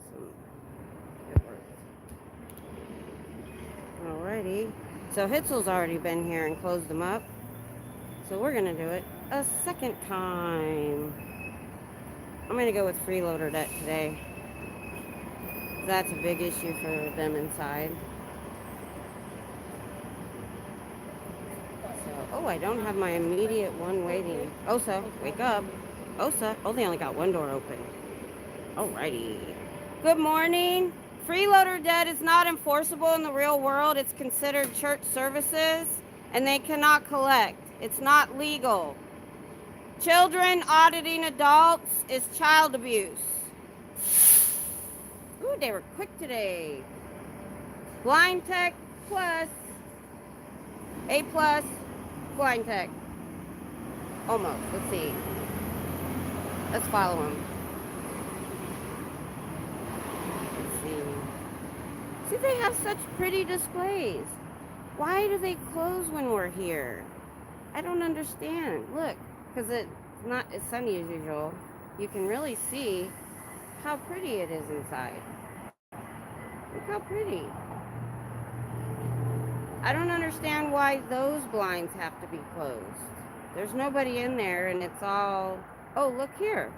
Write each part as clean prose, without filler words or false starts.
some good words. Alrighty. So Hitzel's already been here and closed them up. So we're gonna do it a second time. I'm gonna go with freeloader debt today. That's a big issue for them inside. So, oh, I don't have my immediate one waiting. Osa, wake up. Osa, oh, they only got one door open. Alrighty. Good morning. Freeloader debt is not enforceable in the real world. It's considered church services, and they cannot collect. It's not legal. Children auditing adults is child abuse. Ooh, they were quick today. Blind Tech Plus. A plus. Blind Tech. Almost. Let's see. Let's follow them. Let's see. See, they have such pretty displays. Why do they close when we're here? I don't understand. Look, because it's sunny as usual. You can really see how pretty it is inside. Look how pretty. I don't understand why those blinds have to be closed. There's nobody in there and it's all... Oh, look here.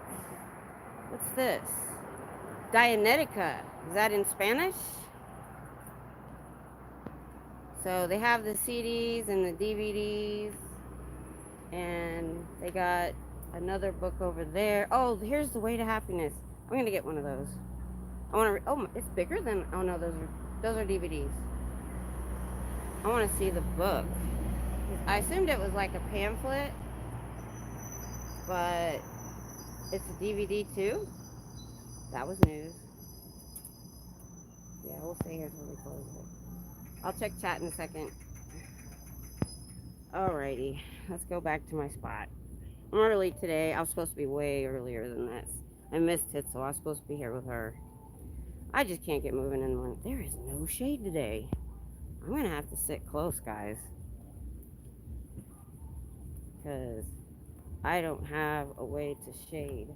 What's this? Dianetica. Is that in Spanish? So they have the CDs and the DVDs. And they got another book over there. Oh, here's The Way to Happiness. I'm going to get one of those. I want to... Oh, it's bigger than... Oh, no, those are DVDs. I want to see the book. I assumed it was like a pamphlet, but it's a DVD too. That was news. Yeah, we'll stay here till we close it. I'll check chat in a second. Alrighty, let's go back to my spot. I'm early today. I was supposed to be way earlier than this. I missed it, so I was supposed to be here with her. I just can't get moving in one. There is no shade today. I'm gonna have to sit close, guys, because I don't have a way to shade.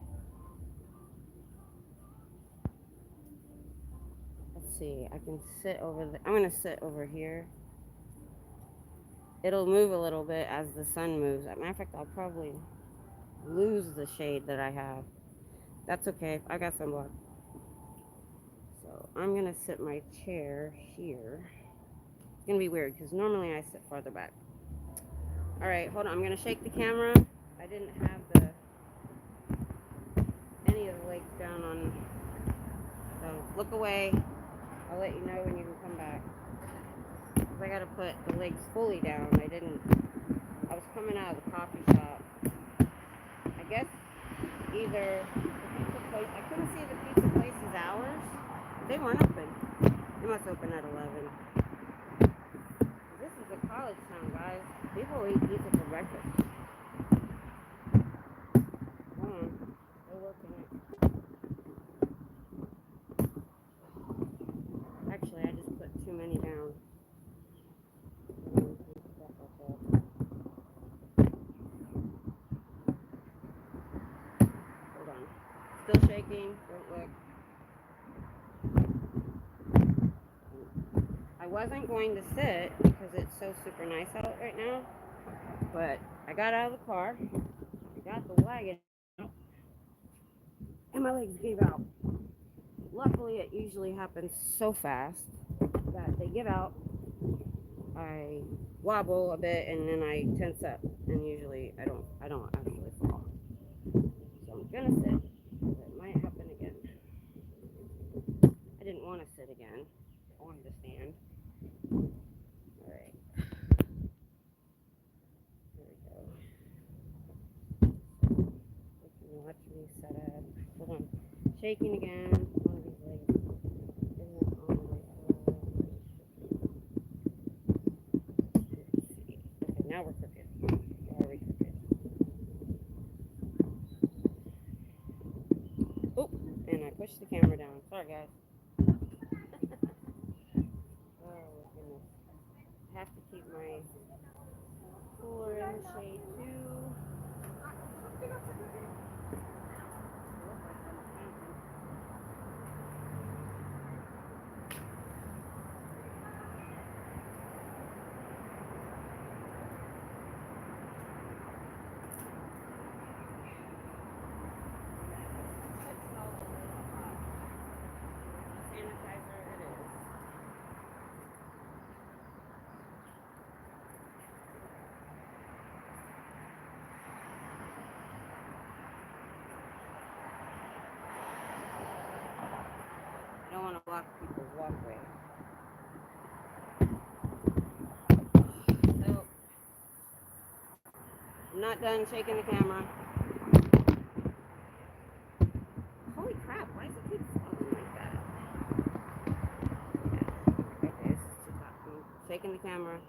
Let's see, I can sit over there. I'm gonna sit over here. It'll move a little bit as the sun moves. As a matter of fact, I'll probably lose the shade that I have. That's okay, I got sunblock. So I'm gonna sit my chair here. It's gonna be weird because normally I sit farther back. Alright, hold on, I'm gonna shake the camera. I didn't have any of the legs down on, so look away. I'll let you know when you can come back. Because I gotta put the legs fully down. I was coming out of the coffee shop. I guess either the pizza place, I couldn't see the pizza place's hours. They weren't open. They must open at 11. This is a college town, guys. People eat pizza for breakfast. Come on, they're working it. Actually, I just put too many down. Hold on. Still shaking. Don't look. I wasn't going to sit because it's so super nice out right now. But I got out of the car. I got the wagon out. And my legs gave out. Luckily, it usually happens so fast that they give out. I wobble a bit and then I tense up, and usually I don't actually fall. So I'm gonna sit. It might happen again. I didn't want to sit again. I wanted to stand. All right. There we go. You can watch me set up. Hold on. Shaking again. One of these legs isn't on my Let's see. Okay, now we're crooked. Why are we crooked? Oh, and I pushed the camera down. Sorry, guys. Oh, goodness. I have to keep my cooler in the shade, too. to block people's walkway. So, I'm not done shaking the camera. Holy crap, why does it keep falling like that? Yeah. Okay, this is too hot. I'm shaking the camera.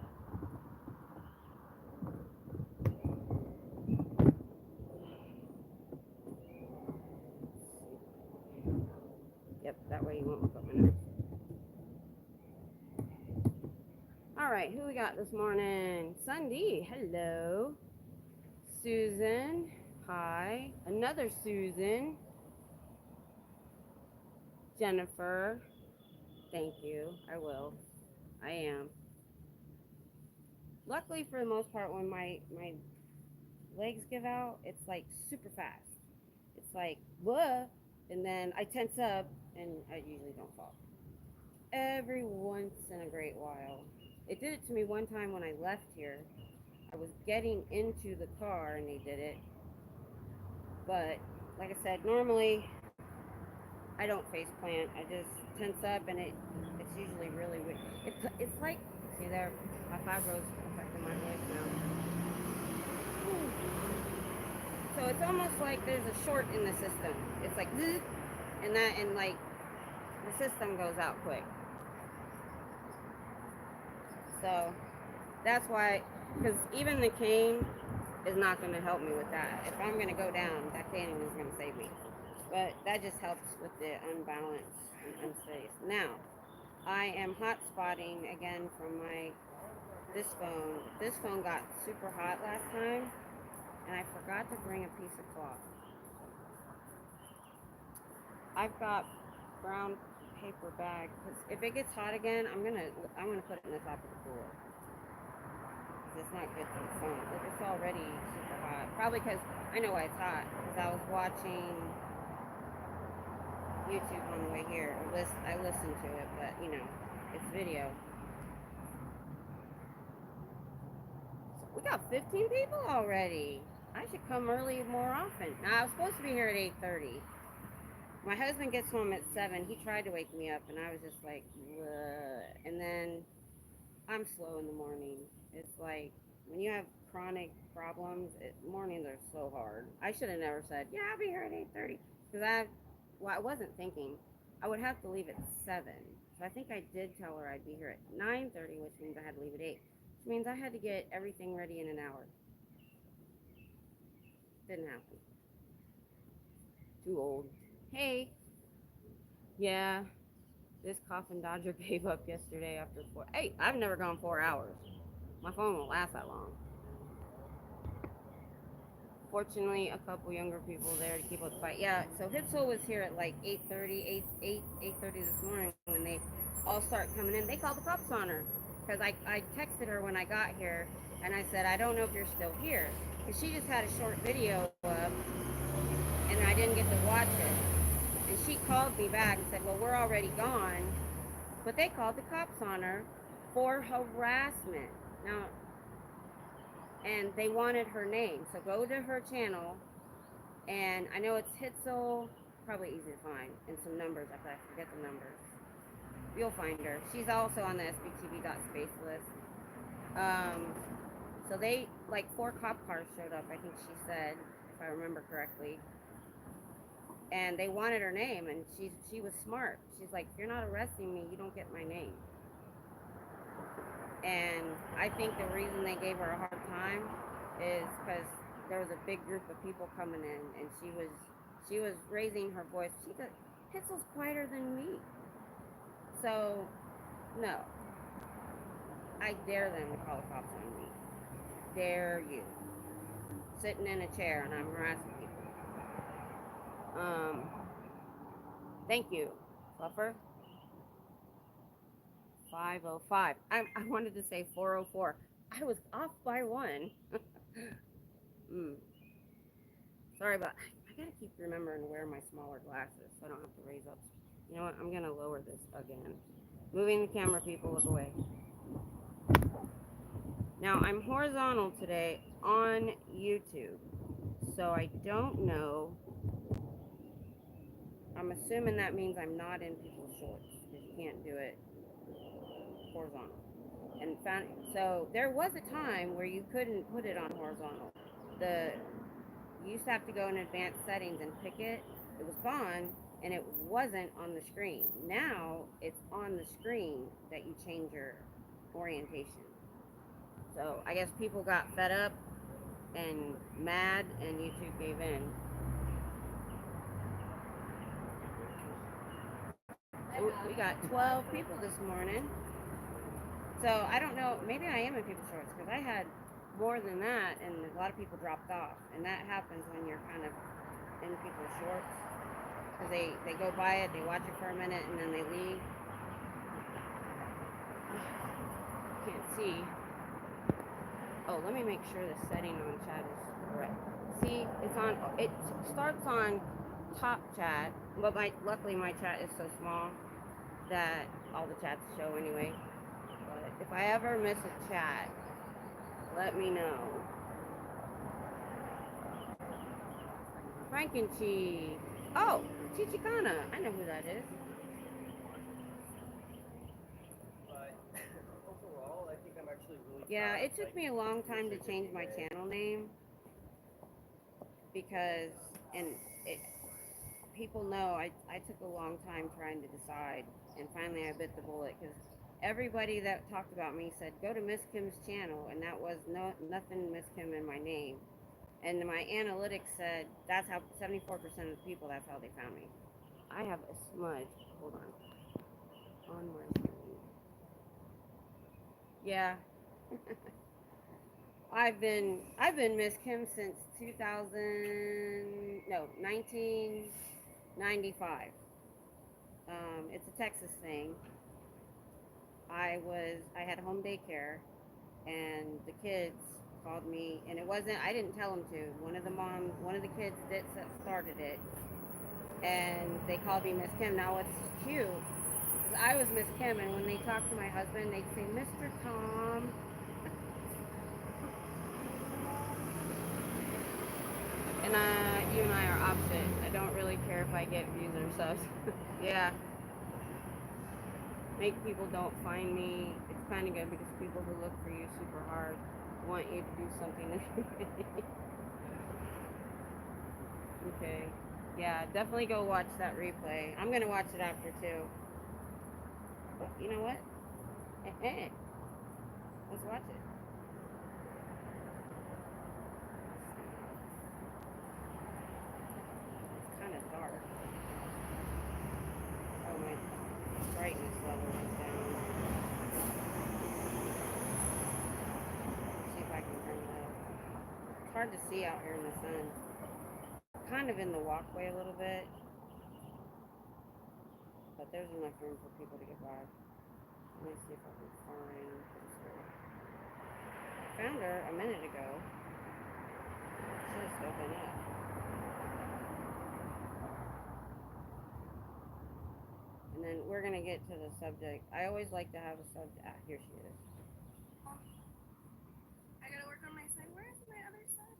Yep, that way you won't look up my nose. Alright, who we got this morning? Sunday, hello. Susan, hi. Another Susan. Jennifer, thank you. I will. I am. Luckily, for the most part, when my legs give out, it's like super fast. It's like, what? And then I tense up, and I usually don't fall. Every once in a great while. It did it to me one time when I left here. I was getting into the car, and they did it. But, like I said, normally, I don't face plant. I just tense up, and it's usually really weird. It's like, see there, my fibro's affecting my voice now. So it's almost like there's a short in the system. It's like, and like the system goes out quick. So that's why, because even the cane is not going to help me with that. If I'm going to go down, that cane is going to save me. But that just helps with the unbalance and unsteady. Now, I am hot spotting again from this phone. This phone got super hot last time, and I forgot to bring a piece of cloth. I've got brown paper bag, because if it gets hot again, I'm gonna put it in the top of the cooler. It's not good for the phone. It's already super hot. Probably because I know why it's hot. Because I was watching YouTube on the way here. I listened to it, but you know, it's video. So we got 15 people already. I should come early more often. Now I was supposed to be here at 8:30. My husband gets home at 7. He tried to wake me up, and I was just like, ugh. And then I'm slow in the morning. It's like when you have chronic problems, mornings are so hard. I should have never said, yeah, I'll be here at 8:30, because I wasn't thinking. I would have to leave at 7. So I think I did tell her I'd be here at 9:30, which means I had to leave at 8. Which means I had to get everything ready in an hour. Didn't happen. Too old. Hey. Yeah. This coffin dodger gave up yesterday after 4. Hey, I've never gone 4 hours. My phone won't last that long. Fortunately, a couple younger people there to keep up the fight. Yeah, so Hitzel was here at like 8:30 this morning when they all start coming in. They called the cops on her because I texted her when I got here, and I said, I don't know if you're still here, because she just had a short video up, and I didn't get to watch it. And she called me back and said, well, we're already gone. But they called the cops on her for harassment. Now, and they wanted her name. So go to her channel, and I know it's Hitzel, probably easy to find, and some numbers, after I forget the numbers. You'll find her. She's also on the SBTV.space list. So they, like 4 cop cars showed up, I think she said, if I remember correctly. And they wanted her name, and she was smart. She's like, if you're not arresting me, you don't get my name. And I think the reason they gave her a hard time is because there was a big group of people coming in, and she was raising her voice. She said, Hitzel's quieter than me. So, no. I dare them to call the cops on me. Dare you. Sitting in a chair, and I'm harassing people. Thank you, Fluffer. 505. I wanted to say 404. I was off by 1. Sorry about. I gotta keep remembering to wear my smaller glasses so I don't have to raise up. You know what? I'm gonna lower this again. Moving the camera, people, look away. Now I'm horizontal today on YouTube, so I don't know. I'm assuming that means I'm not in people's shorts because you can't do it horizontal. And so there was a time where you couldn't put it on horizontal. You used to have to go in advanced settings and pick it. It was gone and it wasn't on the screen. Now it's on the screen that you change your orientation. So I guess people got fed up and mad and YouTube gave in. We got 12 people this morning. So I don't know, maybe I am in people's shorts because I had more than that and a lot of people dropped off. And that happens when you're kind of in people's shorts. Because they go by it, they watch it for a minute, and then they leave. Can't see. Oh, let me make sure the setting on chat is correct. See, it starts on top chat, but luckily my chat is so small that all the chats show anyway. But if I ever miss a chat, let me know. Frankencheese. Oh, Chichicana. I know who that is. Overall, I think I'm actually really Yeah, it took me a long time to change my channel name because, people know I took a long time trying to decide, and finally I bit the bullet because everybody that talked about me said go to Miss Kim's channel, and that was nothing Miss Kim in my name. And my analytics said that's how 74% of the people, that's how they found me. I have a smudge. Hold on my screen. Yeah. I've been Miss Kim since 1995. It's a Texas thing. I had home daycare, and the kids called me, and I didn't tell them to. One of the kids that started it, and they called me Miss Kim. Now what's cute is I was Miss Kim, and when they talked to my husband, they'd say Mr. Tom. And you and I are opposite. I don't really care if I get views or subs. Yeah. Make people don't find me. It's kind of good because people who look for you super hard want you to do something anyway. Okay. Yeah, definitely go watch that replay. I'm going to watch it after too. But you know what? Let's watch it. It's kind of dark. Oh, my brightness level is down. Let's see if I can turn it up. It's hard to see out here in the sun. Kind of in the walkway a little bit. But there's enough room for people to get by. Let me see if I can find this girl. I found her a minute ago. Should have still been up. And then we're going to get to the subject. I always like to have a subject. Ah, here she is. I gotta work on my side. Where is my other side?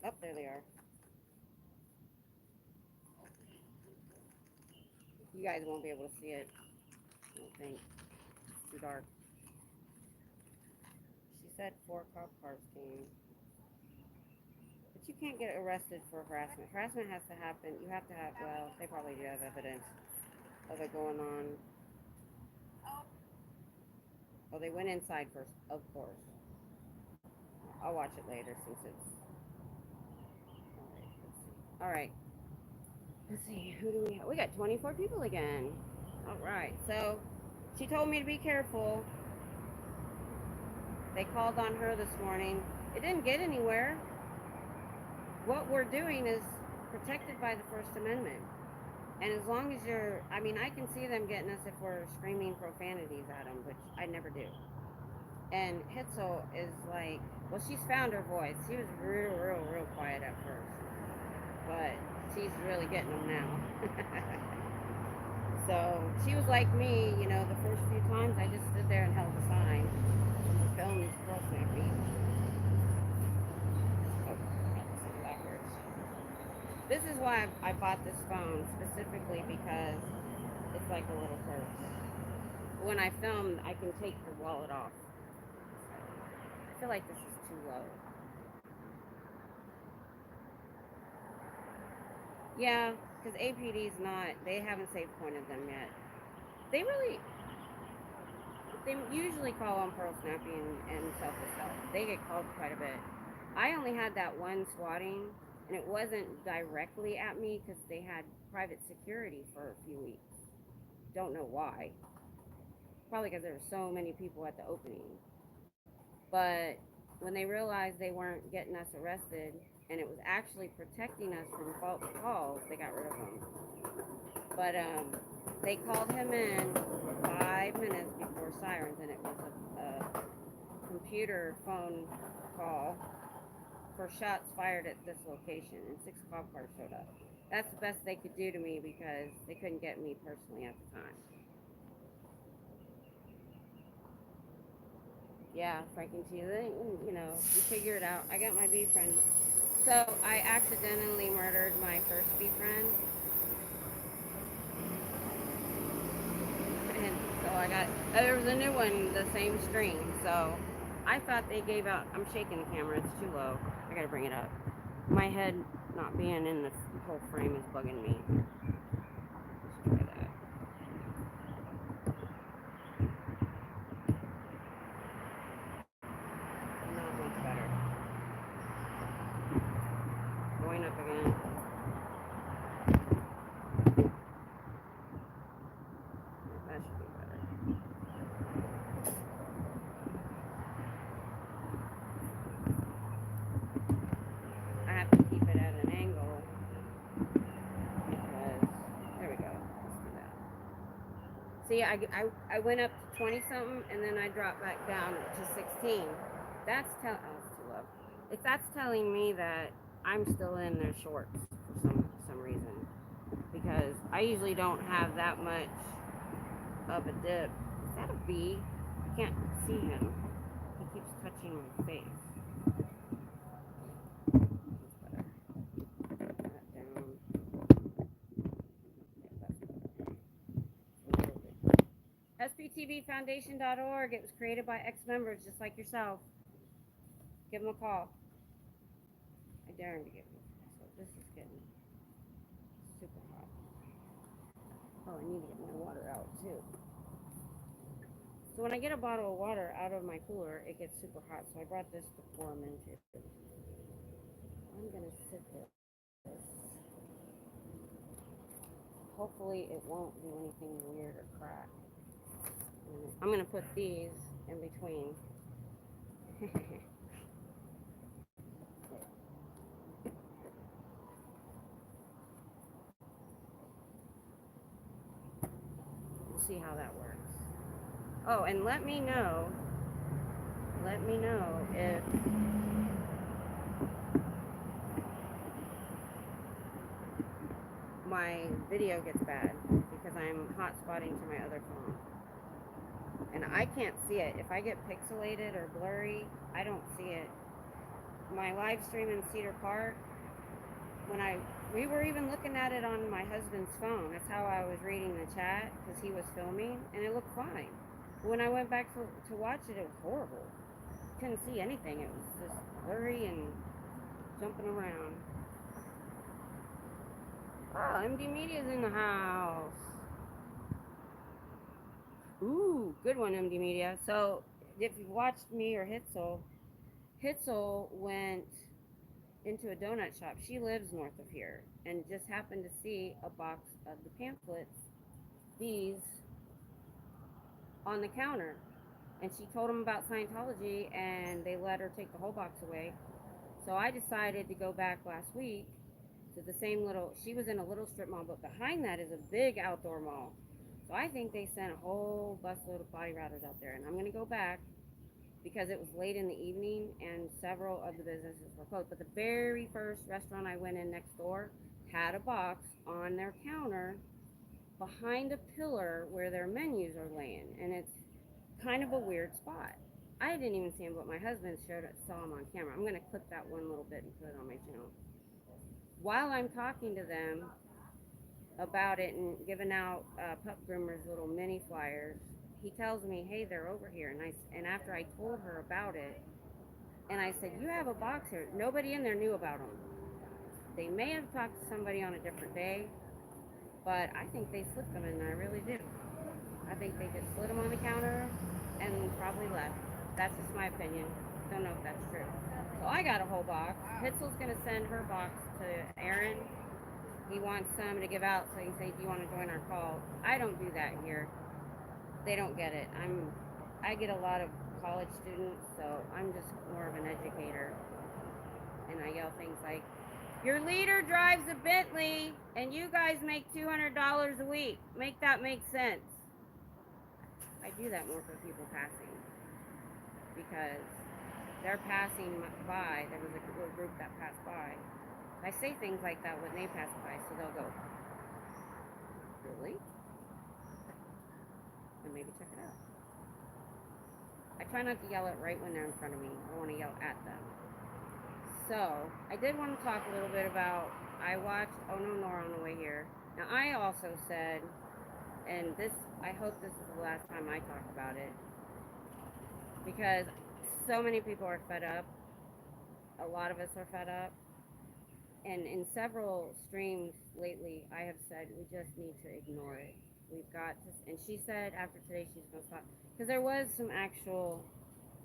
Oh, there they are. You guys won't be able to see it, I don't think. It's too dark. She said 4 cop cars came. But you can't get arrested for harassment. Harassment has to happen. You have to have, well, they probably do have evidence of it going on. Oh, they went inside first, of course. I'll watch it later since it's... Alright, let's see. Who do we have? We got 24 people again. Alright, so she told me to be careful. They called on her this morning. It didn't get anywhere. What we're doing is protected by the First Amendment. And as long as I can see them getting us if we're screaming profanities at them, which I never do. And Hitzel is like, well, she's found her voice. She was real quiet at first. But she's really getting them now. So she was like me, the first few times I just stood there and held the sign. The film is close now. This is why I bought this phone specifically, because it's like a little purse. When I film, I can take the wallet off. I feel like this is too low. Yeah, because APD's not, they haven't safe pointed them yet. They usually call on pearl snapping and self-assault. They get called quite a bit. I only had that one swatting, and it wasn't directly at me because they had private security for a few weeks. Don't know why. Probably because there were so many people at the opening. But when they realized they weren't getting us arrested and it was actually protecting us from false calls, they got rid of him. But they called him in 5 minutes before sirens, and it was a computer phone call for shots fired at this location, and 6 cop cars showed up. That's the best they could do to me because they couldn't get me personally at the time. Yeah, Franken T, you know, you figure it out. I got my bee friend. So I accidentally murdered my first bee friend. And so there was a new one, the same string. So I thought they gave out, I'm shaking the camera, it's too low. I gotta bring it up. My head not being in the whole frame is bugging me. Let's try that. Not much better. Going up again. That should be better. I have to keep it at an angle because, there we go. Let's do that. See, I went up to 20 something and then I dropped back down to 16. That's too low. If that's telling me that I'm still in their shorts for some reason, because I usually don't have that much of a dip. Is that a bee? I can't see him. He keeps touching my face. That's better. That down. Yeah, that's better. SPTVFoundation.org. It was created by ex-members just like yourself. Give them a call. I dare him to get me. So this is getting super hot. Oh, I need to get my water out too. So when I get a bottle of water out of my cooler, it gets super hot. So I brought this to pour them into. I'm gonna sit this. Hopefully it won't do anything weird or crack. I'm gonna put these in between. We'll see how that works. Oh, and let me know if my video gets bad because I'm hotspotting to my other phone. And I can't see it. If I get pixelated or blurry, I don't see it. My live stream in Cedar Park, we were even looking at it on my husband's phone. That's how I was reading the chat, because he was filming, and it looked fine. But when I went back to watch it, it was horrible. Couldn't see anything. It was just blurry and jumping around. Oh, MD Media's in the house. Ooh, good one, MD Media. So, if you watched me or Hitzel went into a donut shop. She lives north of here and just happened to see a box of the pamphlets, these, on the counter. And she told them about Scientology, and they let her take the whole box away. So I decided to go back last week to the same she was in a little strip mall, but behind that is a big outdoor mall. So I think they sent a whole busload of body routers out there, and I'm going to go back because it was late in the evening and several of the businesses were closed. But the very first restaurant I went in next door had a box on their counter behind a pillar where their menus are laying, and it's kind of a weird spot. I didn't even see him, but my husband saw him on camera. I'm going to clip that one little bit and put it on my channel. while I'm talking to them about it and giving out pup groomers little mini flyers, he tells me, hey, they're over here. And after I told her about it, and I said, you have a box here. Nobody in there knew about them. They may have talked to somebody on a different day, but I think they slipped them in there. I really do. I think they just slid them on the counter and probably left. That's just my opinion. Don't know if that's true. So I got a whole box. Hitzel's going to send her box to Aaron. He wants some to give out so he can say, do you want to join our call? I don't do that here. They don't get it. I get a lot of college students, so I'm just more of an educator. And I yell things like, your leader drives a Bentley and you guys make $200 a week. Make that make sense. I do that more for people passing because they're passing by. There was a little group that passed by. I say things like that when they pass by, so they'll go, really? And maybe check it out. I try not to yell it right when they're in front of me. I want to yell at them. So, I did want to talk a little bit about, I watched Oh No Nora on the way here. Now, I also said, and this, I hope this is the last time I talk about it, because so many people are fed up. A lot of us are fed up. And in several streams lately, I have said we just need to ignore it. We've got to, and she said after today she's going to stop. Because there was some actual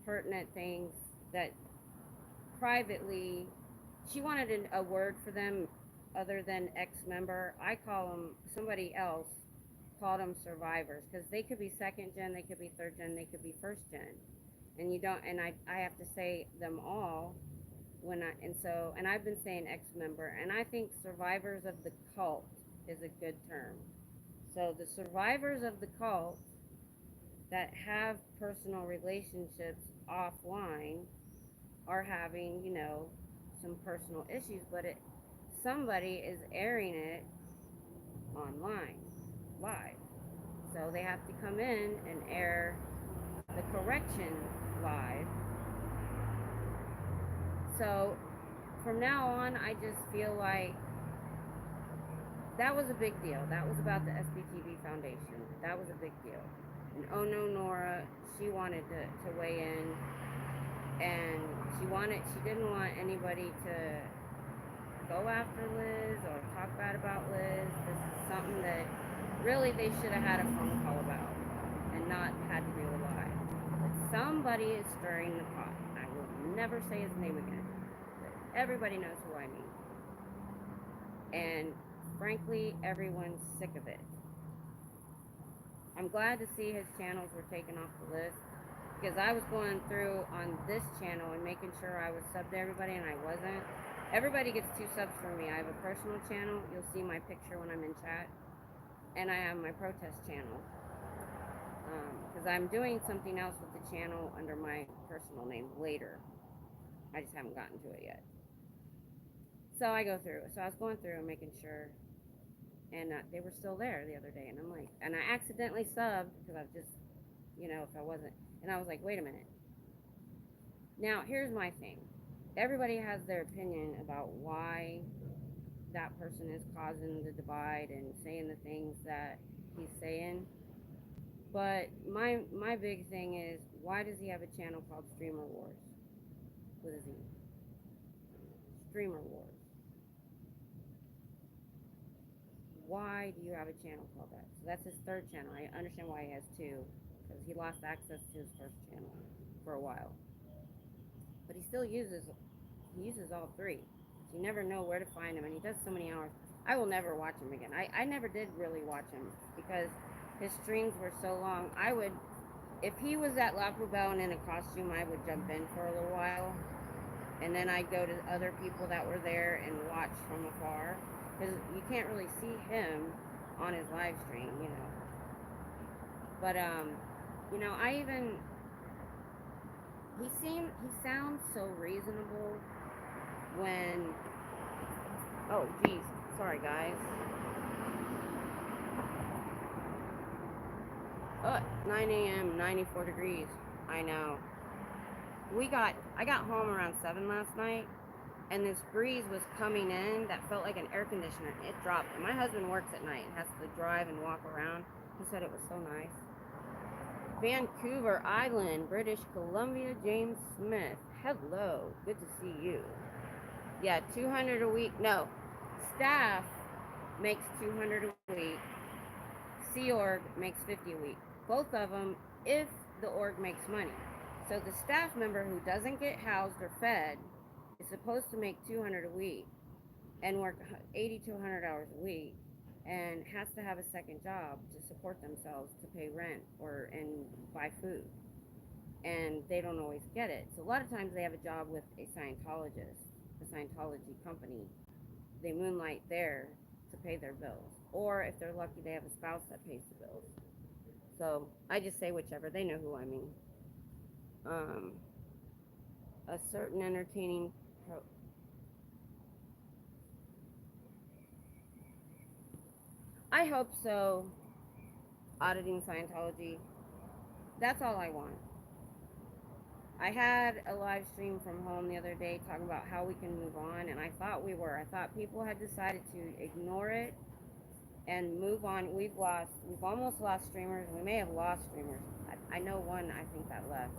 pertinent things that privately, she wanted a word for them other than ex-member. I call them, somebody else called them survivors, because they could be second gen, they could be third gen, they could be first gen. And you don't, and I have to say them all and I've been saying ex-member, and I think survivors of the cult is a good term. So the survivors of the cult that have personal relationships offline are having, some personal issues, but somebody is airing it online, live. So they have to come in and air the correction live. So from now on, I just feel like that was a big deal. That was about the SBTV Foundation. That was a big deal. And Oh No Nora, she wanted to weigh in, and she didn't want anybody to go after Liz or talk bad about Liz. This is something that really they should have had a phone call about and not had to do a live. But somebody is stirring the pot. I will never say his name again. But everybody knows who I mean. And frankly, everyone's sick of it. I'm glad to see his channels were taken off the list, because I was going through on this channel and making sure I was subbed to everybody, and I wasn't. Everybody gets 2 subs from me. I have a personal channel. You'll see my picture when I'm in chat. And I have my protest channel. Because I'm doing something else with the channel under my personal name later. I just haven't gotten to it yet. So I go through. So I was going through and making sure. And they were still there the other day. And I'm like, and I accidentally subbed because I was just, if I wasn't. And I was like, wait a minute. Now, here's my thing. Everybody has their opinion about why that person is causing the divide and saying the things that he's saying. But my big thing is, why does he have a channel called Streamer Wars? With a Z. Streamer Wars. Why do you have a channel called that? So that's his 3rd channel. I understand why he has 2, because he lost access to his 1st channel for a while. But he still uses all 3. So you never know where to find him, and he does so many hours. I will never watch him again. I never did really watch him because his streams were so long. If he was at La Poubelle and in a costume, I would jump in for a little while, and then I'd go to other people that were there and watch from afar, because you can't really see him on his live stream, But he sounds so reasonable when, oh geez, sorry guys. 9 a.m., 94 degrees. I know. I got home around 7 last night, and this breeze was coming in that felt like an air conditioner. It dropped. And my husband works at night and has to drive and walk around. He said it was so nice. Vancouver Island, British Columbia, James Smith. Hello, good to see you. Yeah, 200 a week. No, staff makes 200 a week. Sea Org makes 50 a week. Both of them, if the org makes money. So the staff member who doesn't get housed or fed is supposed to make 200 a week and work 80 to 100 hours a week, and has to have a second job to support themselves, to pay rent and buy food. And they don't always get it. So a lot of times they have a job with a Scientologist, the Scientology company. They moonlight there to pay their bills. Or if they're lucky, they have a spouse that pays the bills. So I just say whichever. They know who I mean. A certain entertaining I hope so. Auditing Scientology. That's all I want. I had a live stream from home the other day talking about how we can move on, and I thought we were. I thought people had decided to ignore it and move on. We've almost lost streamers. We may have lost streamers. I know one, I think, that left.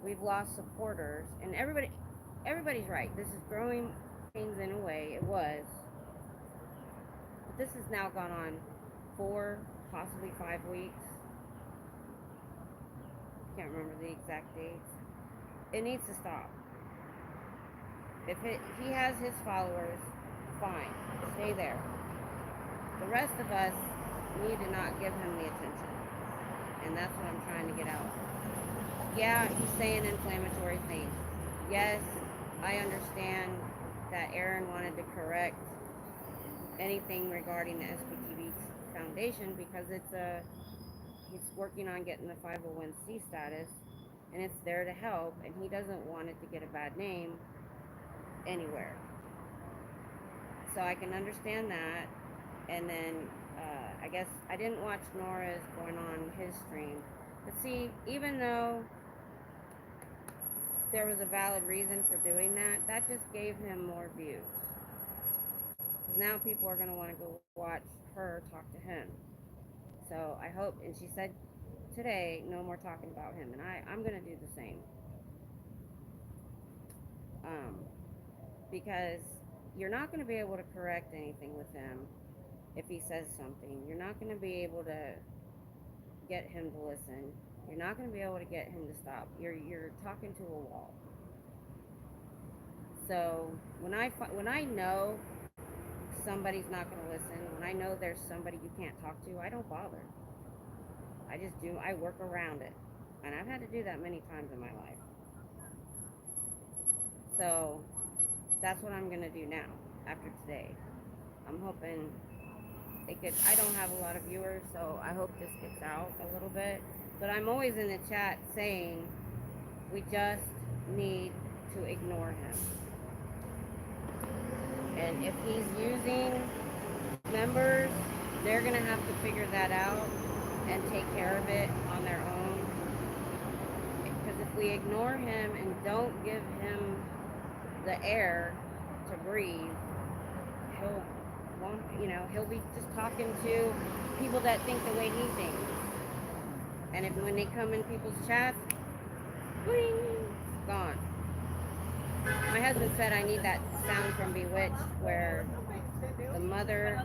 We've lost supporters, and everybody's right. This is growing pains in a way. It was. But this has now gone on 4, possibly 5 weeks. Can't remember the exact dates. It needs to stop. If he has his followers, fine, stay there. The rest of us need to not give him the attention, and that's what I'm trying to get out. Yeah, he's saying inflammatory things. Yes, I understand that Aaron wanted to correct anything regarding the SPTV Foundation because he's working on getting the 501c status, and it's there to help, and he doesn't want it to get a bad name anywhere. So I can understand that. And then I guess I didn't watch Nora's going on his stream, but see, even though there was a valid reason for doing that, that just gave him more views, because now people are going to want to go watch her talk to him. So I hope, and she said today, no more talking about him, and I'm going to do the same. Because you're not going to be able to correct anything with him if he says something. You're not going to be able to get him to listen. You're not going to be able to get him to stop. You're talking to a wall. So when I know somebody's not going to listen, when I know there's somebody you can't talk to, I don't bother. I work around it. And I've had to do that many times in my life. So that's what I'm going to do now, after today. I'm hoping I don't have a lot of viewers, so I hope this gets out a little bit. But I'm always in the chat saying, we just need to ignore him. And if he's using members, they're going to have to figure that out and take care of it on their own. Because if we ignore him and don't give him the air to breathe, he'll be just talking to people that think the way he thinks. And when they come in people's chats, bling, gone. My husband said I need that sound from Bewitched where the mother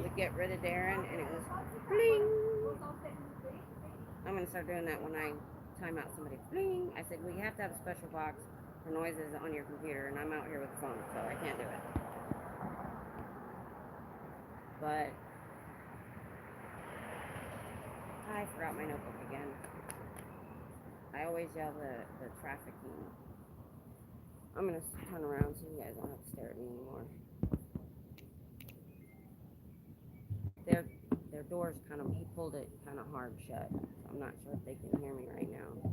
would get rid of Darren and it was bling. I'm going to start doing that when I time out somebody. Bling. I said, we have to have a special box for noises on your computer, and I'm out here with the phone, so I can't do it. But I forgot my notebook again. I always yell the trafficking. I'm going to turn around so you guys don't have to stare at me anymore. Their door's he pulled it kind of hard shut. So I'm not sure if they can hear me right now.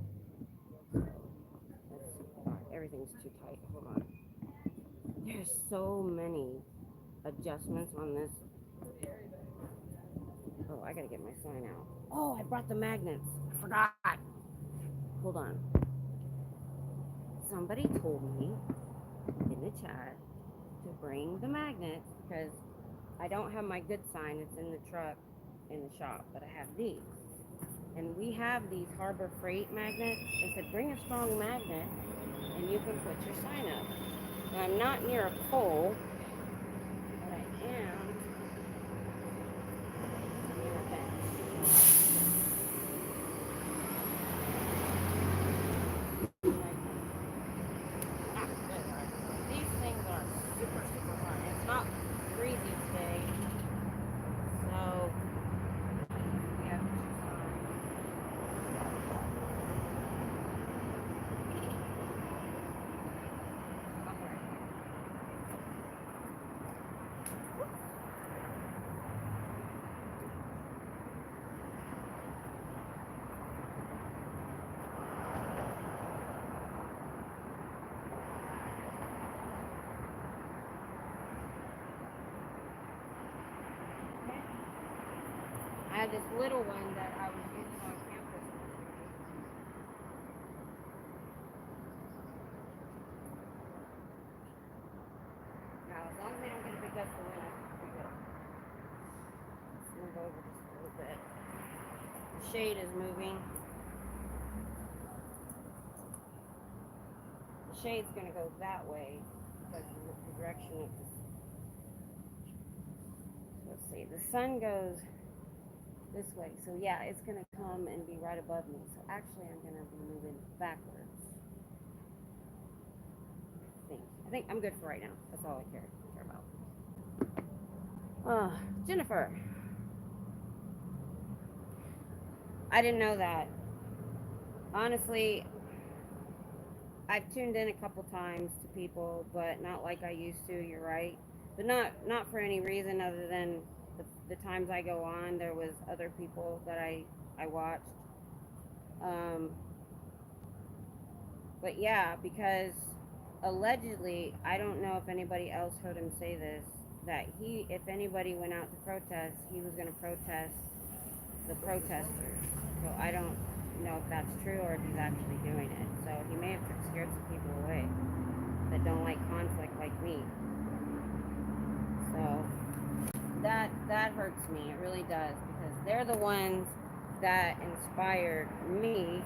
So everything's too tight. Hold on. There's so many adjustments on this. Oh, I gotta get my sign out. Oh, I brought the magnets. I forgot. Hold on. Somebody told me in the chat to bring the magnets, because I don't have my good sign. It's in the truck in the shop, but I have these. And we have these Harbor Freight magnets. They said bring a strong magnet and you can put your sign up. Now, I'm not near a pole, but I am near a bench. These things are super, super fun. It's not breezy today, so we have I had this little one that I was using on campus. Now, as long as they don't get a big gust of wind, I think we're good. Let's move over just a little bit. The shade is moving. The shade's going to go that way because of the direction of the... Let's see. The sun goes this way, so yeah, it's gonna come and be right above me. So actually, I'm gonna be moving backwards. I think I'm good for right now. That's all I care about. Jennifer, I didn't know that. Honestly, I've tuned in a couple times to people, but not like I used to. You're right, but not for any reason other than the times I go on, there was other people that I watched. But yeah, because allegedly, I don't know if anybody else heard him say this, that if anybody went out to protest, he was going to protest the protesters. So I don't know if that's true or if he's actually doing it. So he may have scared some people away that don't like conflict like me. So that hurts me. It really does, because they're the ones that inspired me.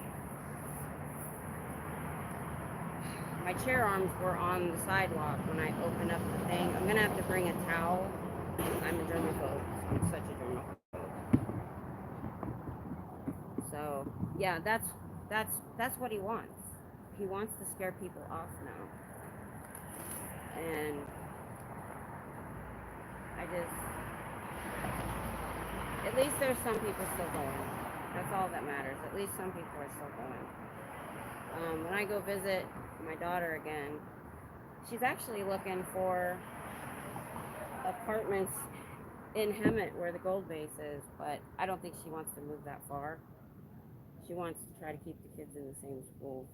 My chair arms were on the sidewalk when I opened up the thing. I'm gonna have to bring a towel. I'm a germaphobe. I'm such a germaphobe. So yeah, that's what he wants. He wants to scare people off now. And at least there's some people still going. That's all that matters. At least some people are still going. When I go visit my daughter again, she's actually looking for apartments in Hemet where the gold base is, but I don't think she wants to move that far. She wants to try to keep the kids in the same school.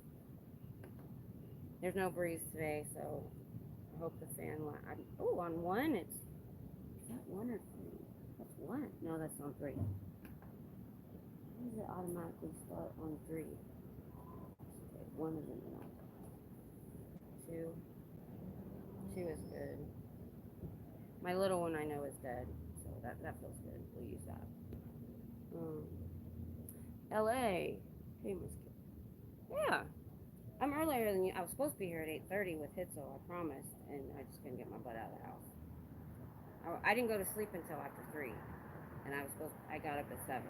There's no breeze today, so I hope the fan... on one, is that one or three? That's one. No, that's on three. Why does it automatically start on three? Okay, one isn't enough. Two is good. My little one I know is dead, so that feels good. We'll use that. LA. Hey, yeah. I'm earlier than you. I was supposed to be here at 8:30 with Hitzel, I promised, and I just couldn't get my butt out of the house. I didn't go to sleep until after 3, and I got up at 7.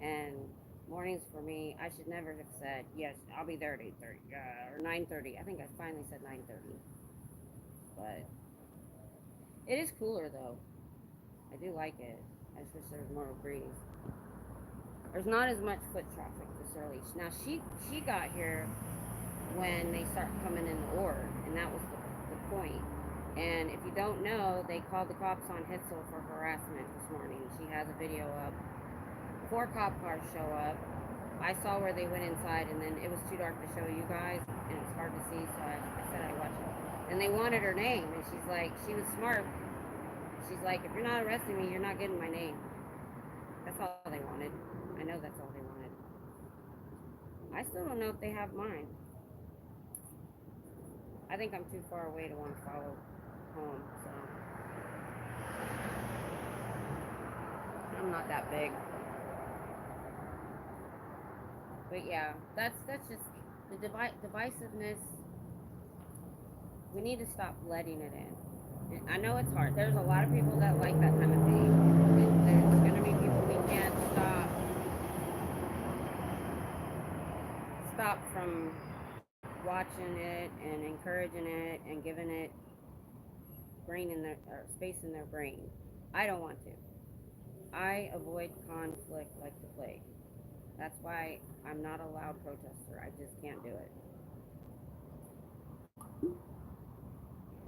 And mornings for me, I should never have said, yes, I'll be there at 8:30, or 9:30. I think I finally said 9:30. But it is cooler, though. I do like it. I just wish there was more breeze. There's not as much foot traffic this early. Now, she got here when they start coming in the org, and that was the point. And if you don't know, they called the cops on Hitzel for harassment this morning. She has a video up. 4 cop cars show up. I saw where they went inside, and then it was too dark to show you guys, and it was hard to see, so I said I'd watch it. And they wanted her name, and she's like, she was smart. She's like, if you're not arresting me, you're not getting my name. That's all they wanted. I know that's all they wanted. I still don't know if they have mine. I think I'm too far away to want to follow home, so I'm not that big. But yeah, that's just the divisiveness. We need to stop letting it in. I know it's hard. There's a lot of people that like that kind of thing. There's gonna be people we can't stop from watching it and encouraging it and giving it brain in their or space in their brain. I don't want to. I avoid conflict like the plague. That's why I'm not a loud protester. I just can't do it.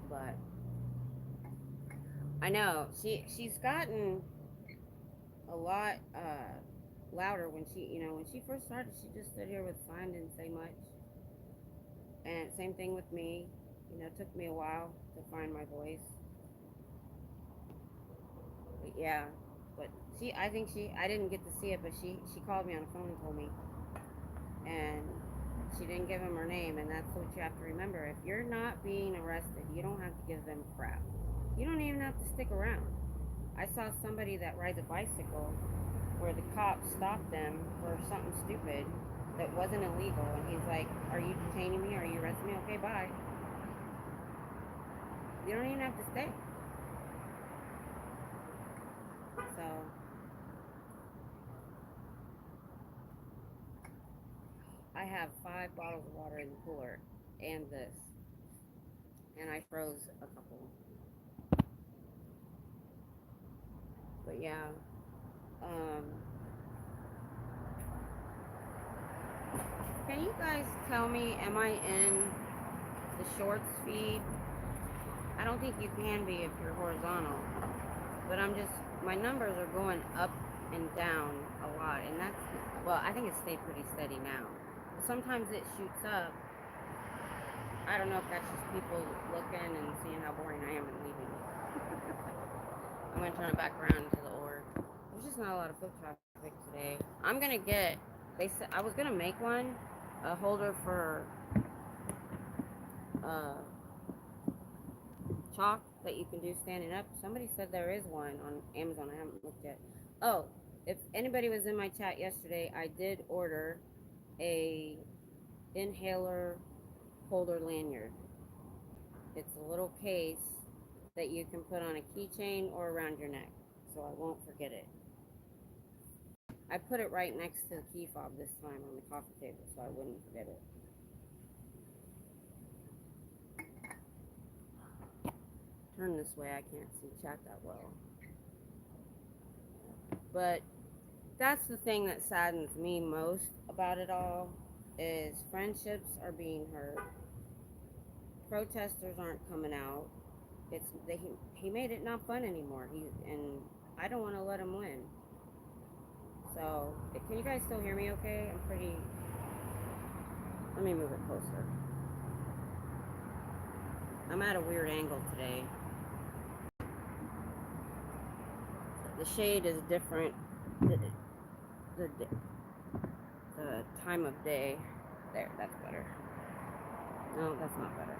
But I know she's gotten a lot louder when when she first started. She just stood here with a sign, didn't say much. And same thing with me. It took me a while to find my voice. But yeah, but I think I didn't get to see it, but she called me on the phone and told me, and she didn't give him her name, and that's what you have to remember. If you're not being arrested, you don't have to give them crap. You don't even have to stick around. I saw somebody that rides a bicycle where the cop stopped them for something stupid that wasn't illegal, and he's like, "Are you detaining me? Are you arresting me? Okay, bye." You don't even have to stay. So I have 5 bottles of water in the cooler and this, and I froze a couple. But yeah, um, can you guys tell me, am I in the shorts feed? I don't think you can be if you're horizontal, but my numbers are going up and down a lot, and well, I think it stayed pretty steady now. Sometimes it shoots up. I don't know if that's just people looking and seeing how boring I am and leaving. I'm gonna turn it back around to the org. There's just not a lot of foot traffic today. I'm gonna get. They said I was gonna make one, a holder for uh, chalk that you can do standing up. Somebody said there is one on Amazon. I haven't looked yet. Oh, if anybody was in my chat yesterday, I did order a inhaler holder lanyard. It's a little case that you can put on a keychain or around your neck, so I won't forget it. I put it right next to the key fob this time on the coffee table, so I wouldn't forget it. Turn this way, I can't see chat that well. But that's the thing that saddens me most about it all, is friendships are being hurt. Protesters aren't coming out. He made it not fun anymore. And I don't want to let him win. So, can you guys still hear me okay? Let me move it closer. I'm at a weird angle today. The shade is different. The time of day. There, that's better. No, that's not better.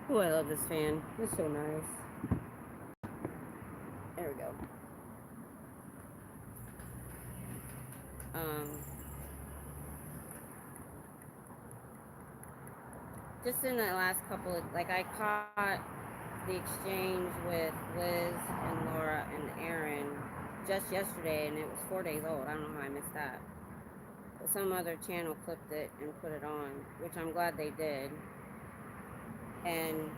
Oh, I love this fan. It's so nice. There we go. Just in the last couple of, I caught the exchange with Liz and Laura and Aaron just yesterday, and it was 4 days old. I don't know how I missed that. But some other channel clipped it and put it on, which I'm glad they did. And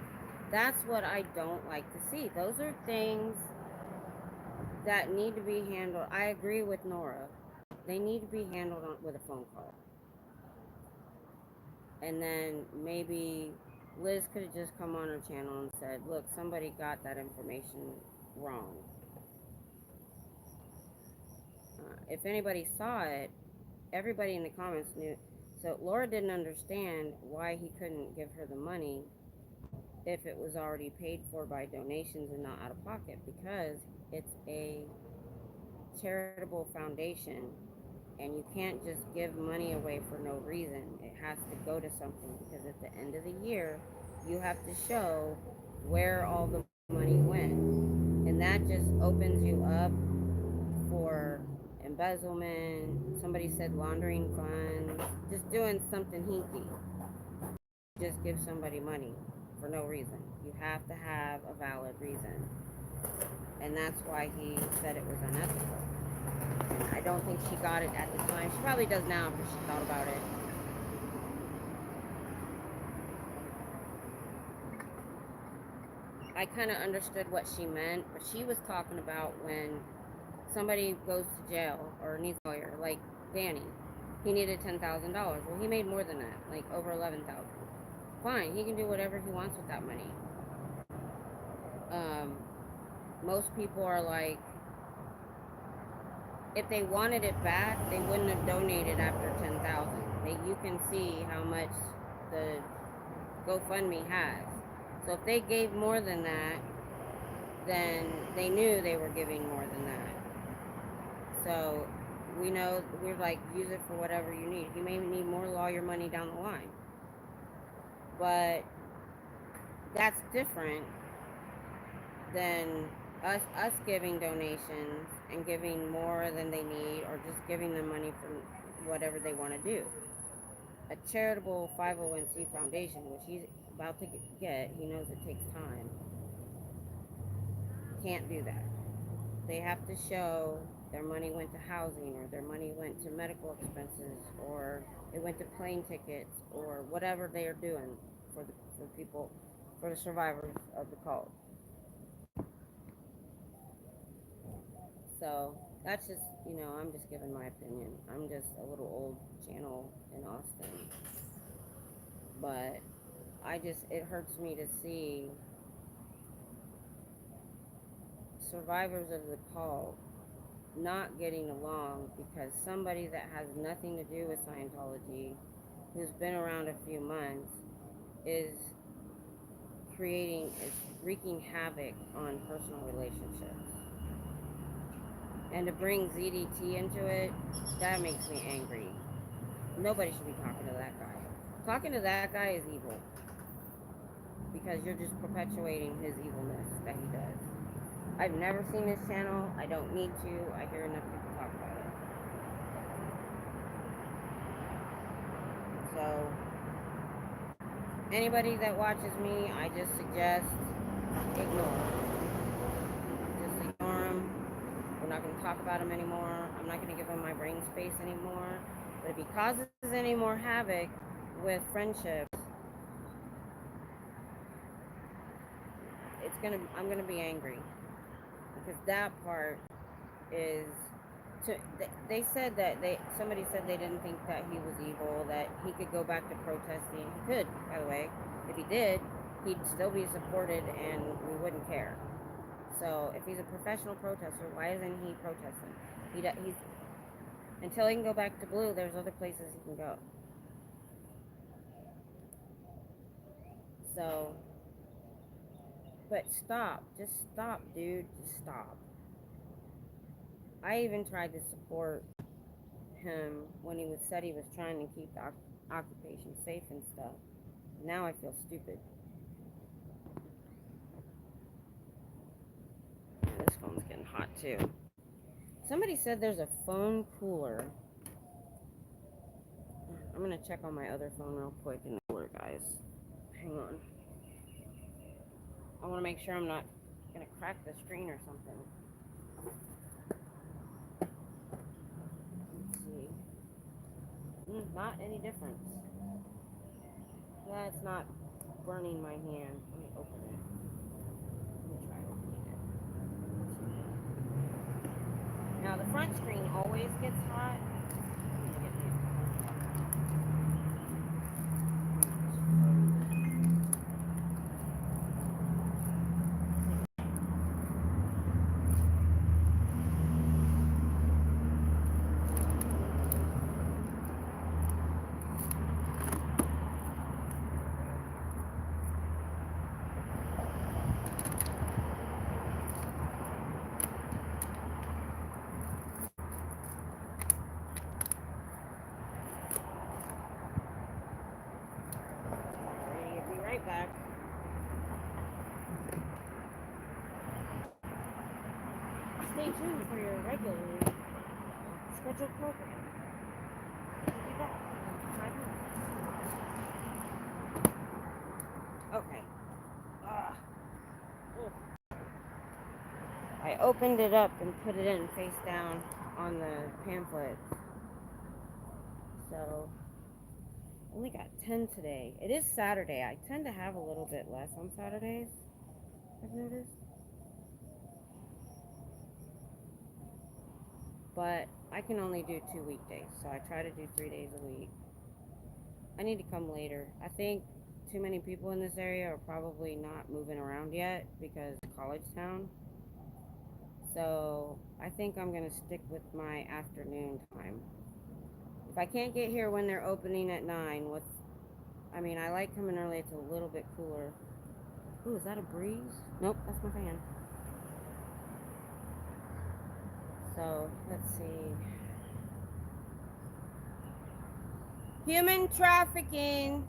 that's what I don't like to see. Those are things that need to be handled. I agree with Nora. They need to be handled with a phone call. And then maybe Liz could have just come on her channel and said, look, somebody got that information wrong. If anybody saw it, everybody in the comments knew. So Laura didn't understand why he couldn't give her the money if it was already paid for by donations and not out of pocket, because it's a charitable foundation And you can't just give money away for no reason. It has to go to something, because at the end of the year, you have to show where all the money went. And that just opens you up for embezzlement. Somebody said laundering funds, just doing something hinky. Just give somebody money for no reason. You have to have a valid reason. And that's why he said it was unethical. I don't think she got it at the time. She probably does now because she thought about it. I kind of understood what she meant, but she was talking about when somebody goes to jail or needs a lawyer, like Danny. He needed $10,000. Well, he made more than that, like over 11,000. Fine, he can do whatever he wants with that money. Most people are like, if they wanted it back, they wouldn't have donated after 10,000. You can see how much the GoFundMe has. So if they gave more than that, then they knew they were giving more than that. So we know, we're like, use it for whatever you need. You may need more lawyer money down the line, but that's different than us giving donations and giving more than they need, or just giving them money for whatever they want to do. A charitable 501c foundation, which he's about to get, he knows it takes time, can't do that. They have to show their money went to housing, or their money went to medical expenses, or it went to plane tickets, or whatever they are doing for people, for the survivors of the cult. So that's just, I'm just giving my opinion. I'm just a little old channel in Austin. But it hurts me to see survivors of the cult not getting along because somebody that has nothing to do with Scientology, who's been around a few months, is wreaking havoc on personal relationships. And to bring ZDT into it, that makes me angry. Nobody should be talking to that guy. Talking to that guy is evil, because you're just perpetuating his evilness that he does. I've never seen his channel. I don't need to. I hear enough people talk about it. So, anybody that watches me, I just suggest ignore. Just ignore him. We're not going to talk about him anymore. I'm not going to give him my brain space anymore. But if he causes any more havoc with friendships, I'm gonna be angry, because that part is. They said that somebody said they didn't think that he was evil, that he could go back to protesting. He could, by the way. If he did, he'd still be supported, and we wouldn't care. So if he's a professional protester, why isn't he protesting? He's until he can go back to blue. There's other places he can go. So, but stop. Just stop, dude. Just stop. I even tried to support him when he said he was trying to keep the occupation safe and stuff. Now I feel stupid. This phone's getting hot too. Somebody said there's a phone cooler. I'm gonna check on my other phone real quick in the cooler, guys. Hang on. I want to make sure I'm not gonna crack the screen or something. Let's see. Not any difference. That's not burning my hand. Let me open it. Let me try opening it. Now the front screen always gets hot. your program. You got 5 minutes. Okay. I opened it up and put it in face down on the pamphlet. So, only got 10 today. It is Saturday. I tend to have a little bit less on Saturdays, I've noticed. But I can only do 2 weekdays, so I try to do 3 days a week. I need to come later. I think too many people in this area are probably not moving around yet because it's college town. So I think I'm going to stick with my afternoon time. If I can't get here when they're opening at 9, I like coming early. It's a little bit cooler. Ooh, is that a breeze? Nope, that's my fan. So, let's see. Human trafficking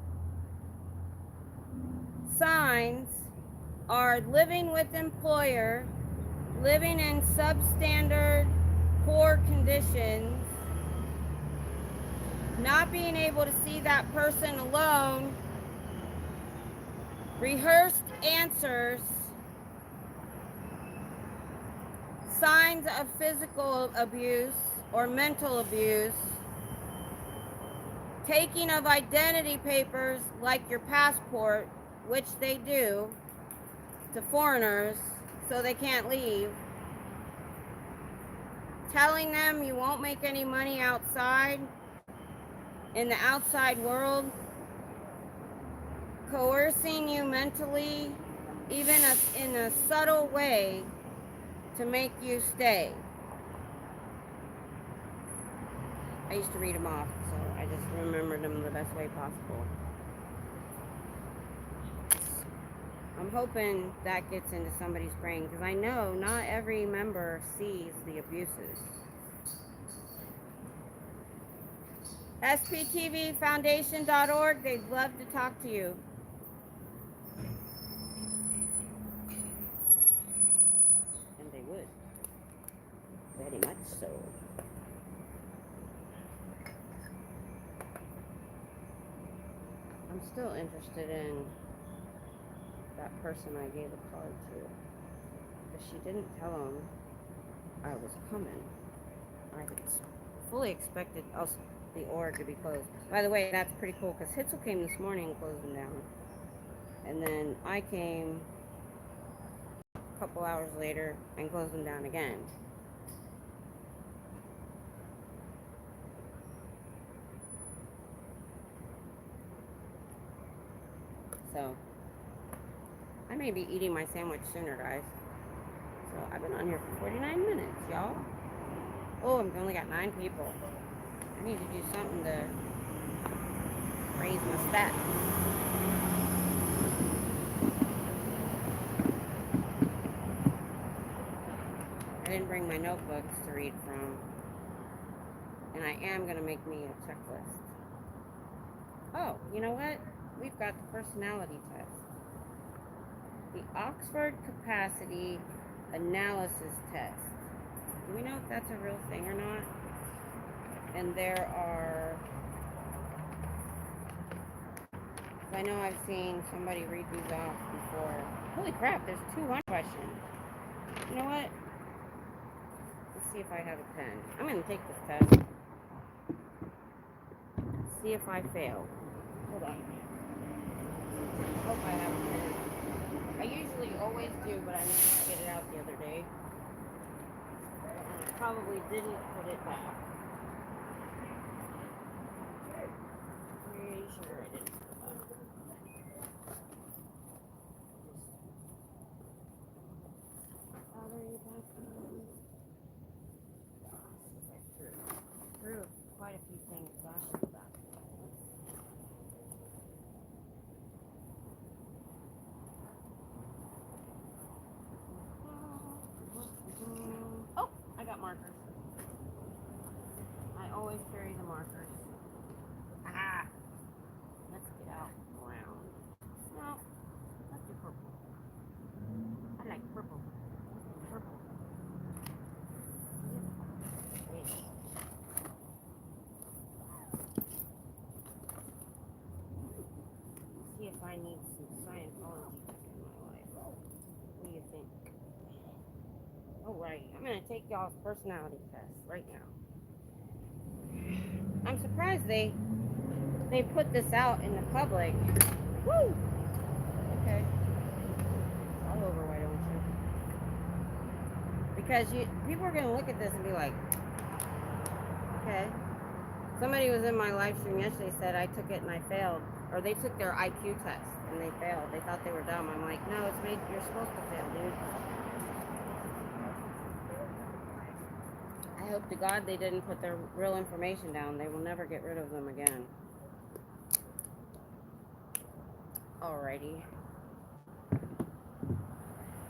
signs are living with employer, living in substandard, poor conditions, not being able to see that person alone, rehearsed answers, signs of physical abuse or mental abuse, taking of identity papers like your passport, which they do to foreigners so they can't leave, telling them you won't make any money outside, in the outside world, coercing you mentally, even in a subtle way, to make you stay. I used to read them off, so I just remembered them the best way possible. I'm hoping that gets into somebody's brain, because I know not every member sees the abuses. SPTVFoundation.org, they'd love to talk to you. And they would. Very much so. I'm still interested in that person I gave a card to. But she didn't tell him I was coming. I fully expected the org to be closed. By the way, that's pretty cool because Hitzel came this morning and closed them down. And then I came a couple hours later and closed them down again. So, I may be eating my sandwich sooner, guys. So, I've been on here for 49 minutes, y'all. Oh, I've only got 9 people. I need to do something to raise my stats. I didn't bring my notebooks to read from. And I am going to make me a checklist. Oh, you know what? We've got the personality test. The Oxford Capacity Analysis Test. Do we know if that's a real thing or not? And there are... I know I've seen somebody read these off before. Holy crap, there's 200 questions. You know what? Let's see if I have a pen. I'm going to take this test. See if I fail. Hold on. Hope I have a pen. I usually always do, but I meant to get it out the other day. And I probably didn't put it back. Pretty sure I didn't put it back. Battery backup. I threw quite a few things last year back. Oh, I got markers. I need some Scientology in my life. What do you think? Alright, I'm gonna take y'all's personality test right now. I'm surprised they put this out in the public. Woo! Okay. It's all over, why don't you? Because people are gonna look at this and be like, okay. Somebody was in my live stream yesterday, said I took it and I failed. Or they took their IQ test and they failed. They thought they were dumb. I'm like, no, you're supposed to fail, dude. I hope to God they didn't put their real information down. They will never get rid of them again. Alrighty.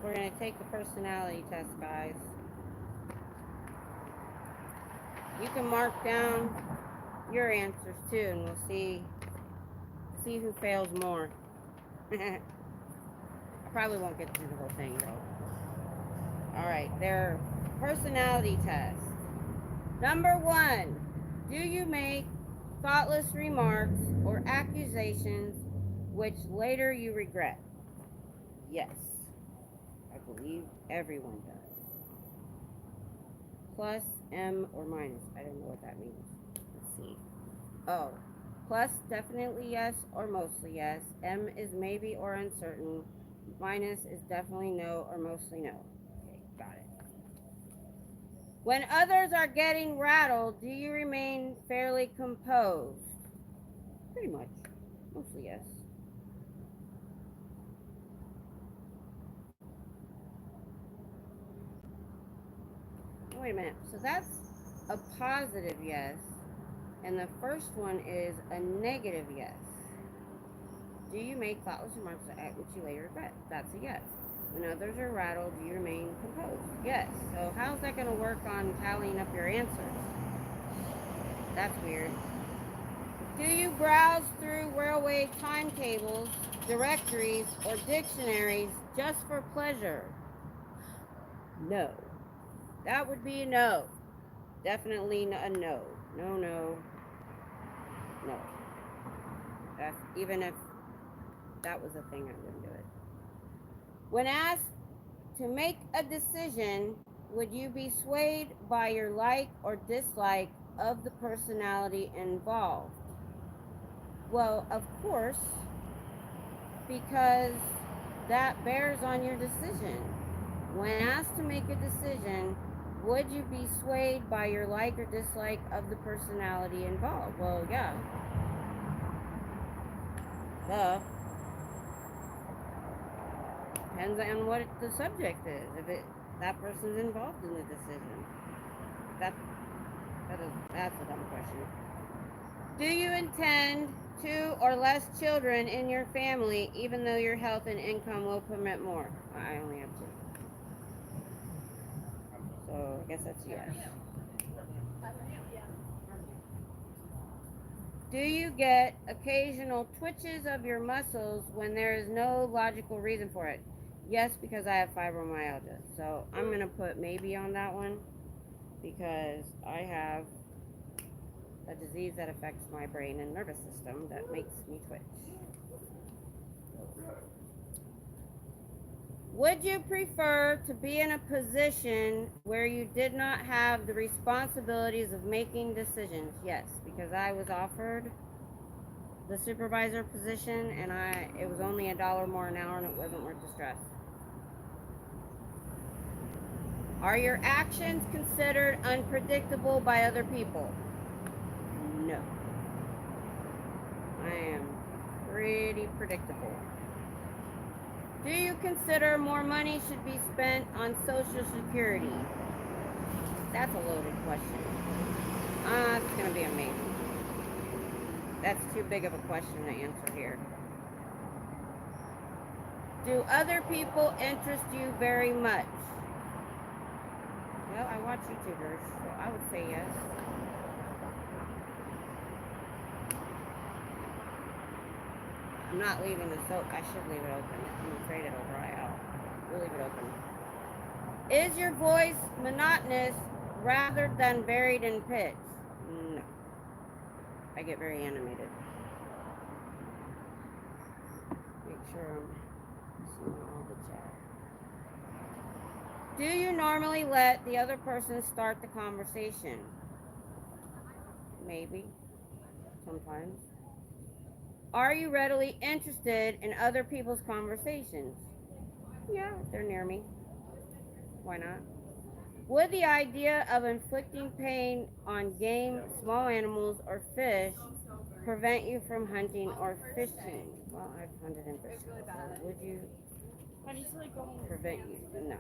We're going to take the personality test, guys. You can mark down your answers too, and we'll see who fails more. I probably won't get through the whole thing, though. Alright, their personality test. Number 1, do you make thoughtless remarks or accusations which later you regret? Yes. I believe everyone does. Plus, M, or minus. I don't know what that means. Let's see. Oh. Plus, definitely yes or mostly yes. M is maybe or uncertain. Minus is definitely no or mostly no. Okay, got it. When others are getting rattled, do you remain fairly composed? Pretty much. Mostly yes. Wait a minute. So that's a positive yes. And the first one is a negative yes. Do you make thoughtless remarks which you later regret? That's a yes. When others are rattled, do you remain composed? Yes. So how's that going to work on tallying up your answers? That's weird. Do you browse through railway timetables, directories, or dictionaries just for pleasure? No. That would be a no. Definitely a no. No, no. No. That's, even if that was a thing, I wouldn't do it. When asked to make a decision, would you be swayed by your like or dislike of the personality involved? Well, of course, because that bears on your decision. When asked to make a decision, would you be swayed by your like or dislike of the personality involved? Well, yeah. Duh. Depends on what the subject is. If that person's involved in the decision. That's a dumb question. Do you intend 2 or less children in your family, even though your health and income will permit more? I only have 2. So I guess that's yes. Do you get occasional twitches of your muscles when there is no logical reason for it? Yes, because I have fibromyalgia. So I'm going to put maybe on that one because I have a disease that affects my brain and nervous system that makes me twitch. Would you prefer to be in a position where you did not have the responsibilities of making decisions? Yes, because I was offered the supervisor position and it was only $1 more an hour and it wasn't worth the stress. Are your actions considered unpredictable by other people? No. I am pretty predictable. Do you consider more money should be spent on Social Security? That's a loaded question. It's going to be a maybe. That's too big of a question to answer here. Do other people interest you very much? Well, I watch YouTubers, so I would say yes. I'm not leaving the soap. I should leave it open. I'm afraid it'll dry out. We'll leave it open. Is your voice monotonous rather than varied in pitch? No. I get very animated. sure I'm seeing all the chat. Do you normally let the other person start the conversation? Maybe. Sometimes. Are you readily interested in other people's conversations? Yeah, if they're near me. Why not? Would the idea of inflicting pain on game, small animals, or fish prevent you from hunting or fishing? Well, I've hunted and fished. So would you prevent you? No.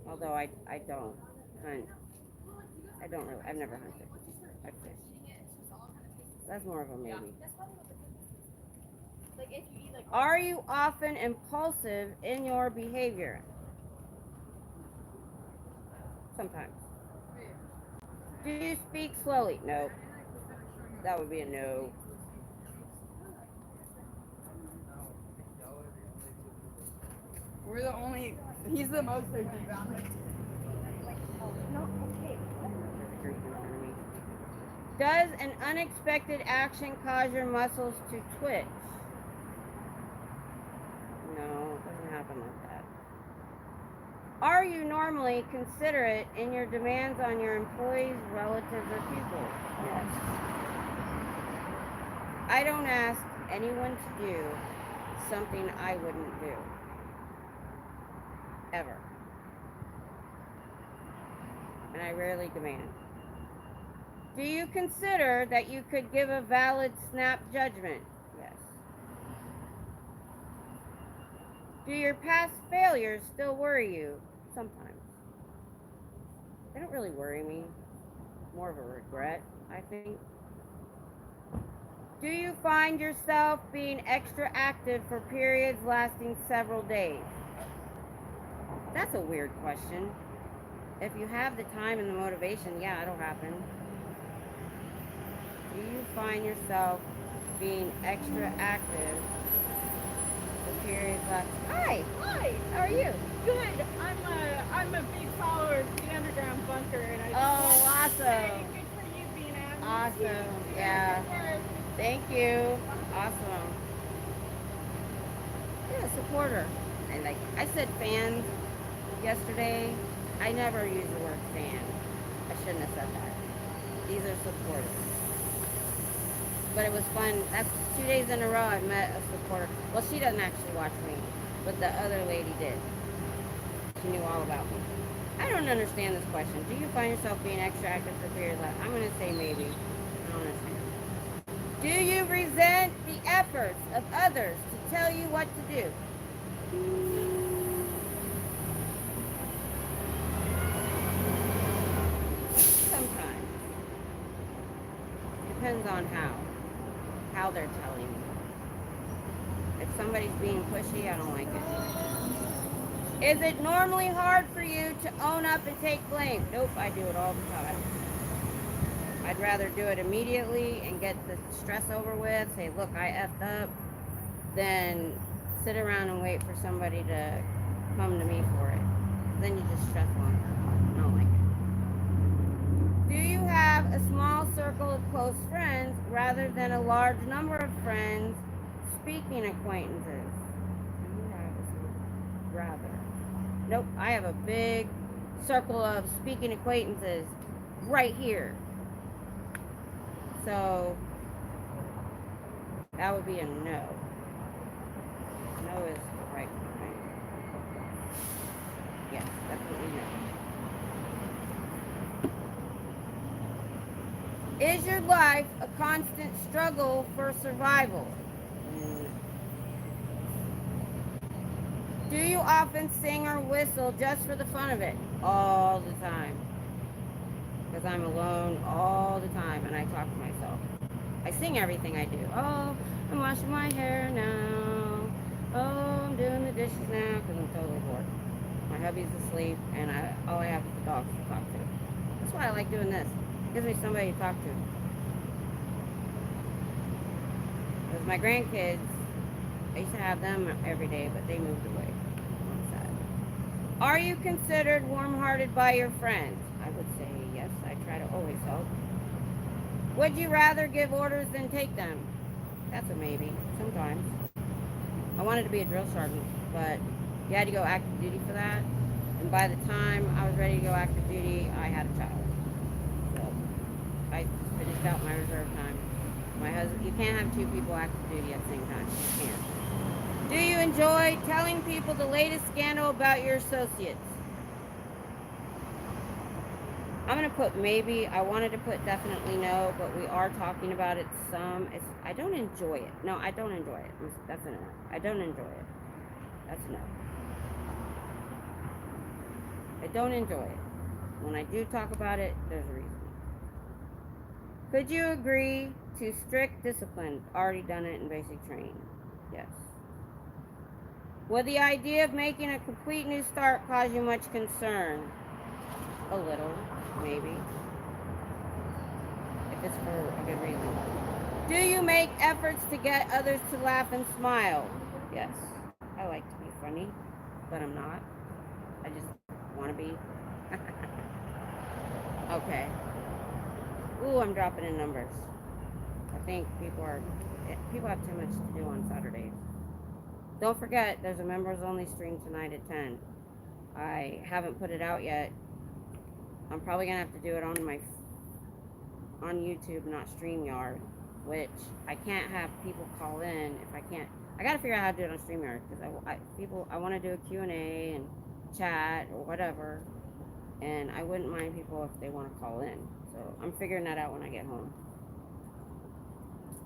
Although I don't hunt. I don't really. I've never hunted. I've fished. That's more of a maybe. Are you often impulsive in your behavior? Sometimes. Do you speak slowly? No. That would be a no. We're the only. He's the most open about it. Does an unexpected action cause your muscles to twitch? No, it doesn't happen like that. Are you normally considerate in your demands on your employees, relatives, or pupils? Yes. I don't ask anyone to do something I wouldn't do. Ever. And I rarely demand. Do you consider that you could give a valid snap judgment? Yes. Do your past failures still worry you? Sometimes. They don't really worry me. More of a regret, I think. Do you find yourself being extra active for periods lasting several days? That's a weird question. If you have the time and the motivation, yeah, it'll happen. Do you find yourself being extra active for periods lasting? Hi, how are you? Good. I'm a big follower of the Underground Bunker, and I. Awesome. Hey, good for you being out. Awesome. Yeah. Thank you. Awesome. Yeah, supporter. I said fans yesterday. I never use the word fan. I shouldn't have said that. These are supporters. But it was fun. That's 2 days in a row I've met a supporter. Well, she doesn't actually watch me, but the other lady did. She knew all about me. I don't understand this question. Do you find yourself being extra active for periods? I'm going to say maybe. I don't understand. Do you resent the efforts of others to tell you what to do? Sometimes. Depends on how they're telling me. If somebody's being pushy, I don't like it. Is it normally hard for you to own up and take blame? Nope, I do it all the time. I'd rather do it immediately and get the stress over with, say, look, I effed up, than sit around and wait for somebody to come to me for it. Then you just stress longer. I don't like it. Do you have a small circle of close friends rather than a large number of friends, speaking acquaintances? Do you have a small, rather? Nope, I have a big circle of speaking acquaintances right here. So that would be a no. No is right. Yes, definitely no. Is your life a constant struggle for survival? Do you often sing or whistle just for the fun of it? All the time. Because I'm alone all the time and I talk to myself. I sing everything I do. Oh, I'm washing my hair now. Oh, I'm doing the dishes now because I'm totally bored. My hubby's asleep and all I have is the dogs to talk to. That's why I like doing this. It gives me somebody to talk to. Because my grandkids, I used to have them every day, but they moved away. I'm sad. Are you considered warm-hearted by your friends? I would say yes. I try to always help. Would you rather give orders than take them? That's a maybe. Sometimes. I wanted to be a drill sergeant, but you had to go active duty for that. And by the time I was ready to go active duty, I had a child. So I finished out my reserve time. My husband, you can't have two people active duty at the same time. You can't. Do you enjoy telling people the latest scandal about your associates? I'm going to put maybe. I wanted to put definitely no, but we are talking about it some. I don't enjoy it. No, I don't enjoy it. That's a no. I don't enjoy it. That's a no. I don't enjoy it. When I do talk about it, there's a reason. Could you agree to strict discipline? Already done it in basic training. Yes. Would the idea of making a complete new start cause you much concern? A little, maybe. If it's for a good reason. Do you make efforts to get others to laugh and smile? Yes. I like to be funny, but I'm not. I just want to be. Okay. Ooh, I'm dropping in numbers. I think people have too much to do on Saturdays. Don't forget, there's a members only stream tonight at 10. I haven't put it out yet. I'm probably gonna have to do it on YouTube, not StreamYard, which I can't have people call in if I can't. I gotta figure out how to do it on StreamYard because I want to do a Q&A and chat or whatever, and I wouldn't mind people if they want to call in. So I'm figuring that out when I get home.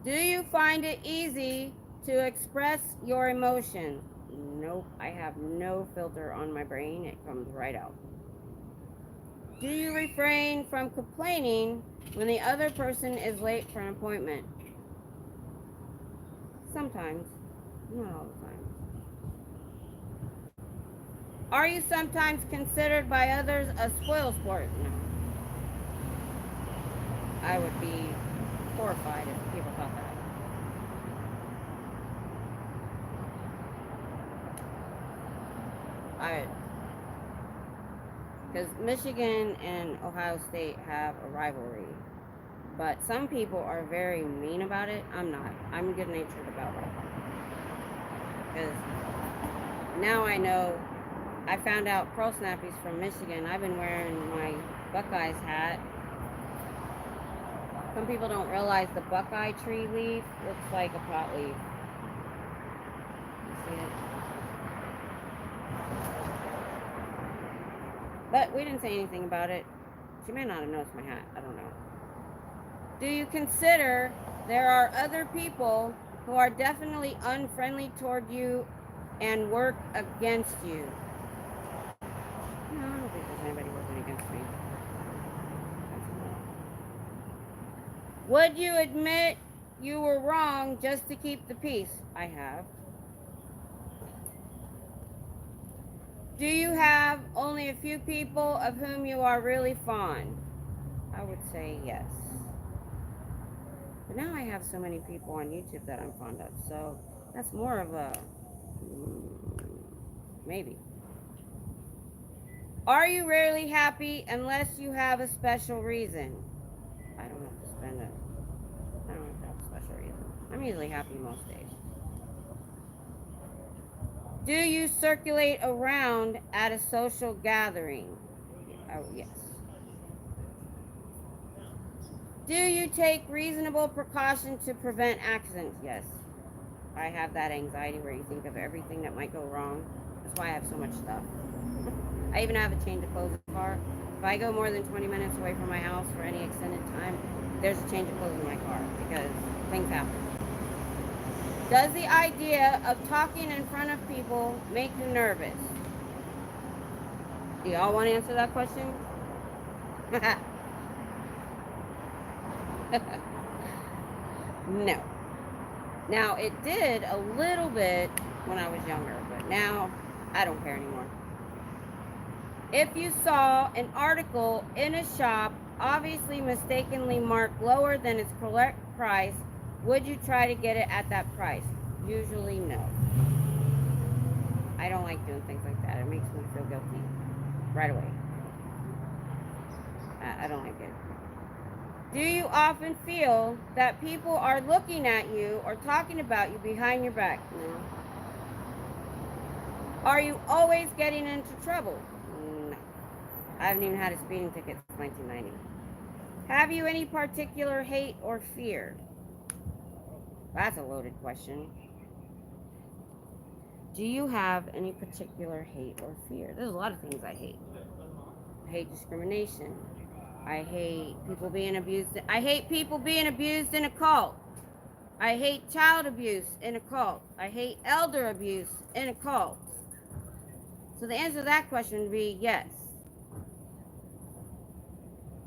Do you find it easy to express your emotion? Nope, I have no filter on my brain. It comes right out. Do you refrain from complaining when the other person is late for an appointment? Sometimes, not all the time. Are you sometimes considered by others a spoilsport? No. I would be horrified if people thought that. Because Michigan and Ohio State have a rivalry, but some people are very mean about it. I'm not. I'm good-natured about it. Because now I know. I found out Pearl Snappies from Michigan. I've been wearing my Buckeyes hat. Some people don't realize the Buckeye tree leaf looks like a pot leaf. You see it? But we didn't say anything about it. She may not have noticed my hat. I don't know. Do you consider there are other people who are definitely unfriendly toward you and work against you? No, I don't think there's anybody working against me. Would you admit you were wrong just to keep the peace? I have. Do you have only a few people of whom you are really fond? I would say yes. But now I have so many people on YouTube that I'm fond of, so that's more of a maybe. Are you rarely happy unless you have a special reason? I don't have to have a special reason. I'm usually happy most days. Do you circulate around at a social gathering? Oh, yes. Do you take reasonable precaution to prevent accidents? Yes. I have that anxiety where you think of everything that might go wrong. That's why I have so much stuff. I even have a change of clothes in the car. If I go more than 20 minutes away from my house for any extended time, there's a change of clothes in my car because things happen. Does the idea of talking in front of people make you nervous? Do y'all want to answer that question? No. Now, it did a little bit when I was younger, but now I don't care anymore. If you saw an article in a shop obviously mistakenly marked lower than its correct price, would you try to get it at that price? Usually no. I don't like doing things like that. It makes me feel guilty right away. I don't like it. Do you often feel that people are looking at you or talking about you behind your back? No. Are you always getting into trouble? No. I haven't even had a speeding ticket since 1990. Have you any particular hate or fear? That's a loaded question. Do you have any particular hate or fear? There's a lot of things I hate. I hate discrimination. I hate people being abused. I hate people being abused in a cult. I hate child abuse in a cult. I hate elder abuse in a cult. So the answer to that question would be yes.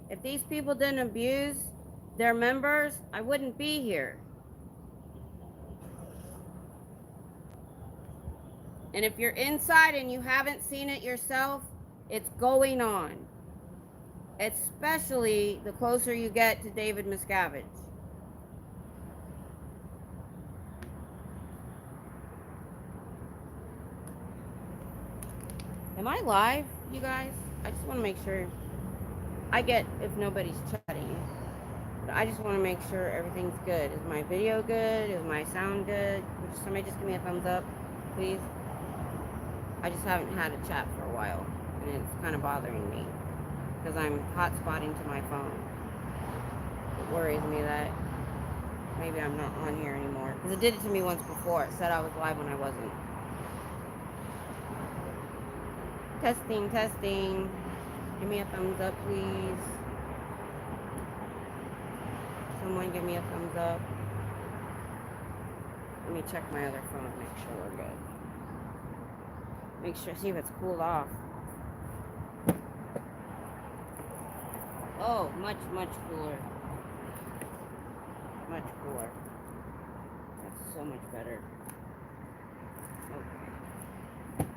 If these people didn't abuse their members, I wouldn't be here. And if you're inside and you haven't seen it yourself, it's going on. Especially the closer you get to David Miscavige. Am I live, you guys? I just want to make sure. I get if nobody's chatting. But I just want to make sure everything's good. Is my video good? Is my sound good? Would somebody just give me a thumbs up, please? I just haven't had a chat for a while, and it's kind of bothering me because I'm hotspotting to my phone. It worries me that maybe I'm not on here anymore because it did it to me once before. It said I was live when I wasn't. Testing, testing. Give me a thumbs up, please. Someone give me a thumbs up. Let me check my other phone, make sure we're good. Make sure, see if it's cooled off. Oh, much, much cooler. Much cooler. That's so much better. Okay.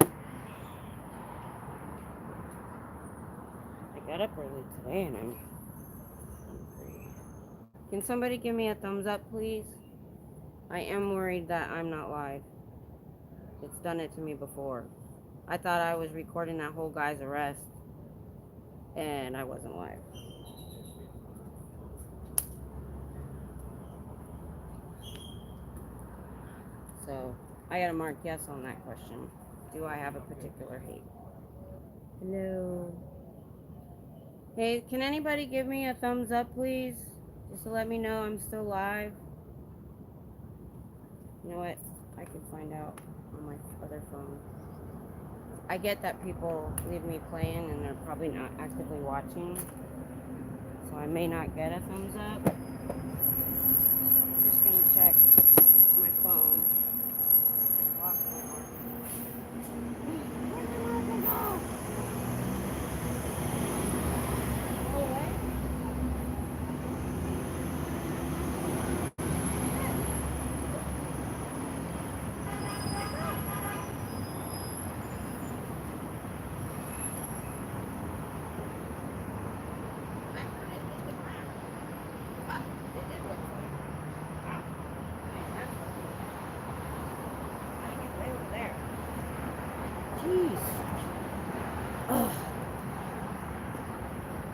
I got up early today and I'm hungry. Can somebody give me a thumbs up, please? I am worried that I'm not live. It's done it to me before. I thought I was recording that whole guy's arrest, and I wasn't live. So, I gotta mark yes on that question. Do I have a particular hate? Hello? Hey, can anybody give me a thumbs up, please? Just to let me know I'm still live. You know what? I can find out on my other phone. I get that people leave me playing and they're probably not actively watching. So I may not get a thumbs up. I'm just gonna check my phone. Just locked my arm.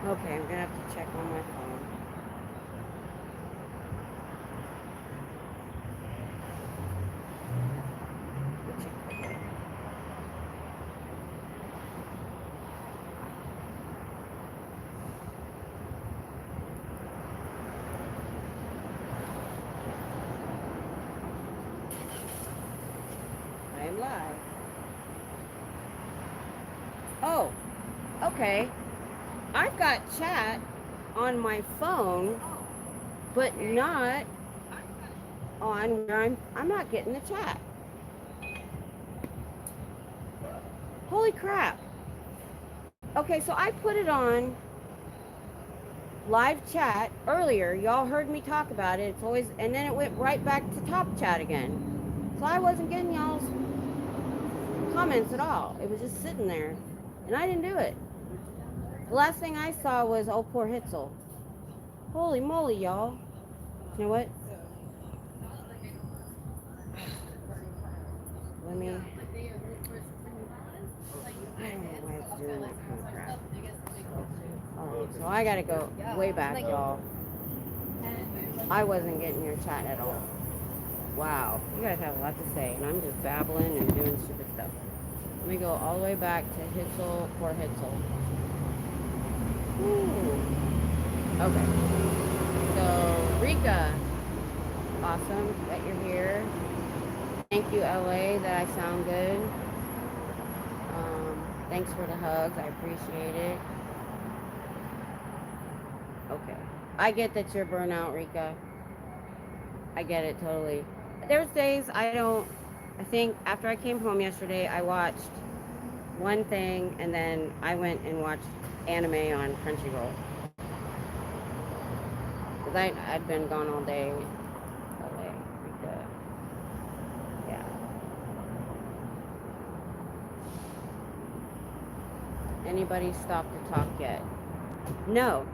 Okay, I'm gonna have to check on my phone. I am live. Oh, okay. I've got chat on my phone, but not on where I'm not getting the chat. Holy crap. Okay, so I put it on live chat earlier. Y'all heard me talk about it. It's always, and then it went right back to top chat again. So I wasn't getting y'all's comments at all. It was just sitting there, and I didn't do it. The last thing I saw was, oh, poor Hitzel. Holy moly, y'all. You know what? Let me... I don't know why it's doing that kind of crap. Alright, so I gotta go way back, y'all. I wasn't getting your chat at all. Wow. You guys have a lot to say, and I'm just babbling and doing stupid stuff. Let me go all the way back to Hitzel, poor Hitzel. Ooh. Okay. So, Rika, awesome that you're here. Thank you, LA, that I sound good. Thanks for the hugs. I appreciate it. Okay. I get that you're burnout, Rika. I get it totally. There's days I think after I came home yesterday, I watched one thing and then I went and watched anime on Crunchyroll. Because I'd been gone all day. LA, Rika. Yeah. Anybody stopped to talk yet? No.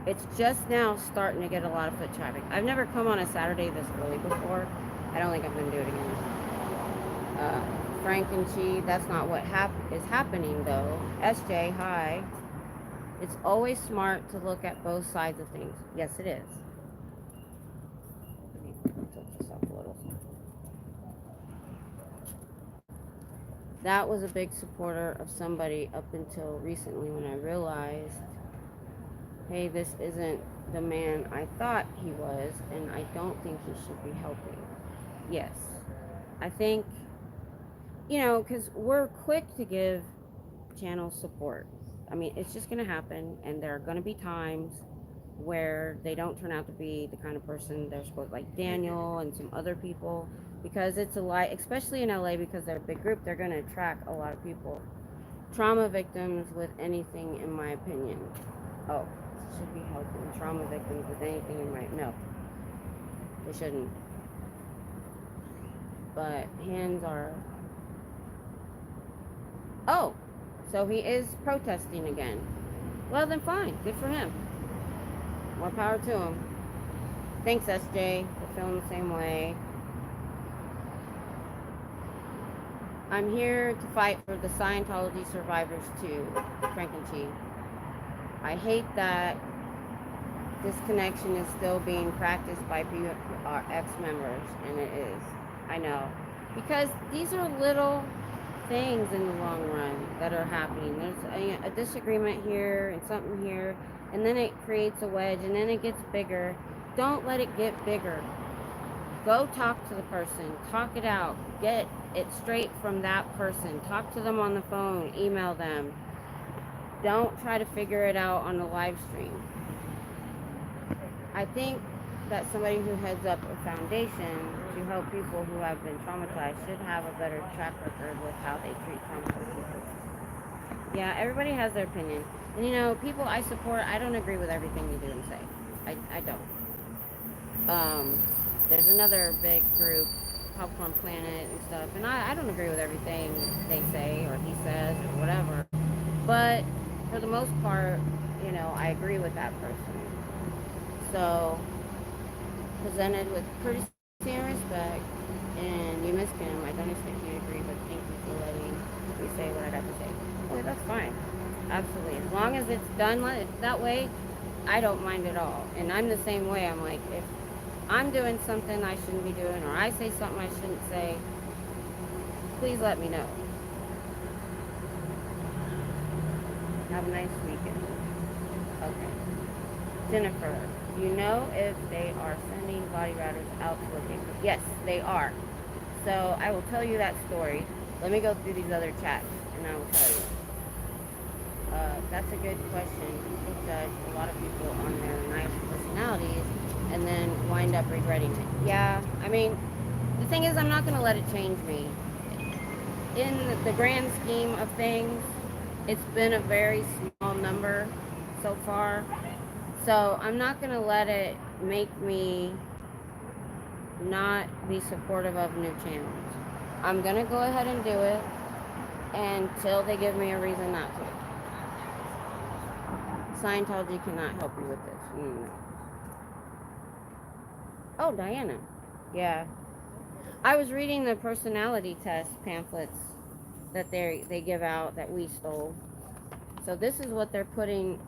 It's just now starting to get a lot of foot traffic. I've never come on a Saturday this early before. I don't think I'm going to do it again. Frank and Chi, that's not what is happening though. SJ, hi. It's always smart to look at both sides of things. Yes, it is. Let me tilt this up a little. That was a big supporter of somebody up until recently when I realized, hey, this isn't the man I thought he was, and I don't think he should be helping. Yes. I think, because we're quick to give channel support. I mean, it's just going to happen, and there are going to be times where they don't turn out to be the kind of person they're supposed, like Daniel and some other people, because it's a lie, especially in LA, because they're a big group, they're going to attract a lot of people. Trauma victims with anything, in my opinion. Oh, should be helping trauma victims with anything in my, no, they shouldn't. But hands are, oh, so he is protesting again. Well, then fine. Good for him. More power to him. Thanks, SJ. We're feeling the same way. I'm here to fight for the Scientology survivors too, Frank and Chi. I hate that this connection is still being practiced by our ex-members, and it is. I know. Because these are little things in the long run that are happening. There's a disagreement here and something here, and then it creates a wedge, and then it gets bigger. Don't let it get bigger. Go talk to the person. Talk it out. Get it straight from that person. Talk to them on the phone. Email them. Don't try to figure it out on the live stream. I think that somebody who heads up a foundation to help people who have been traumatized should have a better track record with how they treat traumatized people. Yeah, everybody has their opinion. And people I support, I don't agree with everything you do and say. I don't. There's another big group, Popcorn Planet and stuff, and I don't agree with everything they say or he says or whatever. But for the most part, I agree with that person. So, presented with courtesy and respect, and you miss him. I don't expect you to agree, but thank you for letting me say what I got to say. Oh, that's fine. Absolutely. As long as it's done that way, I don't mind at all. And I'm the same way. I'm like, if I'm doing something I shouldn't be doing, or I say something I shouldn't say, please let me know. Have a nice weekend. Okay. Jennifer, do you know if they are sending body routers out to location? Yes, they are. So I will tell you that story. Let me go through these other chats, and I will tell you. That's a good question. People judge a lot of people on their nice personalities and then wind up regretting it. Yeah, I mean, the thing is, I'm not going to let it change me. In the grand scheme of things, it's been a very small number so far. So I'm not going to let it make me not be supportive of new channels. I'm going to go ahead and do it until they give me a reason not to. Scientology cannot help you with this. Oh, Diana. Yeah. I was reading the personality test pamphlets that they give out that we stole. So this is what they're putting,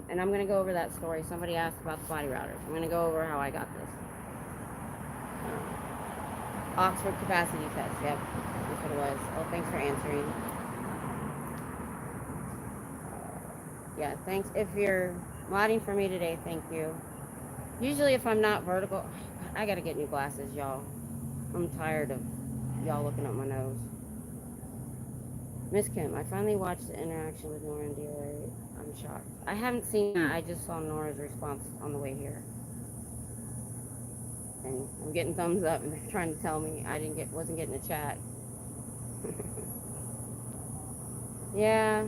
and I'm going to go over that story. Somebody asked about the body routers. I'm going to go over how I got this. Oxford capacity test. Yep, that's what it was. Oh, thanks for answering. Yeah, thanks. If you're modding for me today, thank you. Usually if I'm not vertical, I gotta get new glasses, y'all. I'm tired of y'all looking up my nose. Miss Kim, I finally watched the interaction with Nora and DOA. I'm shocked. I haven't seen that. I just saw Nora's response on the way here. And I'm getting thumbs up and they're trying to tell me I wasn't getting a chat. Yeah.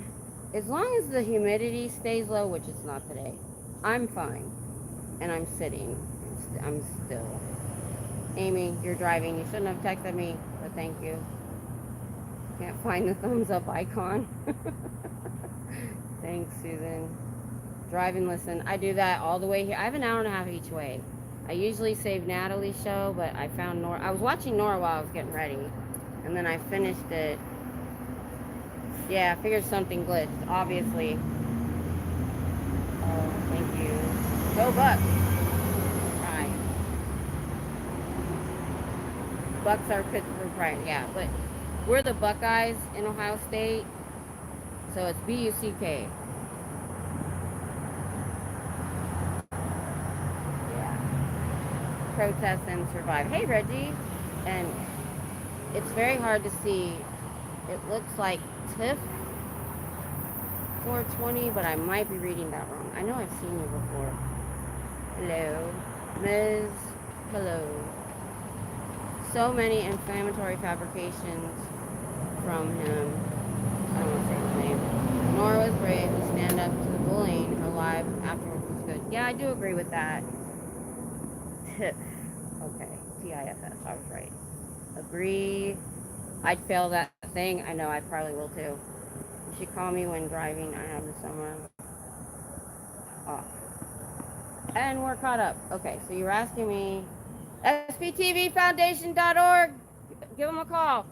As long as the humidity stays low, which it's not today, I'm fine. And I'm sitting. I'm still. Amy, you're driving. You shouldn't have texted me, but thank you. Can't find the thumbs up icon. Thanks, Susan. Drive and listen. I do that all the way here. I have an hour and a half each way. I usually save Natalie's show, but I found Nora. I was watching Nora while I was getting ready, and then I finished it. Yeah, I figured something glitched, obviously. Oh, thank you. Go Bucks. Hi. Bucks are Pittsburgh Pride, yeah, but we're the Buckeyes in Ohio State, so it's B-U-C-K. Yeah. Protest and survive. Hey, Reggie. And it's very hard to see. It looks like TIFF 420, but I might be reading that wrong. I know I've seen you before. Hello. Ms. Hello. So many inflammatory fabrications from him. I don't want to say his name. Nora was brave to stand up to the bullying. Her life afterwards was good. Yeah, I do agree with that. TIFF. Okay. TIFF. I was right. Agree. I'd fail that thing. I know I probably will too. You should call me when driving. I have the summer off. And we're caught up. Okay, so you were asking me. SBTVFoundation.org. Give them a call.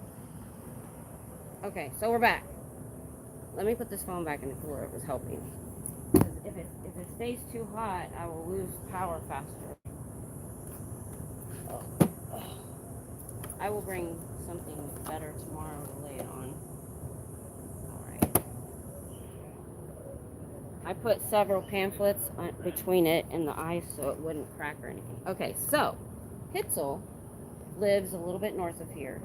Okay, so we're back. Let me put this phone back in the cooler. It was helping. Because if it stays too hot, I will lose power faster. Oh. I will bring something better tomorrow to lay it on. Alright. I put several pamphlets between it and the ice so it wouldn't crack or anything. Okay, so Hitzel lives a little bit north of here.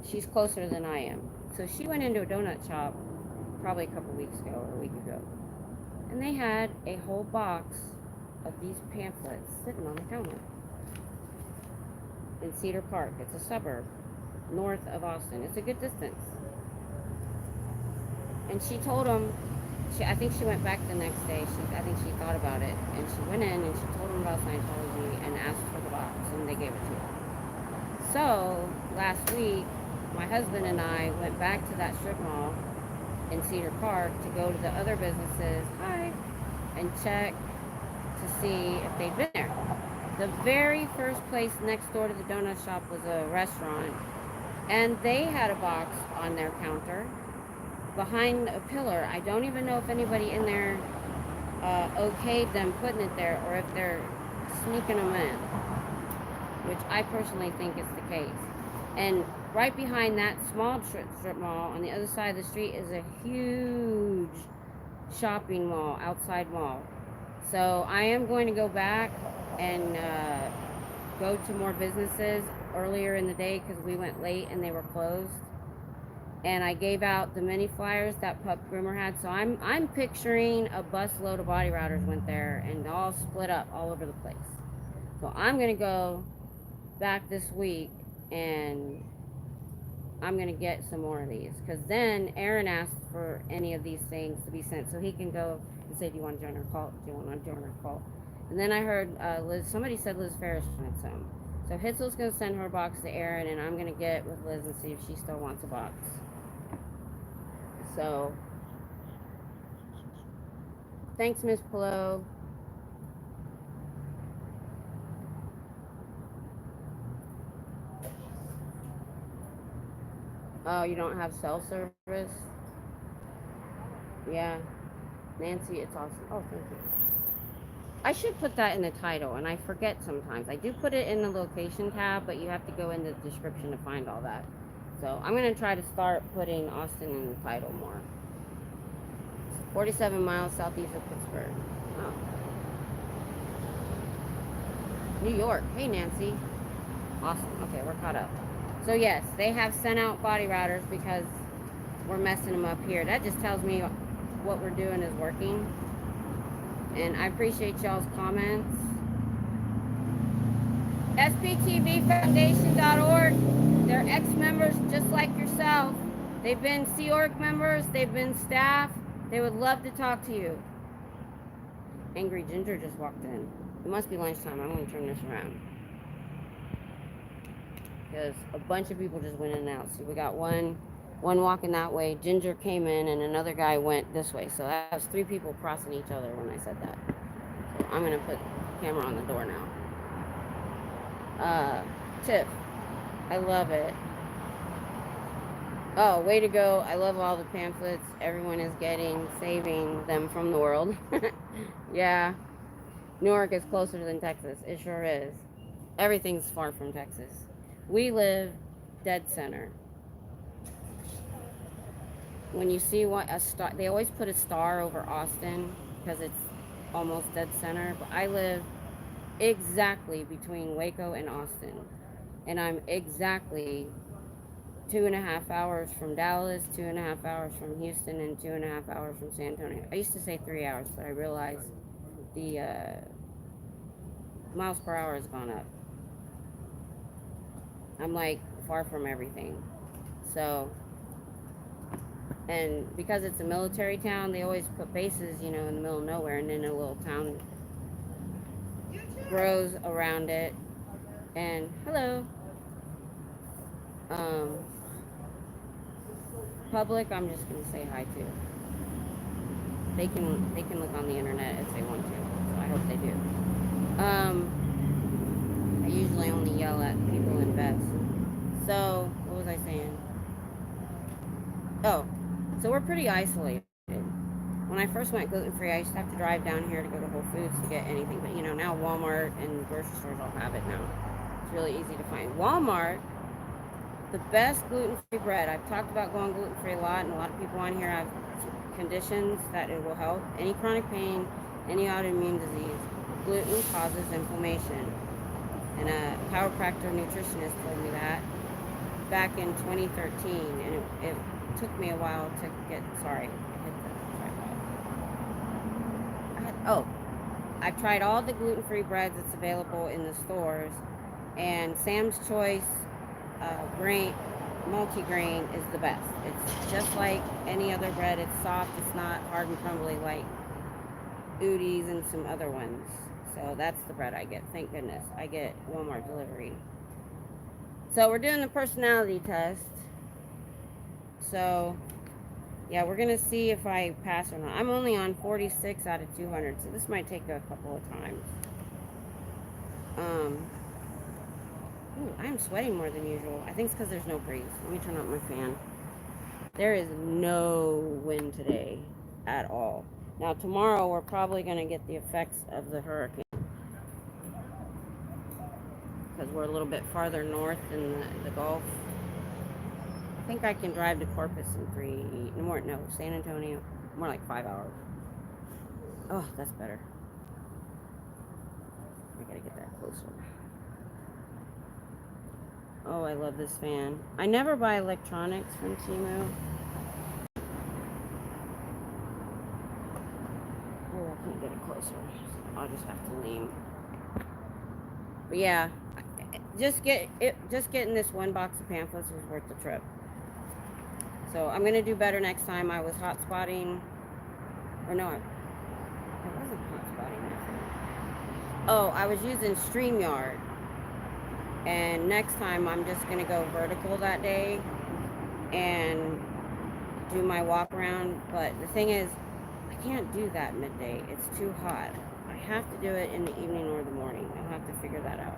She's closer than I am. So she went into a donut shop probably a couple weeks ago or a week ago. And they had a whole box of these pamphlets sitting on the counter in Cedar Park. It's a suburb north of Austin. It's a good distance. And she told them, I think she went back the next day. I think she thought about it. And she went in and she told them about Scientology and asked for the box. And they gave it to her. So last week, my husband and I went back to that strip mall in Cedar Park to go to the other businesses, and check to see if they'd been there. The very first place next door to the donut shop was a restaurant, and they had a box on their counter behind a pillar. I don't even know if anybody in there okayed them putting it there or if they're sneaking them in, which I personally think is the case. And right behind that small strip mall on the other side of the street is a huge shopping mall, outside mall. So I am going to go back and go to more businesses earlier in the day because we went late and they were closed. And I gave out the mini flyers that Pup Groomer had. So I'm picturing a bus load of body routers went there and all split up all over the place. So I'm going to go back this week and I'm going to get some more of these. Because then Aaron asked for any of these things to be sent so he can go and say, do you want to join our cult? Do you want to join our cult? And then I heard somebody said Liz Ferris wanted some. So Hitzel's going to send her box to Aaron and I'm going to get with Liz and see if she still wants a box. So, thanks, Miss Pillow. Oh, you don't have cell service? Yeah. Nancy, it's awesome. Oh, thank you. I should put that in the title, and I forget sometimes. I do put it in the location tab, but you have to go in the description to find all that. So I'm going to try to start putting Austin in the title more. 47 miles southeast of Pittsburgh. Oh. New York. Hey, Nancy. Awesome. Okay, we're caught up. So yes, they have sent out body routers because we're messing them up here. That just tells me what we're doing is working. And I appreciate y'all's comments. SPTVfoundation.org. They're ex-members just like yourself. They've been Sea Org members. They've been staff. They would love to talk to you. Angry Ginger just walked in. It must be lunchtime. I'm going to turn this around. Because a bunch of people just went in and out. So we got one walking that way. Ginger came in and another guy went this way. So that was 3 people crossing each other when I said that. So I'm going to put the camera on the door now. Tiff, I love it. Oh, way to go. I love all the pamphlets everyone is getting, saving them from the world. Yeah. Newark is closer than Texas. It sure is. Everything's far from Texas. We live dead center. When you see what a star, they always put a star over Austin because it's almost dead center. But I live exactly between Waco and Austin. And I'm exactly 2.5 hours from Dallas, 2.5 hours from Houston, and 2.5 hours from San Antonio. I used to say 3 hours, but I realized the miles per hour has gone up. I'm like far from everything. So, and because it's a military town, they always put bases, you know, in the middle of nowhere, and then a little town grows around it. And hello. Public, I'm just gonna say hi to. They can look on the internet if they want to. So I hope they do. I usually only yell at people in vests. So what was I saying? Oh, so we're pretty isolated. When I first went gluten-free, I used to have to drive down here to go to Whole Foods to get anything. But you know, now Walmart and grocery stores all have it now. It's really easy to find. Walmart, the best gluten-free bread. I've talked about going gluten-free a lot, and a lot of people on here have conditions that it will help. Any chronic pain, any autoimmune disease. Gluten causes inflammation. And a chiropractor nutritionist told me that back in 2013, and it took me a while to get, sorry, I hit the tripod. I've tried all the gluten-free breads that's available in the stores, and Sam's Choice grain, multi-grain is the best. It's just like any other bread. It's soft, it's not hard and crumbly like Udi's and some other ones. So that's the bread I get, thank goodness. I get Walmart delivery. So we're doing the personality test. So yeah, we're gonna see if I pass or not. I'm only on 46 out of 200, so this might take a couple of times. Ooh, I'm sweating more than usual. I think it's because there's no breeze. Let me turn up my fan. There is no wind today at all. Now tomorrow we're probably gonna get the effects of the hurricane because we're a little bit farther north in the Gulf. I think I can drive to Corpus in San Antonio, more like 5 hours. Oh, that's better. I gotta get that closer. Oh, I love this fan. I never buy electronics from Temu. Oh, I can't get it closer. I'll just have to lean. But yeah, just getting this one box of pamphlets was worth the trip. So I'm gonna do better next time. I was hotspotting, or no, I wasn't hotspotting. Oh, I was using StreamYard, and next time I'm just gonna go vertical that day and do my walk around. But the thing is, I can't do that midday. It's too hot. I have to do it in the evening or the morning. I'll have to figure that out.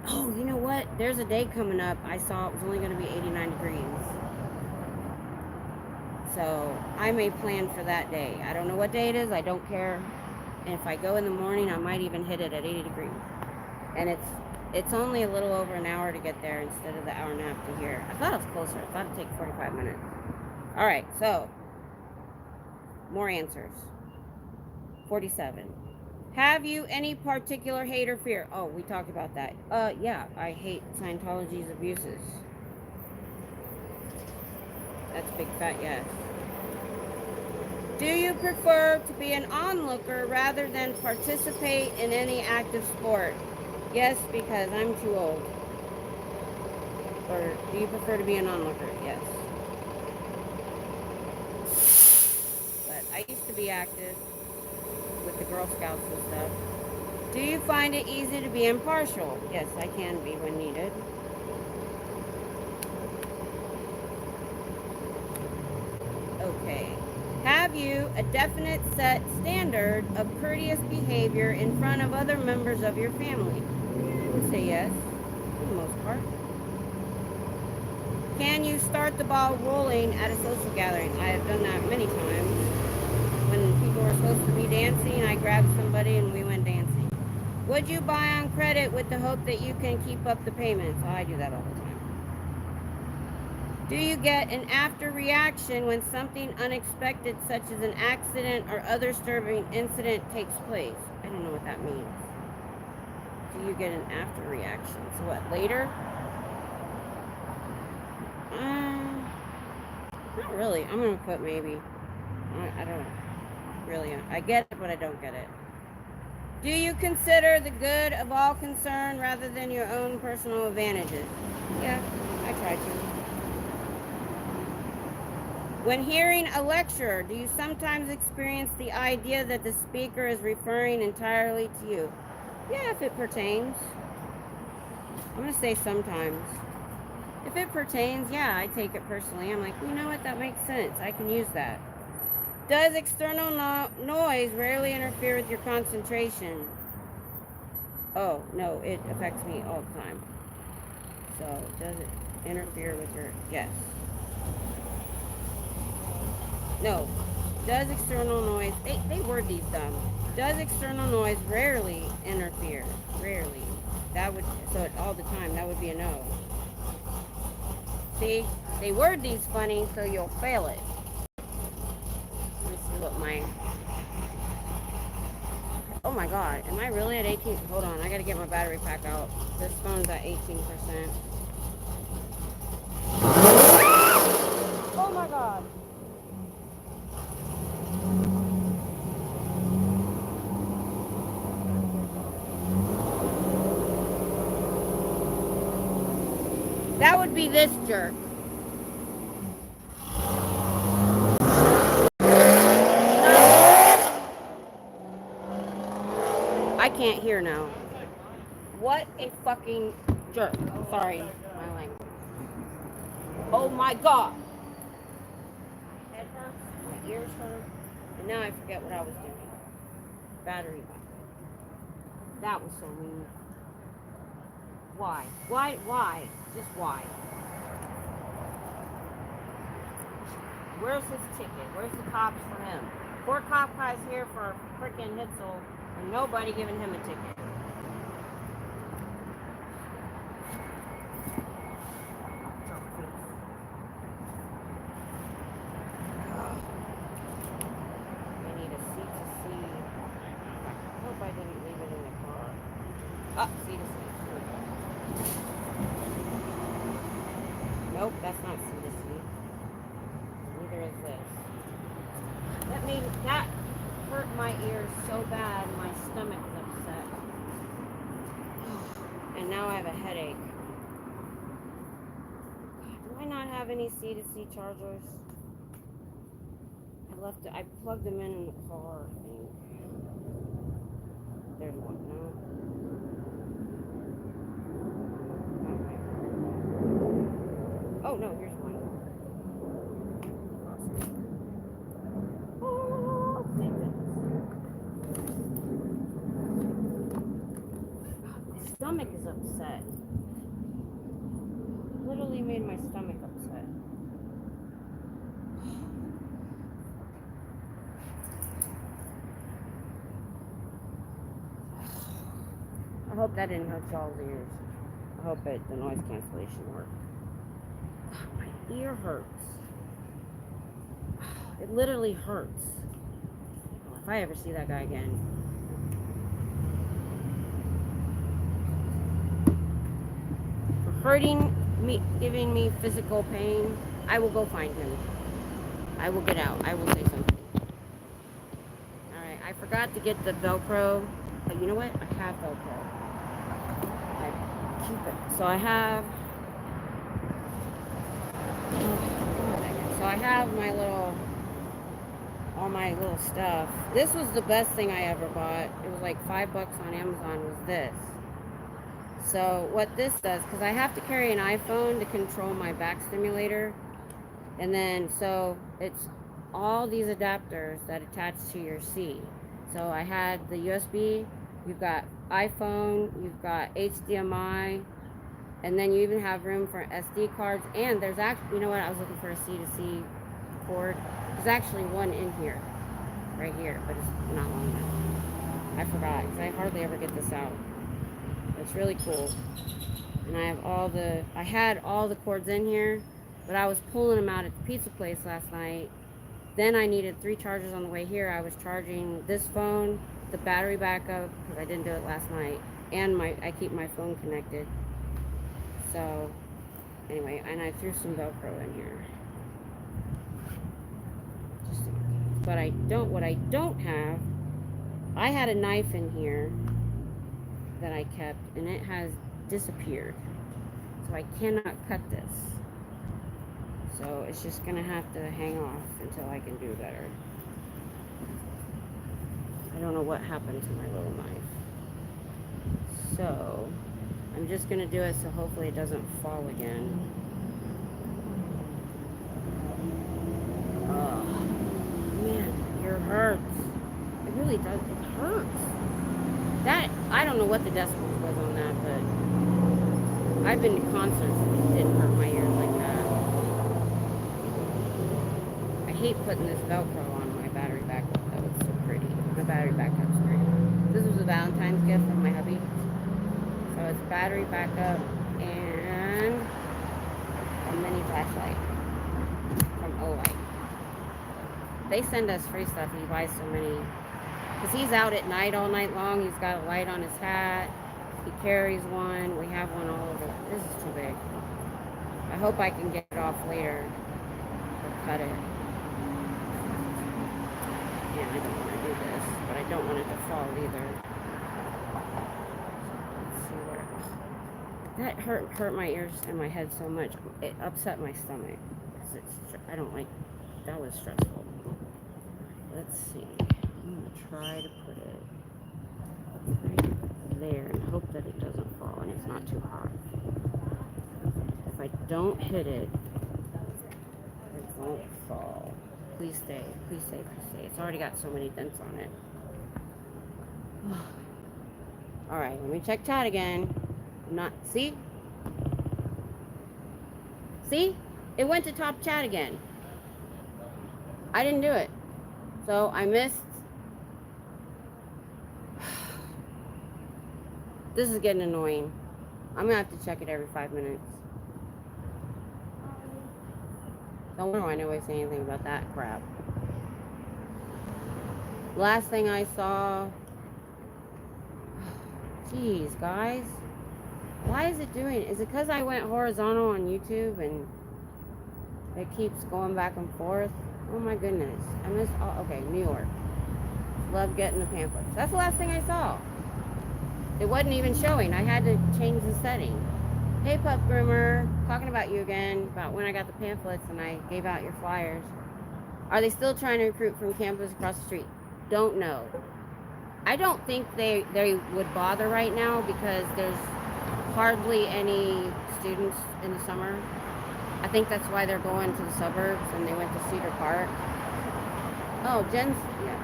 Oh, you know what? There's a day coming up. I saw it was only going to be 89 degrees. So I may plan for that day. I don't know what day it is. I don't care. And if I go in the morning, I might even hit it at 80 degrees. And it's only a little over an hour to get there instead of the hour and a half to here. I thought it was closer. I thought it'd take 45 minutes. All right, so More answers. 47. Have you any particular hate or fear? Oh, we talked about that. Yeah, I hate Scientology's abuses. That's a big fat yes. Do you prefer to be an onlooker rather than participate in any active sport? Yes, because I'm too old. Or do you prefer to be an onlooker? Yes. But I used to be active with the Girl Scouts and stuff. Do you find it easy to be impartial? Yes, I can be when needed. Okay. Have you a definite set standard of courteous behavior in front of other members of your family? I would say yes, for the most part. Can you start the ball rolling at a social gathering? I have done that many times. When people were supposed to be dancing, I grabbed somebody and we went dancing. Would you buy on credit with the hope that you can keep up the payments? Oh, I do that all the time. Do you get an after reaction when something unexpected such as an accident or other disturbing incident takes place? I don't know what that means. Do you get an after reaction? So what, later? Not really. I'm going to put maybe. I don't really. I get it, but I don't get it. Do you consider the good of all concerned rather than your own personal advantages? Yeah, I try to. When hearing a lecture, do you sometimes experience the idea that the speaker is referring entirely to you? Yeah, if it pertains. I'm going to say sometimes. If it pertains, yeah, I take it personally. I'm like, you know what, that makes sense. I can use that. Does external noise rarely interfere with your concentration? Oh, no, it affects me all the time. So, does it interfere with your... Yes. No. Does external noise... They word these dumb. Does external noise rarely interfere? Rarely. That would... So, all the time, that would be a no. See? They word these funny, so you'll fail it. Let me see what my... Oh my god, am I really at 18? Hold on, I gotta get my battery pack out. This phone's at 18%. Oh my god. That would be this jerk. I can't hear now. What a fucking jerk. Sorry, my language. Oh my god. My head hurts, my ears hurt, and now I forget what I was doing. Battery back. That was so mean. Why? Why? Just why? Where's his ticket? Where's the cops for him? Poor cop guy's here for a freaking Hitzel and nobody giving him a ticket. I need a seat to see. I hope I didn't leave it in the car. Ah, seat to see. Nope, that's not seat to see. Neither is this. That hurt my ears so bad, my stomach is upset. And now I have a headache. Do I not have any C2C chargers? I plugged them in the car, I think. There's one, no? Okay. Oh, no, here's one. Oh, thank goodness. My stomach is upset. Literally made my stomach upset. I hope that didn't hurt y'all's ears. I hope the noise cancellation worked. God, my ear hurts. It literally hurts. I ever see that guy again. For hurting me, giving me physical pain, I will go find him. I will get out. I will say something. Alright, I forgot to get the Velcro. But you know what? I have Velcro. I keep it. So I have... So I have my little... all my little stuff. This was the best thing I ever bought. It was like $5 on Amazon was this. So what this does, because I have to carry an iPhone to control my back stimulator. And then, so it's all these adapters that attach to your C. So I had the USB, you've got iPhone, you've got HDMI, and then you even have room for SD cards. And there's actually, you know what, I was looking for a C to C cord. There's actually one in here, right here, but it's not long enough. I forgot, because I hardly ever get this out. It's really cool. And I have all the, I had all the cords in here, but I was pulling them out at the pizza place last night. Then I needed 3 chargers on the way here. I was charging this phone, the battery backup, because I didn't do it last night, and I keep my phone connected. So, anyway, and I threw some Velcro in here. But what I don't have, I had a knife in here that I kept, and it has disappeared. So I cannot cut this. So it's just gonna have to hang off until I can do better. I don't know what happened to my little knife. So I'm just gonna do it so hopefully it doesn't fall again. Oh man, it hurts. It really does. It hurts. That, I don't know what the decibels was on that, but I've been to concerts and it didn't hurt my ears like that. I hate putting this Velcro on my battery backup though. It's so pretty. My battery backup's great. This was a Valentine's gift from my hubby. So it's battery backup and a mini flashlight from Olight. They send us free stuff. He buys so many. Because he's out at night all night long. He's got a light on his hat. He carries one. We have one all over. This is too big. I hope I can get it off later. Or cut it. Yeah, I don't want to do this. But I don't want it to fall either. Let's see where... That hurt my ears and my head so much. It upset my stomach. I don't like... That was stressful. Let's see. I'm going to try to put it right there and hope that it doesn't fall and it's not too hot. If I don't hit it, it won't fall. Please stay, please stay, please stay. It's already got so many dents on it. Alright, let me check chat again. I'm not, see? See? It went to top chat again. I didn't do it. So I missed. This is getting annoying. I'm gonna have to check it every 5 minutes. Don't wonder why nobody say anything about that crap. Last thing I saw. Jeez, guys. Why is it doing it? Is it because I went horizontal on YouTube and it keeps going back and forth? Oh my goodness. I missed all, okay, New York. Love getting the pamphlets. That's the last thing I saw. It wasn't even showing. I had to change the setting. Hey Pup Groomer, talking about you again, about when I got the pamphlets and I gave out your flyers. Are they still trying to recruit from campus across the street? Don't know. I don't think they would bother right now because there's hardly any students in the summer. I think that's why they're going to the suburbs and they went to Cedar Park. Oh, Jen's, yeah.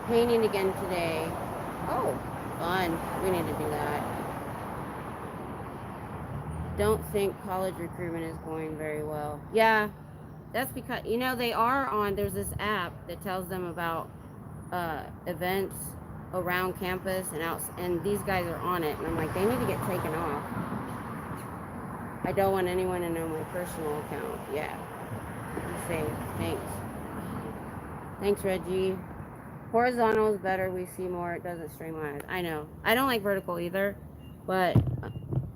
Painting again today. Oh, fun. We need to do that. Don't think college recruitment is going very well. Yeah, that's because, you know, they are on, there's this app that tells them about events around campus and out, and these guys are on it. And I'm like, they need to get taken off. I don't want anyone to know my personal account. Yeah. Say thanks. Thanks, Reggie. Horizontal is better. We see more. It doesn't strain my eyes. I know. I don't like vertical either, but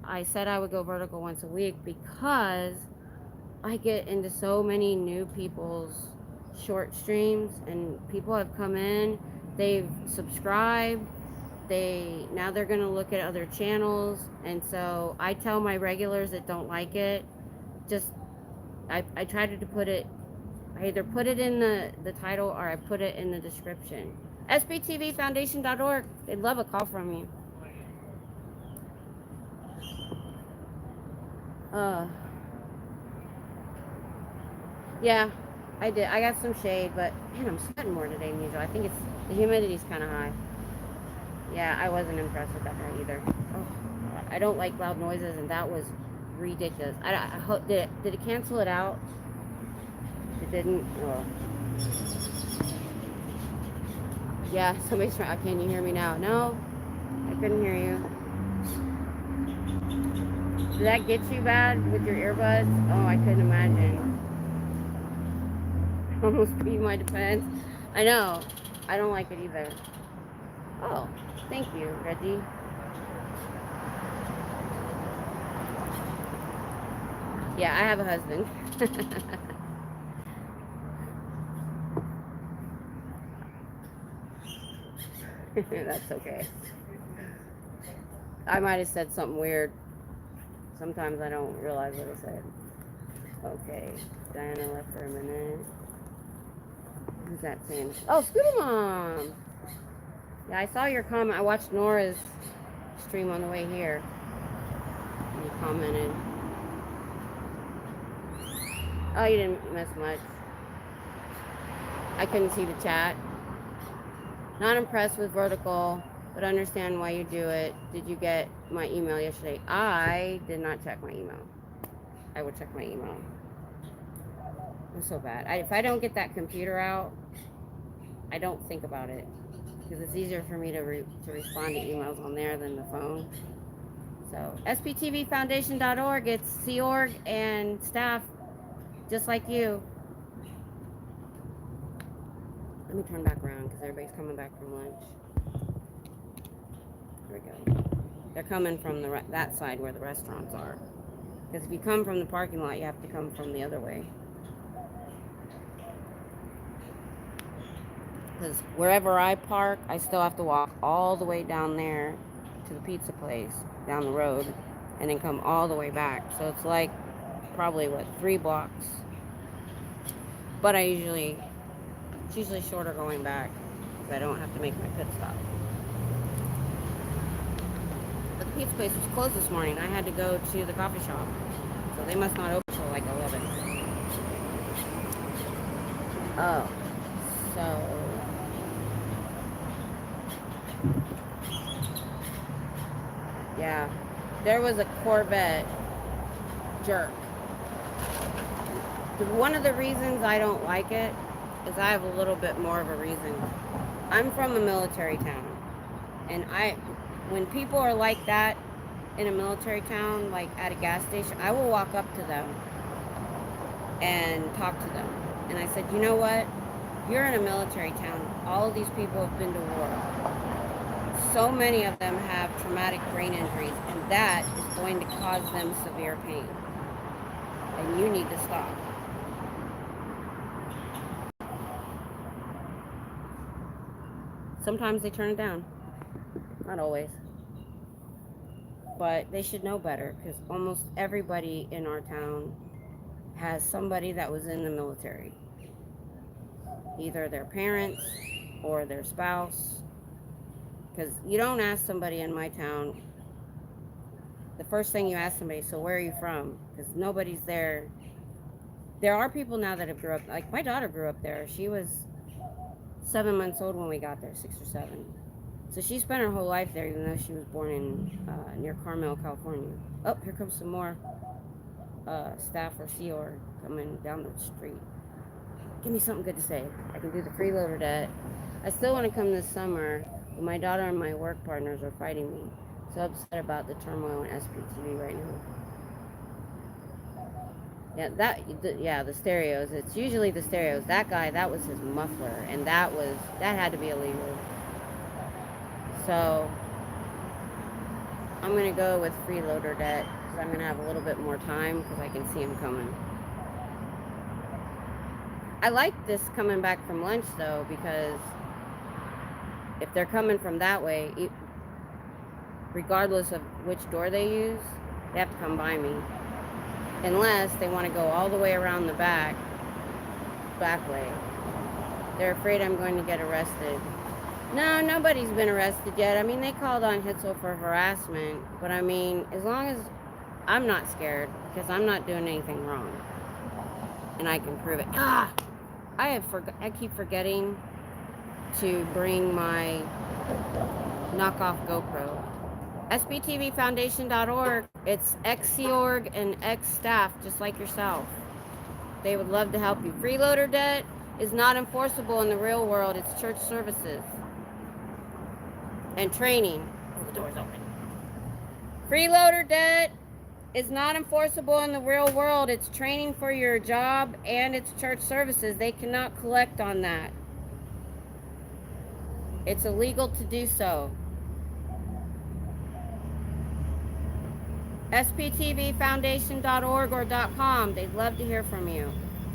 I said I would go vertical once a week because I get into so many new people's short streams, and people have come in, they've subscribed, now they're gonna look at other channels, and so I tell my regulars that don't like it, just I tried to put it, I either put it in the title or I put it in the description. SBTVfoundation.org. They'd love a call from you. Yeah, I did. I got some shade, but man, I'm sweating more today than usual. I think it's the humidity's kind of high. Yeah, I wasn't impressed with that guy either. Oh, I don't like loud noises, and that was ridiculous. I hope did it cancel it out? It didn't. Oh. Yeah, somebody's trying. Can you hear me now? No, I couldn't hear you. Did that get you bad with your earbuds? Oh, I couldn't imagine. Almost beat my defense. I know. I don't like it either. Oh, thank you, Reggie. Yeah, I have a husband. That's okay. I might have said something weird. Sometimes I don't realize what I said. Okay, Diana left for a minute. Who's that saying? Oh, Scooter Mom! Yeah, I saw your comment. I watched Nora's stream on the way here. And you commented. Oh, you didn't miss much. I couldn't see the chat. Not impressed with vertical, but understand why you do it. Did you get my email yesterday? I did not check my email. I will check my email. It's so bad. If I don't get that computer out, I don't think about it. Because it's easier for me to respond to emails on there than the phone. So, SPTVfoundation.org, it's Sea Org and staff just like you. Let me turn back around because everybody's coming back from lunch. There we go. They're coming from that side where the restaurants are. Because if you come from the parking lot, you have to come from the other way. Because wherever I park, I still have to walk all the way down there to the pizza place down the road and then come all the way back. So it's like probably, 3 blocks. But it's usually shorter going back because I don't have to make my pit stop. But the pizza place was closed this morning. I had to go to the coffee shop. So they must not open until like 11. Oh, so... yeah, there was a Corvette jerk. One of the reasons I don't like it is I have a little bit more of a reason. I'm from a military town, and when people are like that in a military town, like at a gas station, I will walk up to them and talk to them. And I said, you know what? You're in a military town. All of these people have been to war. So many of them have traumatic brain injuries, and that is going to cause them severe pain. And you need to stop. Sometimes they turn it down. Not always. But they should know better, because almost everybody in our town has somebody that was in the military. Either their parents or their spouse. Because you don't ask somebody in my town, the first thing you ask somebody, so where are you from? Because nobody's there. There are people now that have grew up, like my daughter grew up there. She was 7 months old when we got there, 6 or 7. So she spent her whole life there, even though she was born in near Carmel, California. Oh, here comes some more staff or COR coming down the street. Give me something good to say. I can do the freeloader debt. I still want to come this summer, but my daughter and my work partners are fighting me. So upset about the turmoil in SPTV right now. Yeah, the stereos. It's usually the stereos. That guy, that was his muffler, and that had to be illegal. So I'm gonna go with freeloader debt because I'm gonna have a little bit more time because I can see him coming. I like this coming back from lunch though, because if they're coming from that way, regardless of which door they use, they have to come by me. Unless they want to go all the way around the back way. They're afraid I'm going to get arrested. No, nobody's been arrested yet. I mean, they called on Hitzel for harassment, but I mean, as long as I'm not scared, because I'm not doing anything wrong, and I can prove it. I keep forgetting to bring my knockoff GoPro. SBTVFoundation.org. It's ex-Sea Org and ex-staff, just like yourself. They would love to help you. Freeloader debt is not enforceable in the real world. It's church services and training. Oh, the door's open. Freeloader debt is not enforceable in the real world. It's training for your job and it's church services. They cannot collect on that. It's illegal to do so. SPTVFoundation.org or .com. They'd love to hear from you.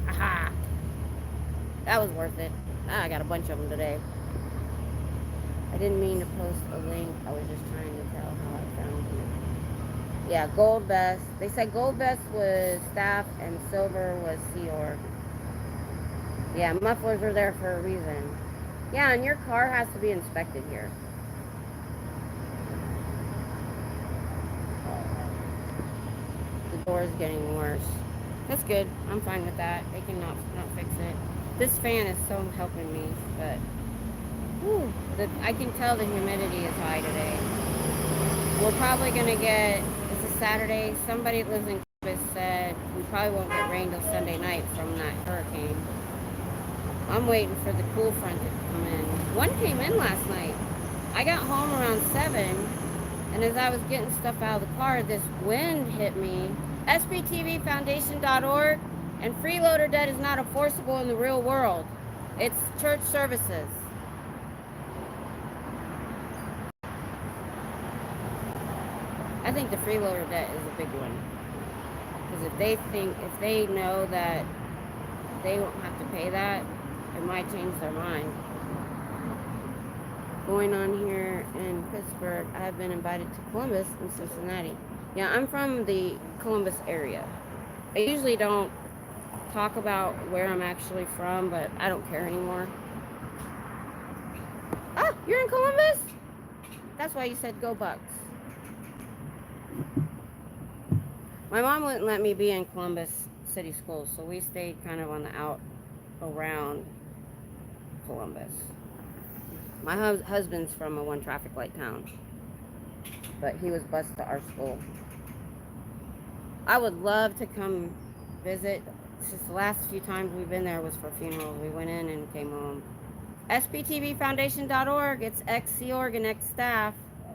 Aha! That was worth it. I got a bunch of them today. I didn't mean to post a link. I was just trying to tell how I found you. Yeah, gold vest. They said gold vest was staff and silver was Sea Org. Yeah, mufflers are there for a reason. Yeah, and your car has to be inspected here. Door is getting worse. That's good. I'm fine with that. They can not fix it. This fan is so helping me, but whew, I can tell the humidity is high today. We're probably gonna get. It's a Saturday. Somebody that lives in Columbus said we probably won't get rain till Sunday night from that hurricane. I'm waiting for the cool front to come in. One came in last night. I got home around 7, and as I was getting stuff out of the car, this wind hit me. SPTVFoundation.org, and freeloader debt is not enforceable in the real world. It's church services. I think the freeloader debt is a big one. Because if they know that they won't have to pay that, it might change their mind. Going on here in Pittsburgh, I've been invited to Columbus and Cincinnati. Yeah, I'm from the Columbus area. I usually don't talk about where I'm actually from, but I don't care anymore. Oh, you're in Columbus? That's why you said go Bucks. My mom wouldn't let me be in Columbus City Schools, so we stayed kind of on the out around Columbus. My husband's from a one traffic light town, but he was bused to our school. I would love to come visit. Since the last few times we've been there was for funerals. We went in and came home. SPTVFoundation.org. It's ex-Sea Org and ex-staff.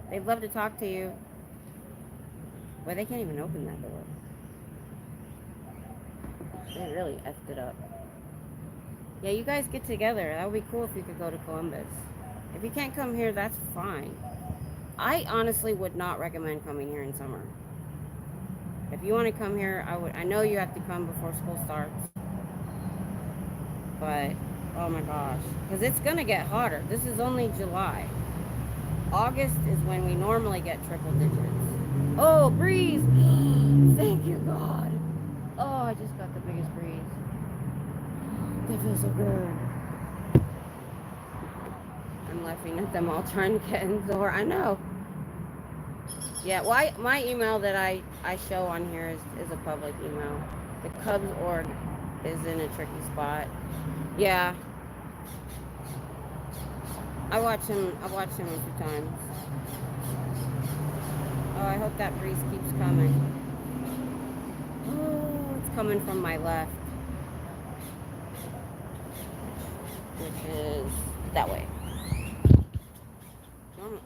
They'd love to talk to you. Well, they can't even open that door. They really effed it up. Yeah, you guys get together. That would be cool if you could go to Columbus. If you can't come here, that's fine. I honestly would not recommend coming here in summer. If you want to come here, I know you have to come before school starts. But, oh my gosh. Because it's going to get hotter. This is only July. August is when we normally get triple digits. Oh, breeze! Thank you, God. Oh, I just got the biggest breeze. That feels so good. I'm laughing at them all trying to get in the door. I know. Yeah, well, my email that I show on here is a public email. The Cubs org is in a tricky spot. Yeah. I've watched him a few times. Oh, I hope that breeze keeps coming. Oh, it's coming from my left. Which is that way.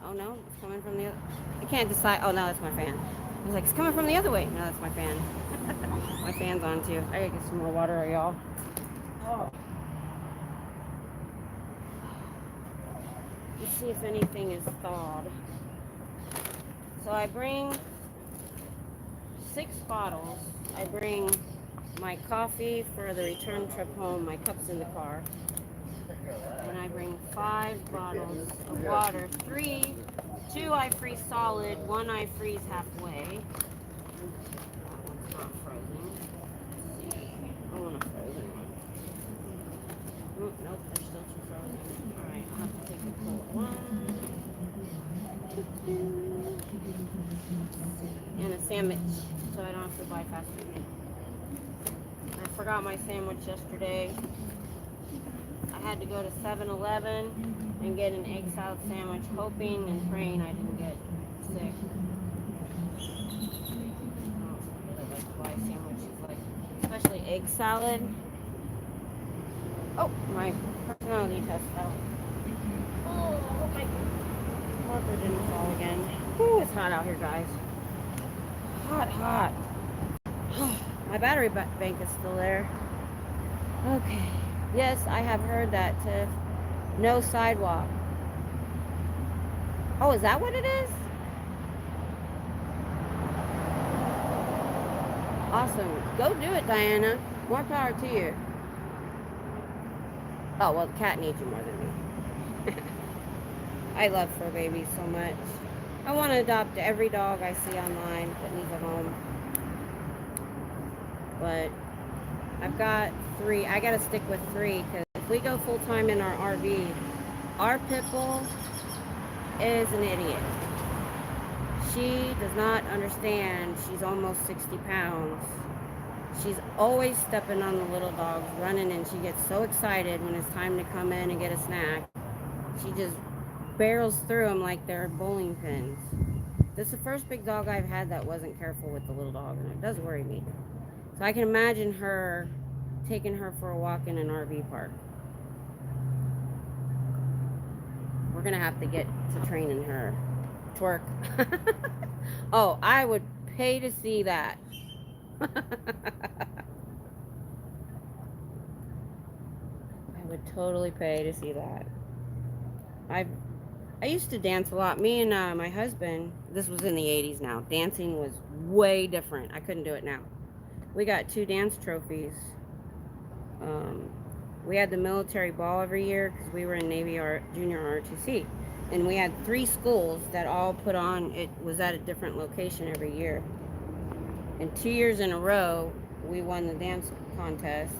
Oh no, it's coming from the other. I can't decide. Oh no, that's my fan. I was like, it's coming from the other way. No, that's my fan. My fan's on too. I gotta get some more water, y'all. Oh. Let's see if anything is thawed. So I bring 6 bottles. I bring my coffee for the return trip home. My cup's in the car. And I bring 5 bottles of water. 2 I freeze solid, 1 I freeze halfway. That one's not frozen. Let's see. I want a frozen one. Nope, they're still too frozen. Alright, I'll have to take the cold one. And a sandwich, so I don't have to buy fast food. I forgot my sandwich yesterday. I had to go to 7-Eleven and get an egg salad sandwich, hoping and praying I didn't get sick. I like to buy sandwiches, like especially egg salad. Oh, my personality test fell. Oh, I hope my marker didn't fall again. Whew, it's hot out here, guys. Hot. My battery bank is still there. Okay. Yes, I have heard that. No sidewalk. Oh, is that what it is? Awesome. Go do it, Diana. More power to you. Oh, well, the cat needs you more than me. I love fur babies so much. I want to adopt every dog I see online that needs a home. But I've got 3. I got to stick with 3 because if we go full-time in our RV, our pit bull is an idiot. She does not understand. She's almost 60 pounds. She's always stepping on the little dogs, running, and she gets so excited when it's time to come in and get a snack. She just barrels through them like they're bowling pins. This is the first big dog I've had that wasn't careful with the little dog, and it does worry me. So I can imagine her taking her for a walk in an RV park. We're gonna have to get to training her. Twerk. Oh, I would pay to see that. I would totally pay to see that. I used to dance a lot. Me and my husband, this was in the 80s now. Dancing was way different. I couldn't do it now. We got 2 dance trophies. We had the military ball every year because we were in Navy Junior ROTC. And we had 3 schools that all put on, it was at a different location every year. And 2 years in a row, we won the dance contest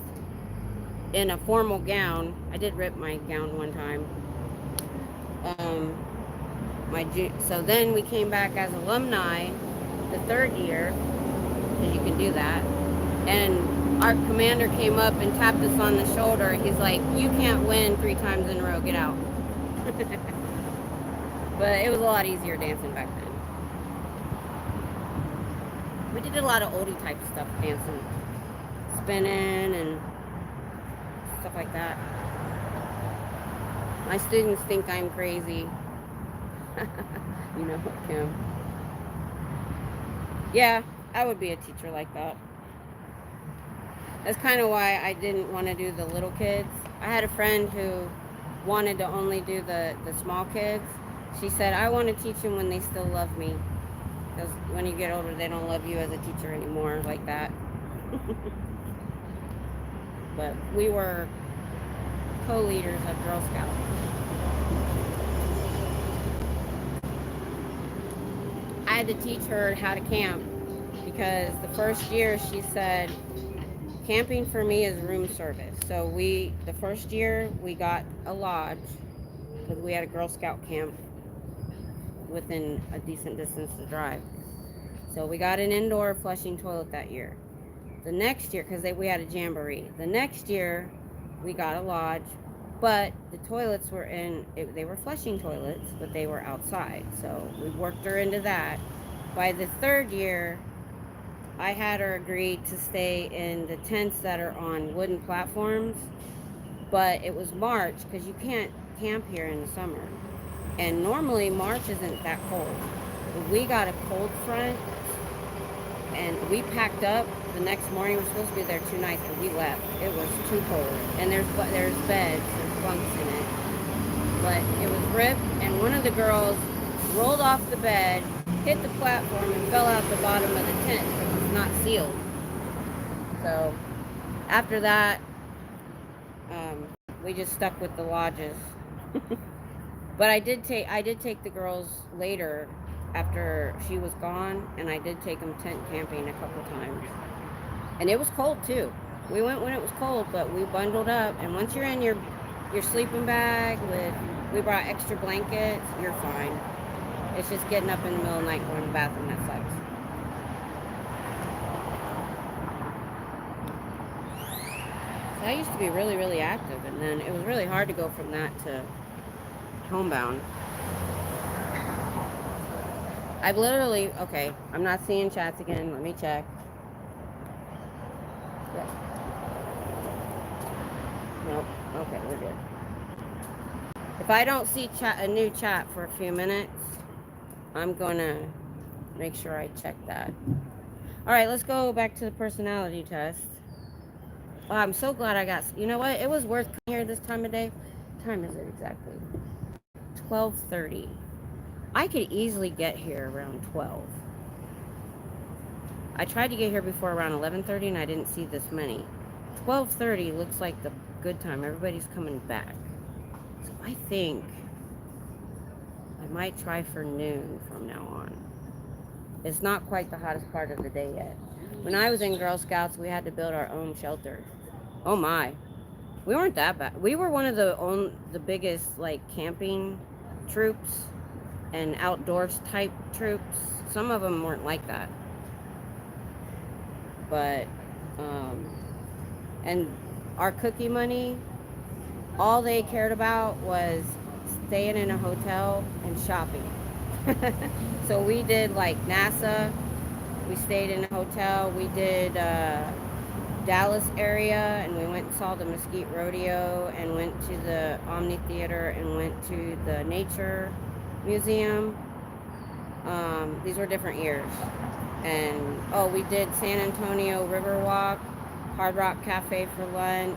in a formal gown. I did rip my gown one time. So then we came back as alumni the 3rd year, because you can do that. And our commander came up and tapped us on the shoulder. He's like, "You can't win 3 times in a row. Get out." But it was a lot easier dancing back then. We did a lot of oldie type stuff, dancing, spinning, and stuff like that. My students think I'm crazy. You know, Kim. Yeah, I would be a teacher like that. That's kind of why I didn't want to do the little kids. I had a friend who wanted to only do the small kids. She said, "I want to teach them when they still love me. Because when you get older, they don't love you as a teacher anymore like that." But we were co-leaders of Girl Scouts. I had to teach her how to camp because the first year she said, camping for me is room service. So the first year we got a lodge because we had a Girl Scout camp within a decent distance to drive. So we got an indoor flushing toilet that year. The next year, because we had a jamboree. The next year we got a lodge, but the toilets were they were flushing toilets, but they were outside. So we worked her into that. By the 3rd year, I had her agree to stay in the tents that are on wooden platforms, but it was March because you can't camp here in the summer. And normally March isn't that cold. But we got a cold front, and We packed up the next morning. We were supposed to be there 2 nights, but we left. It was too cold. And there's beds, there's bunks in it. But it was ripped, and one of the girls rolled off the bed, hit the platform, and fell out the bottom of the tent because it's not sealed. So after that, we just stuck with the lodges. But I did take the girls later after she was gone, and I did take them tent camping a couple times. And it was cold too. We went when it was cold, but we bundled up. And once you're in your sleeping bag we brought extra blankets, you're fine. It's just getting up in the middle of the night going to the bathroom that sucks. So I used to be really, really active, and then it was really hard to go from that to homebound. I've literally, okay, I'm not seeing chats again. Let me check. Yeah. Nope. Okay, we're good. If I don't see a new chat for a few minutes, I'm gonna make sure I check that. All right, let's go back to the personality test. Oh, I'm so glad I got, you know what? It was worth coming here this time of day. What time is it exactly? 12:30. I could easily get here around 12. I tried to get here before around 11:30 and I didn't see this many. 12:30 looks like the good time. Everybody's coming back. So I think I might try for noon from now on. It's not quite the hottest part of the day yet. When I was in Girl Scouts, we had to build our own shelter. Oh my. We weren't that bad. We were one of the biggest like camping troops and outdoors type troops. Some of them weren't like that. But and our cookie money, all they cared about was staying in a hotel and shopping. So we did like NASA, we stayed in a hotel, we did Dallas area, and we went and saw the Mesquite Rodeo, and went to the Omni Theater, and went to the Nature Museum. These were different years. And oh, we did San Antonio Riverwalk, Hard Rock Cafe for lunch,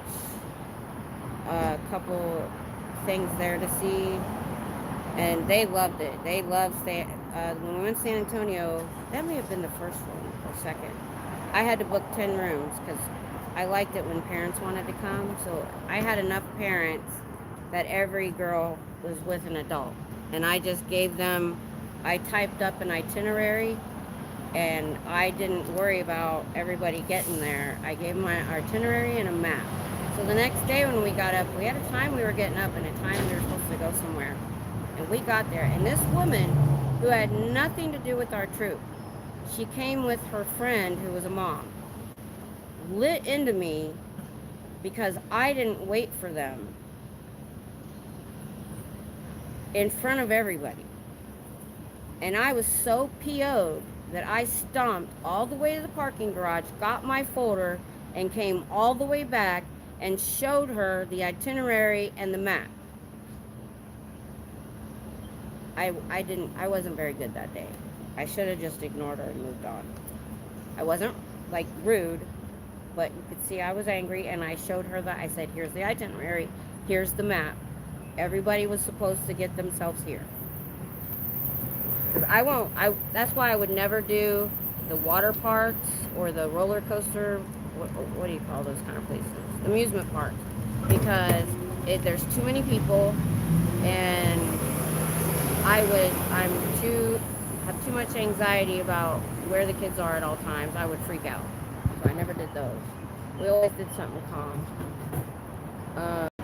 a couple things there to see, and they loved it. They loved when we went to San Antonio. That may have been the first one or second. I had to book 10 rooms because I liked it when parents wanted to come. So I had enough parents that every girl was with an adult, and I just gave them. I typed up an itinerary, and I didn't worry about everybody getting there. I gave them my itinerary and a map. So the next day when we got up, we had a time we were getting up and a time we were supposed to go somewhere. And we got there, and this woman who had nothing to do with our troop, she came with her friend who was a mom, lit into me because I didn't wait for them in front of everybody. And I was so PO'd that I stomped all the way to the parking garage, got my folder, and came all the way back and showed her the itinerary and the map. I wasn't very good that day. I should have just ignored her and moved on. I wasn't like rude, but you could see I was angry, and I showed her that. I said, here's the itinerary, here's the map. Everybody was supposed to get themselves here. That's why I would never do the water parks or the roller coaster, what do you call those kind of places? The amusement parks. Because there's too many people, and I have too much anxiety about where the kids are at all times. I would freak out. So I never did those. We always did something calm.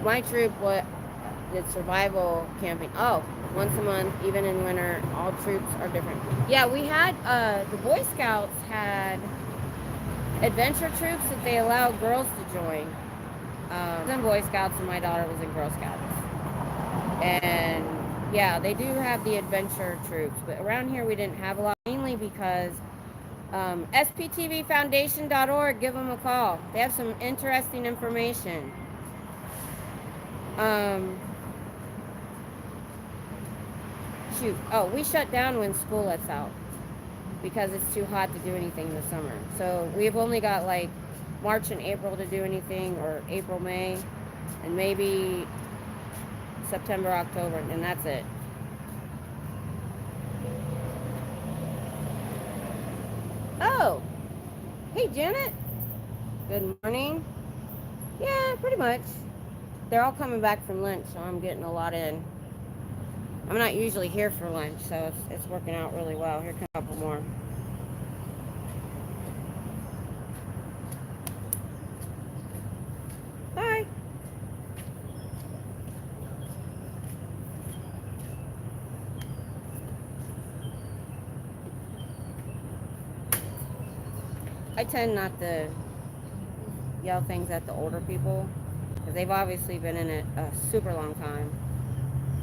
My troop did survival camping. Oh, once a month, even in winter. All troops are different. Yeah, we had, the Boy Scouts had adventure troops that they allowed girls to join. I was in Boy Scouts, and my daughter was in Girl Scouts. And yeah, they do have the adventure troops, but around here we didn't have a lot, mainly because sptvfoundation.org, give them a call. They have some interesting information. Shoot. Oh, we shut down when school lets out. because it's too hot to do anything in the summer. So we've only got like March and April to do anything, or April, May, and maybe September, October, and that's it. Oh, hey Janet. Good morning. Yeah, pretty much. They're all coming back from lunch, so I'm getting a lot in. I'm not usually here for lunch, so it's working out really well. Here come a couple more. Hi. I tend not to yell things at the older people because they've obviously been in it a super long time,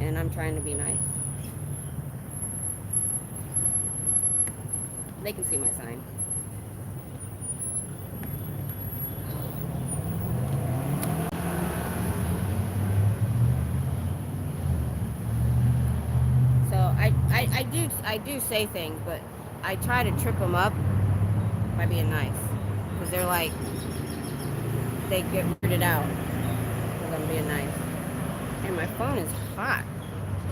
and I'm trying to be nice. They can see my sign. So I do say things, but I try to trip them up by being nice, because they're like, they get weirded out because I'm being nice. And my phone is hot.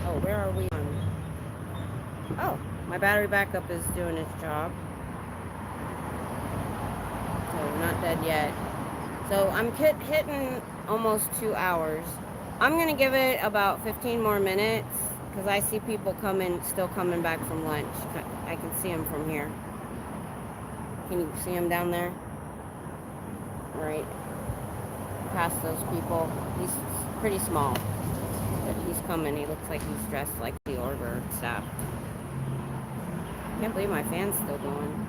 Oh, where are we on? Oh, my battery backup is doing its job. So not dead yet. So I'm hitting almost 2 hours. I'm going to give it about 15 more minutes because I see people still coming back from lunch. I can see them from here. Can you see him down there? Right past those people. He's pretty small, but he's coming. He looks like he's dressed like the order staff. Can't believe my fan's still going.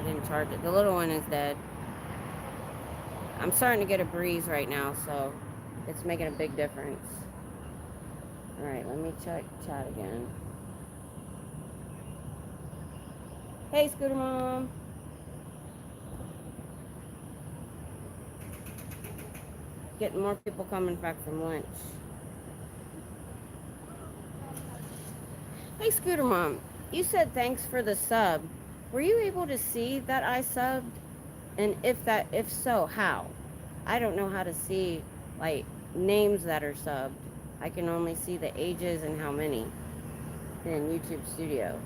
I didn't charge it. The little one is dead. I'm starting to get a breeze right now, so it's making a big difference. All right, let me check chat again. Hey, Scooter Mom. Getting more people coming back from lunch. Hey, Scooter Mom, you said thanks for the sub. Were you able to see that I subbed? And if so, how? I don't know how to see like names that are subbed. I can only see the ages and how many in YouTube Studio.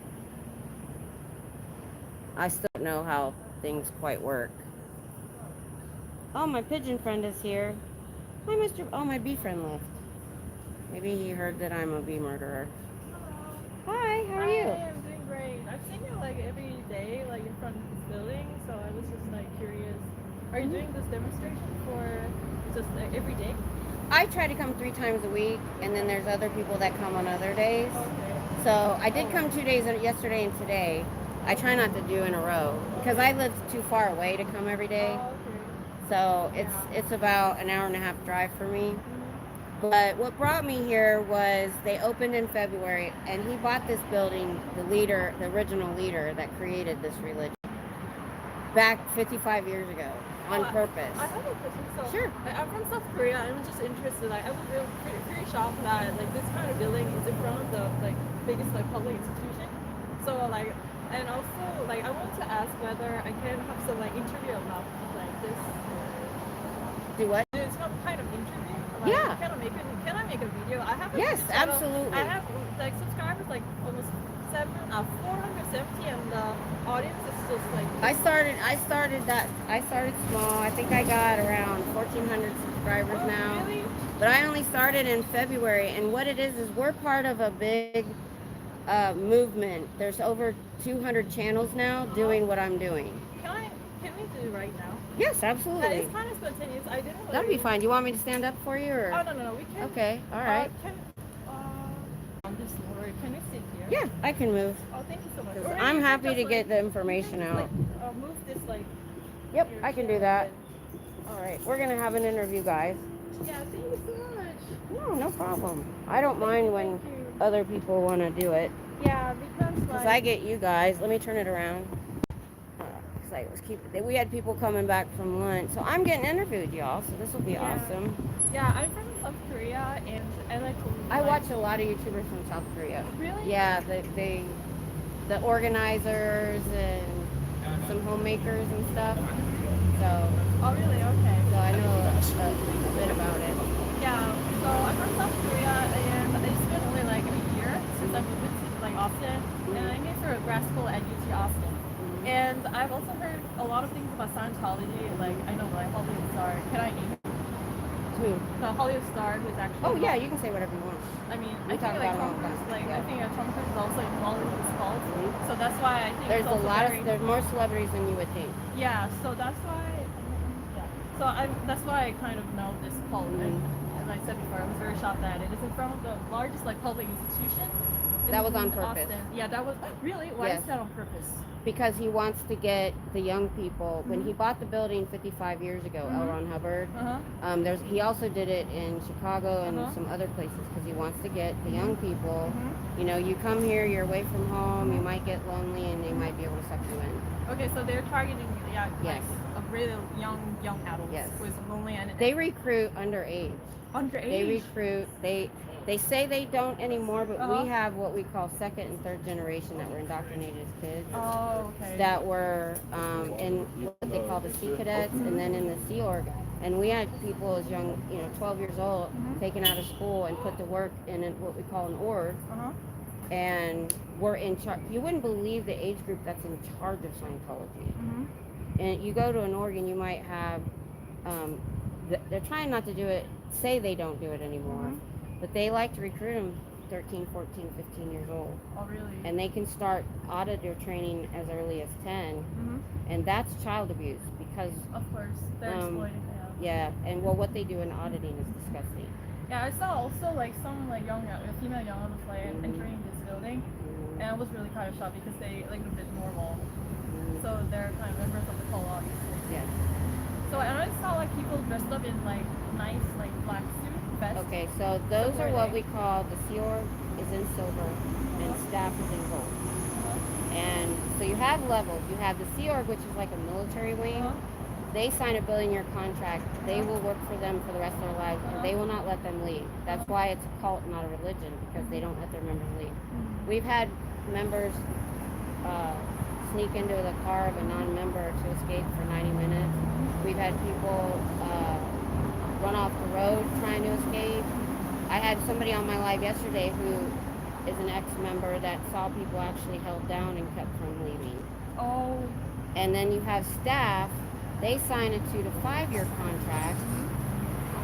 I still don't know how things quite work. Oh, my pigeon friend is here. Hi, Mr. Oh, my bee friend left. Maybe he heard that I'm a bee murderer. Hello. Hi, how are you? Hi, I'm doing great. I've seen you like every day, like in front of this building, so I was just like curious. Are you doing this demonstration for just like every day? I try to come 3 times a week, and then there's other people that come on other days. Okay. So I did come 2 days, yesterday and today. I try not to do in a row because I live too far away to come every day. Oh, okay. So it's about an hour and a half drive for me. But what brought me here was they opened in February, and he bought this building, the original leader that created this religion, back 55 years ago on purpose. I have a question. So, Sure. I'm from South Korea. I'm just interested. Like, I was really pretty shocked that like this kind of building is in front of the like biggest like public institution. So like, and also like I want to ask whether I can have some like interview about like this. Do what? It's some kind of interview. Like, Yeah. Can I make a video? I have a Yes, YouTube channel. absolutely. I have like subscribers like almost 470, and the audience is just like. I started small. I think I got around 1,400 subscribers Oh, now. really? But I only started in February, and what it is we're part of a big movement. There's over 200 channels now doing what I'm doing. Can we do it right now? Yes, absolutely. It's kind of spontaneous. I didn't. That'll be fine. Do you want me to stand up for you, or? Oh no, we can. Okay, all right. On this floor, can we sit here? Yeah, I can move. Oh, thank you so much. 'Cause Or I'm you can happy just, to like, get the you can information just, out. like, move this like. Yep, your I can do chair that. and- All right, we're gonna have an interview, guys. Yeah, thank you so much. No problem. I don't mind when Thank you. other people want to do it. Yeah, because Because I get you guys. Let me turn it around. We had people coming back from lunch. So I'm getting interviewed, y'all. So this will be Yeah. awesome. Yeah, I'm from South Korea, and I like. I watch a lot of YouTubers from South Korea. Really? Yeah, the organizers and some homemakers and stuff. So Oh, really? Okay. I know a bit about it. Yeah. So I'm from South Korea, and it's been only like a year since I moved into like Austin, and I made for a grad school at UT Austin. And I've also heard a lot of things about Scientology. Like I know like Hollywood star. Can I name Who? the Hollywood star who's actually? Oh yeah, you can say whatever you want. I mean, We I talk think like about it all Tom the time. Cruise, like Yeah. I think Tom Cruise is also involved with this cult. So that's why I think There's it's a also lot very, of there's more celebrities than you would think. yeah. So that's why. Yeah. So that's why I kind of know this cult. And as I said before, I was very shocked that it is in front of the largest like public institution. That was on in purpose. Austin. Yeah, that was really. Why Yes. is that on purpose? Because he wants to get the young people. When he bought the building 55 years ago, L. Ron Hubbard, he also did it in Chicago and some other places because he wants to get the young people. You know, you come here, you're away from home, you might get lonely, and they might be able to suck you in. Okay, so they're targeting like Yes. a really young adults Yes. who is lonely and They recruit underage. underage. They recruit. They say they don't anymore, but we have what we call second and third generation that were indoctrinated as kids. Oh, okay. That were in what they call the Sea Cadets and then in the Sea Org. And we had people as young, 12 years old, taken out of school and put to work in what we call an org. And we're in charge. You wouldn't believe the age group that's in charge of Scientology. And you go to an org and you might have, they're trying not to do it, say they don't do it anymore. But they like to recruit them 13, 14, 15 years old. Oh, really? And they can start auditor training as early as 10. And that's child abuse because, Of course, they're exploiting them. yeah, and well, what they do in auditing is disgusting. Yeah, I saw also like some like female young adults like entering this building, and I was really kind of shocked because they like look a bit normal. So they're kind of members of the cult, obviously. Yeah. So I saw like people dressed up in like nice like black suit vests. Okay, so those are what we call the Sea Org is in silver and staff is in gold. And so you have levels. You have the Sea Org, which is like a military wing. They sign a billion-year contract. They will work for them for the rest of their lives, and they will not let them leave. That's why it's a cult, not a religion, because they don't let their members leave. We've had members sneak into the car of a non-member to escape for 90 minutes. We've had people run off the road trying to escape. I had somebody on my live yesterday who is an ex-member that saw people actually held down and kept from leaving. Oh. And then you have staff. They sign a 2 to 5 year contract.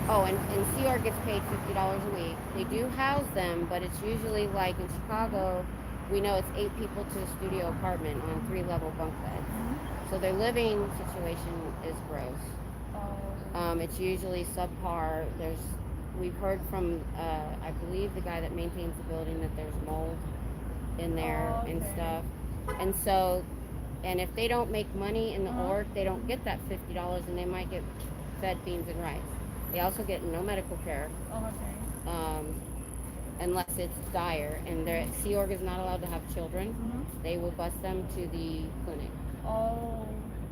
Oh, and Sea Org gets paid $50 a week. They do house them, but it's usually like in Chicago, we know it's 8 people to a studio apartment on 3-level bunk beds. So their living situation is gross. It's usually subpar. We've heard from, I believe, the guy that maintains the building that there's mold in there and stuff. And so, and if they don't make money in the org, they don't get that $50, and they might get fed beans and rice. They also get no medical care. Unless it's dire, and their Sea Org is not allowed to have children. They will bus them to the clinic.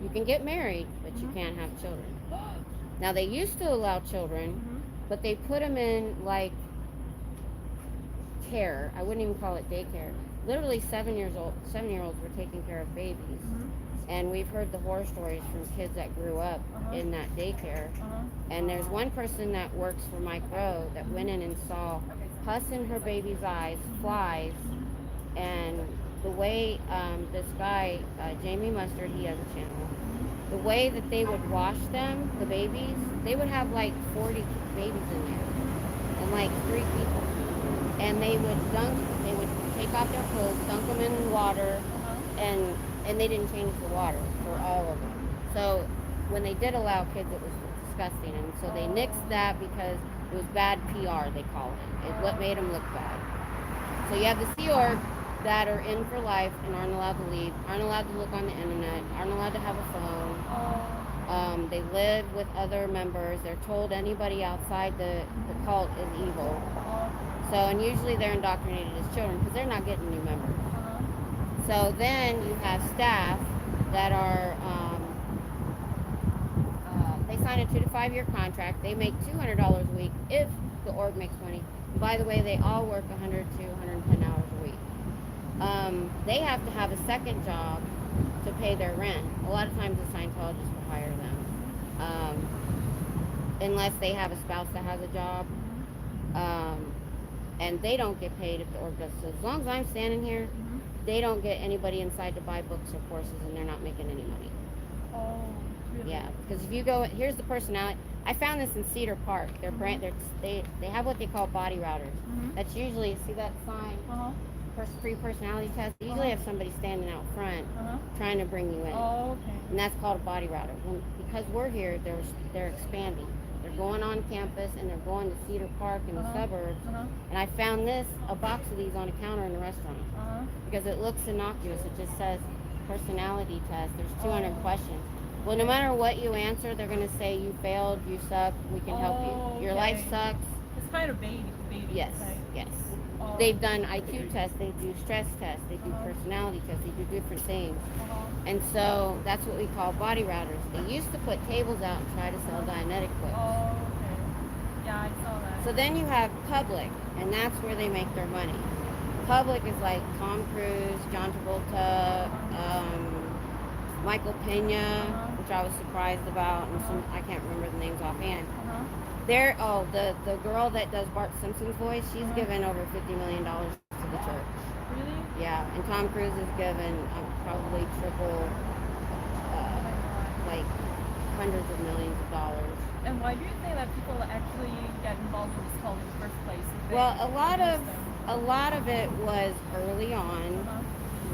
You can get married, but you can't have children. Now they used to allow children, but they put them in like care. I wouldn't even call it daycare. Literally 7-year-olds were taking care of babies. And we've heard the horror stories from kids that grew up in that daycare. And there's one person that works for Mike Rowe that went in and saw pus in her baby's eyes, flies, and the way this guy, Jamie Mustard, he has a channel, the way that they would wash them, the babies, they would have like 40 babies in there, and like 3 people. And they would take off their clothes, dunk them in water, and they didn't change the water for all of them. So when they did allow kids, it was disgusting. And so they nixed that because it was bad PR, they call it. It's what made them look bad. So you have the Sea Org that are in for life and aren't allowed to leave, aren't allowed to look on the internet, aren't allowed to have a phone. They live with other members. They're told anybody outside the cult is evil. So, and usually they're indoctrinated as children because they're not getting new members. So then you have staff that are, they sign a 2 to 5 year contract. They make $200 a week if the org makes money. And by the way, they all work 100 to 110 hours a week. they have to have a second job to pay their rent. A lot of times the Scientologists will hire them, unless they have a spouse that has a job, and they don't get paid if the org does. So as long as I'm standing here, they don't get anybody inside to buy books or courses, and they're not making any money. Oh, really? Yeah, because if you go, here's the personality. I found this in Cedar Park. Their brand, they have what they call body routers. That's usually, see that sign, free personality test. They usually have somebody standing out front trying to bring you in. Oh, okay. And that's called a body router. Because we're here, they're expanding. They're going on campus and they're going to Cedar Park in the suburbs. And I found a box of these on a counter in a restaurant. Because it looks innocuous. It just says personality test. There's 200 questions. Well, no matter what you answer, they're going to say you failed, you suck, we can help you. Your life sucks. It's kind of baby. Yes, right? yes. Oh. They've done IQ tests, they do stress tests, they do personality tests, they do different things. And so that's what we call body routers. They used to put tables out and try to sell Dianetic books. Oh, okay. Yeah, I saw that. So then you have public, and that's where they make their money. Public is like Tom Cruise, John Travolta, Michael Pena, which I was surprised about, and some I can't remember the names offhand. The girl that does Bart Simpson's voice, she's given over $50 million to the church. Really? Yeah, and Tom Cruise is given probably triple, like hundreds of millions of dollars. And why do you think that people actually get involved in this cult in the first place? Well, a lot of it was early on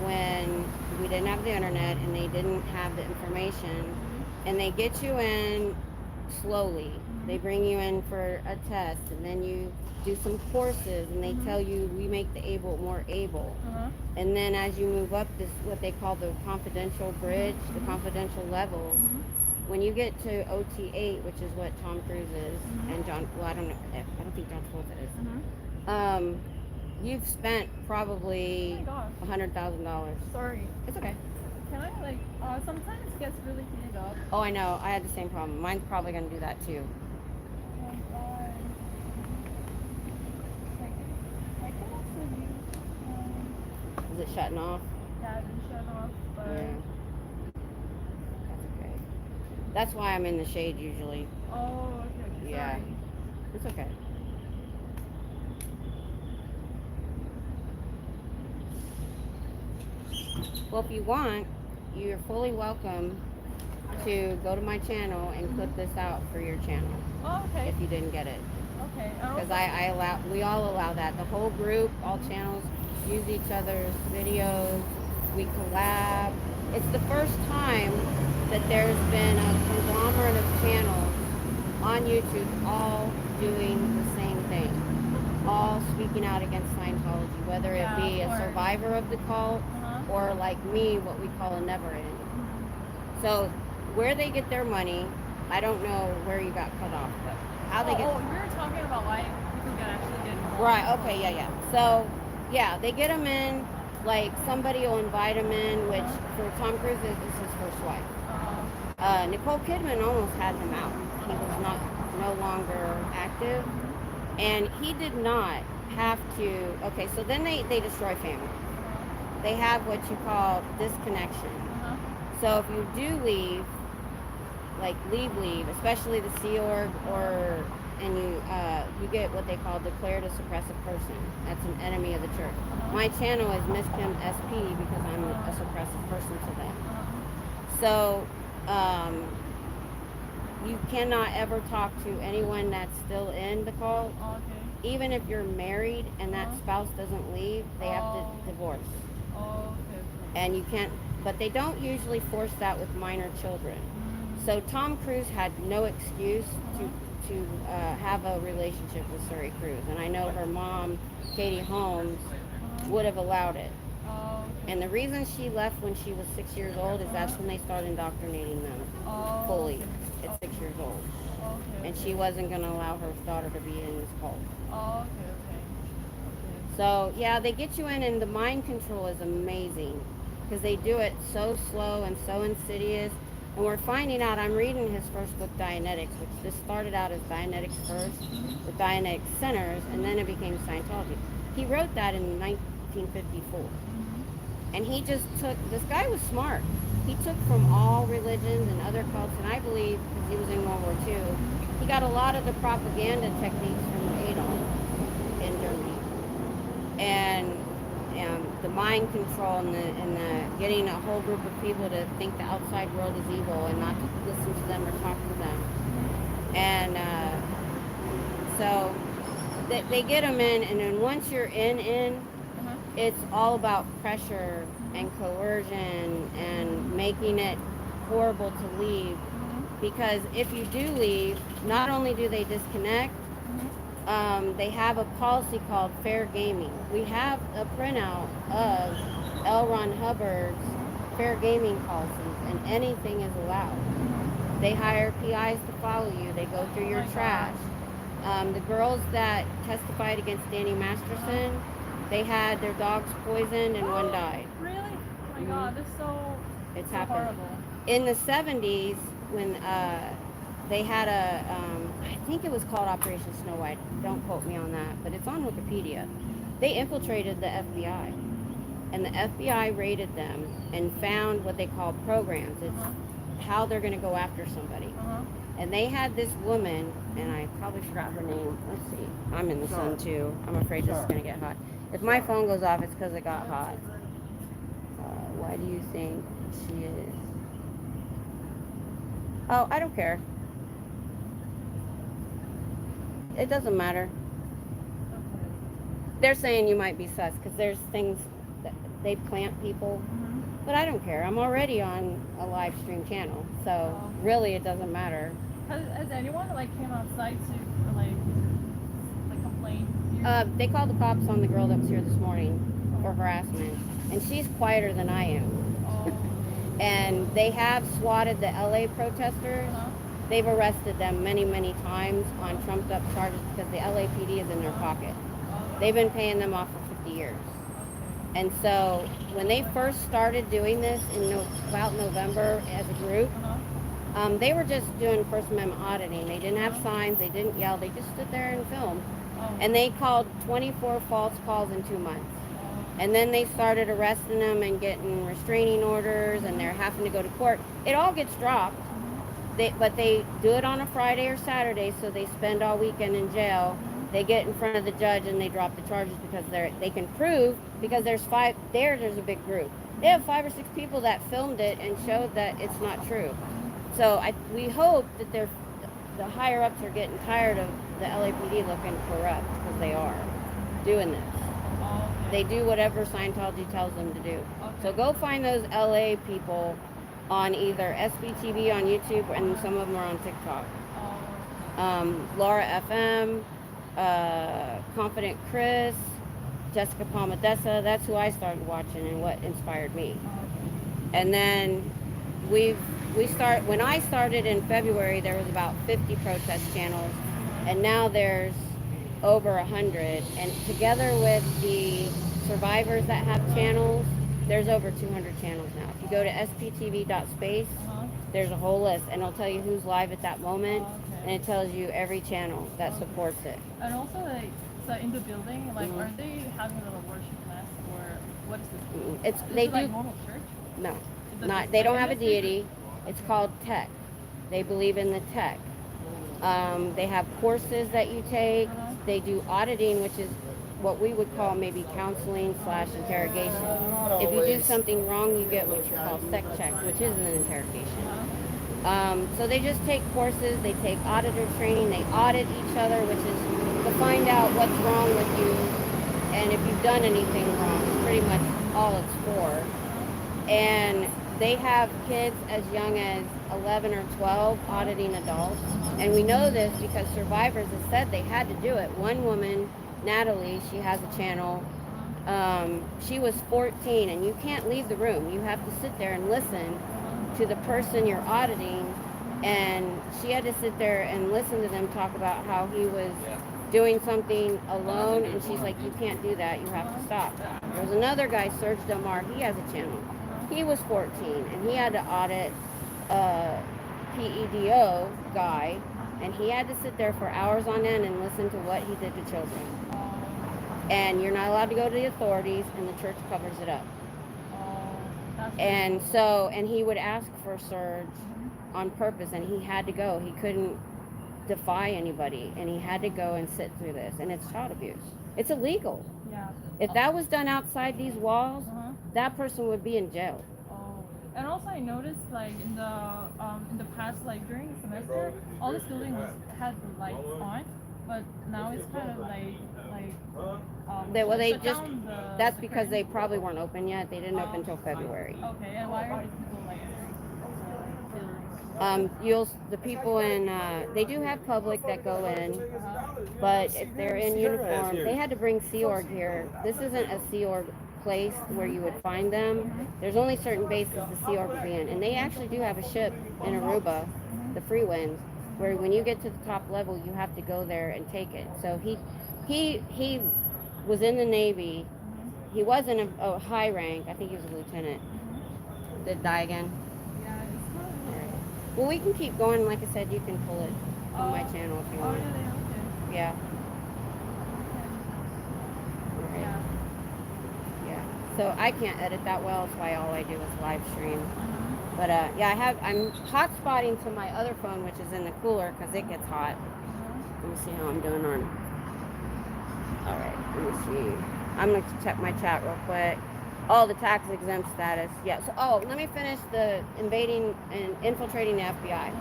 when we didn't have the internet and they didn't have the information, and they get you in slowly. They bring you in for a test, and then you do some courses, and they tell you we make the able more able. And then as you move up this, what they call the confidential bridge, the confidential levels, when you get to OT8, which is what Tom Cruise is, and John, well, I don't think John Travolta is. You've spent probably $100,000. Sorry. It's okay. Can I, sometimes it gets really heated up. Oh, I know. I had the same problem. Mine's probably going to do that too. Oh my god. I can also use, Is it shutting off? yeah, it's been shut off, but... Yeah. That's okay. That's why I'm in the shade usually. Oh, okay, Yeah. sorry. It's okay. Well, if you want, you're fully welcome to go to my channel and clip this out for your channel. Oh, okay. If you didn't get it. Okay. Because we all allow that. The whole group, all channels, use each other's videos. We collab. It's the first time that there's been a conglomerate of channels on YouTube all doing the same thing. All speaking out against Scientology, whether it be a survivor of the cult or like me, what we call a never end. So where they get their money, I don't know where you got cut off, but how they get... Oh, we were talking about why people can actually get involved. Right, okay, yeah. So, yeah, they get them in, like somebody will invite them in, which for Tom Cruise is his first wife. Nicole Kidman almost had him out. He was no longer active, and he did not have to... Okay, so then they destroy family. They have what you call disconnection. So if you do leave, like leave, especially the Sea Org, and you get what they call declared a suppressive person. That's an enemy of the church. My channel is Miss Kim SP because I'm a suppressive person to them. So you cannot ever talk to anyone that's still in the cult. Even if you're married and that spouse doesn't leave, they have to divorce. And you can't, but they don't usually force that with minor children. So Tom Cruise had no excuse to have a relationship with Suri Cruise. And I know her mom, Katie Holmes, would have allowed it. And the reason she left when she was 6 years old is that's when they started indoctrinating them fully at 6 years old. And she wasn't going to allow her daughter to be in this cult. So, yeah, they get you in, and the mind control is amazing because they do it so slow and so insidious. And we're finding out, I'm reading his first book, Dianetics, which this started out as Dianetics first, with Dianetic Centers, and then it became Scientology. He wrote that in 1954. And he just took, this guy was smart. He took from all religions and other cults, and I believe, because he was in World War II, he got a lot of the propaganda techniques from Adolf in Germany. And the mind control and the getting a whole group of people to think the outside world is evil and not to listen to them or talk to them. And so they get them in, and then once you're in, it's all about pressure and coercion and making it horrible to leave. Because if you do leave, not only do they disconnect, they have a policy called fair gaming. We have a printout of L. Ron Hubbard's fair gaming policies, and anything is allowed. They hire PIs to follow you. They go through your trash. The girls that testified against Danny Masterson, they had their dogs poisoned and one died. Really? Oh my God, that's It's so happened. horrible. In the 70s, when they had I think it was called Operation Snow White. Don't quote me on that, but it's on Wikipedia. They infiltrated the FBI, and the FBI raided them and found what they call programs. It's how they're going to go after somebody. And they had this woman, and I probably forgot her name. Let's see. I'm in the sun too. I'm afraid this is going to get hot. If my phone goes off, it's because it got hot. Why do you think she is? Oh, I don't care. It doesn't matter. They're saying you might be sus because there's things that they plant people, but I don't care. I'm already on a live stream channel, so really it doesn't matter. Has anyone came outside to complain? They called the cops on the girl that was here this morning for harassment, and she's quieter than I am. And they have swatted the LA protesters. They've arrested them many, many times on trumped up charges because the LAPD is in their pocket. They've been paying them off for 50 years. And so when they first started doing this in about November as a group, they were just doing First Amendment auditing. They didn't have signs, they didn't yell, they just stood there and filmed. And they called 24 false calls in 2 months. And then they started arresting them and getting restraining orders, and they're having to go to court. It all gets dropped. But they do it on a Friday or Saturday, so they spend all weekend in jail. They get in front of the judge and they drop the charges because they can prove, because there's a big group. They have 5 or 6 people that filmed it and showed that it's not true. So we hope that the higher ups are getting tired of the LAPD looking corrupt, because they are doing this. They do whatever Scientology tells them to do. So go find those LA people on either SBTV on YouTube, and some of them are on TikTok. Laura FM, Confident Chris, Jessica Palmadessa. That's who I started watching and what inspired me. And then when I started in February, there was about 50 protest channels, and now there's over 100. And together with the survivors that have channels, there's over 200 channels now. If you go to sptv.space, there's a whole list, and it'll tell you who's live at that moment, and it tells you every channel that supports it. And also, so in the building, are they having a little worship class, or what is this? They do normal church? No, not. They don't have a deity. It's called tech. They believe in the tech. They have courses that you take. They do auditing, which is what we would call maybe counseling / interrogation. If you do something wrong, you get what you call sec check, which is an interrogation. So they just take courses, they take auditor training, they audit each other, which is to find out what's wrong with you and if you've done anything wrong. It's pretty much all it's for. And they have kids as young as 11 or 12 auditing adults. And we know this because survivors have said they had to do it. One woman, Natalie, she has a channel. She was 14, and you can't leave the room. You have to sit there and listen to the person you're auditing. And she had to sit there and listen to them talk about how he was doing something alone, and she's like, you can't do that, you have to stop. There was another guy, Serge Delmar, he has a channel. He was 14, and he had to audit a PEDO guy, and he had to sit there for hours on end and listen to what he did to children. And you're not allowed to go to the authorities, and the church covers it up. And so, and he would ask for Serge on purpose, and he had to go. He couldn't defy anybody, and he had to go and sit through this. And it's child abuse. It's illegal. Yeah. If that was done outside these walls, Uh-huh. that person would be in jail. Oh. And also I noticed like in the past, like during the semester, all this building had the lights on, but now it's kind of like Well, they shut just, down that's the because they curtain. probably weren't open yet. They didn't open until February. Okay, and why are the people like The people in, they do have public that go in, but if they're in uniform, they had to bring Sea Org here. This isn't a Sea Org place where you would find them. There's only certain bases the Sea Org would be in, and they actually do have a ship in Aruba, the Free Winds, where when you get to the top level, you have to go there and take it. So he was in the Navy. He wasn't a high rank. I think he was a lieutenant. Did die again? Yeah, it's not really. Well, we can keep going. Like I said, you can pull it on my channel if you Oh, want. really? Okay. Yeah. Okay. Alright. Yeah. Yeah. So I can't edit that well. That's why all I do is live stream. Mhm. But yeah, I'm hot spotting to my other phone, which is in the cooler because it gets hot. Mhm. Let me see how I'm doing on. All right. Let me see. I'm going to check my chat real quick. Oh, the tax exempt status. Yeah. So, let me finish the invading and infiltrating the FBI.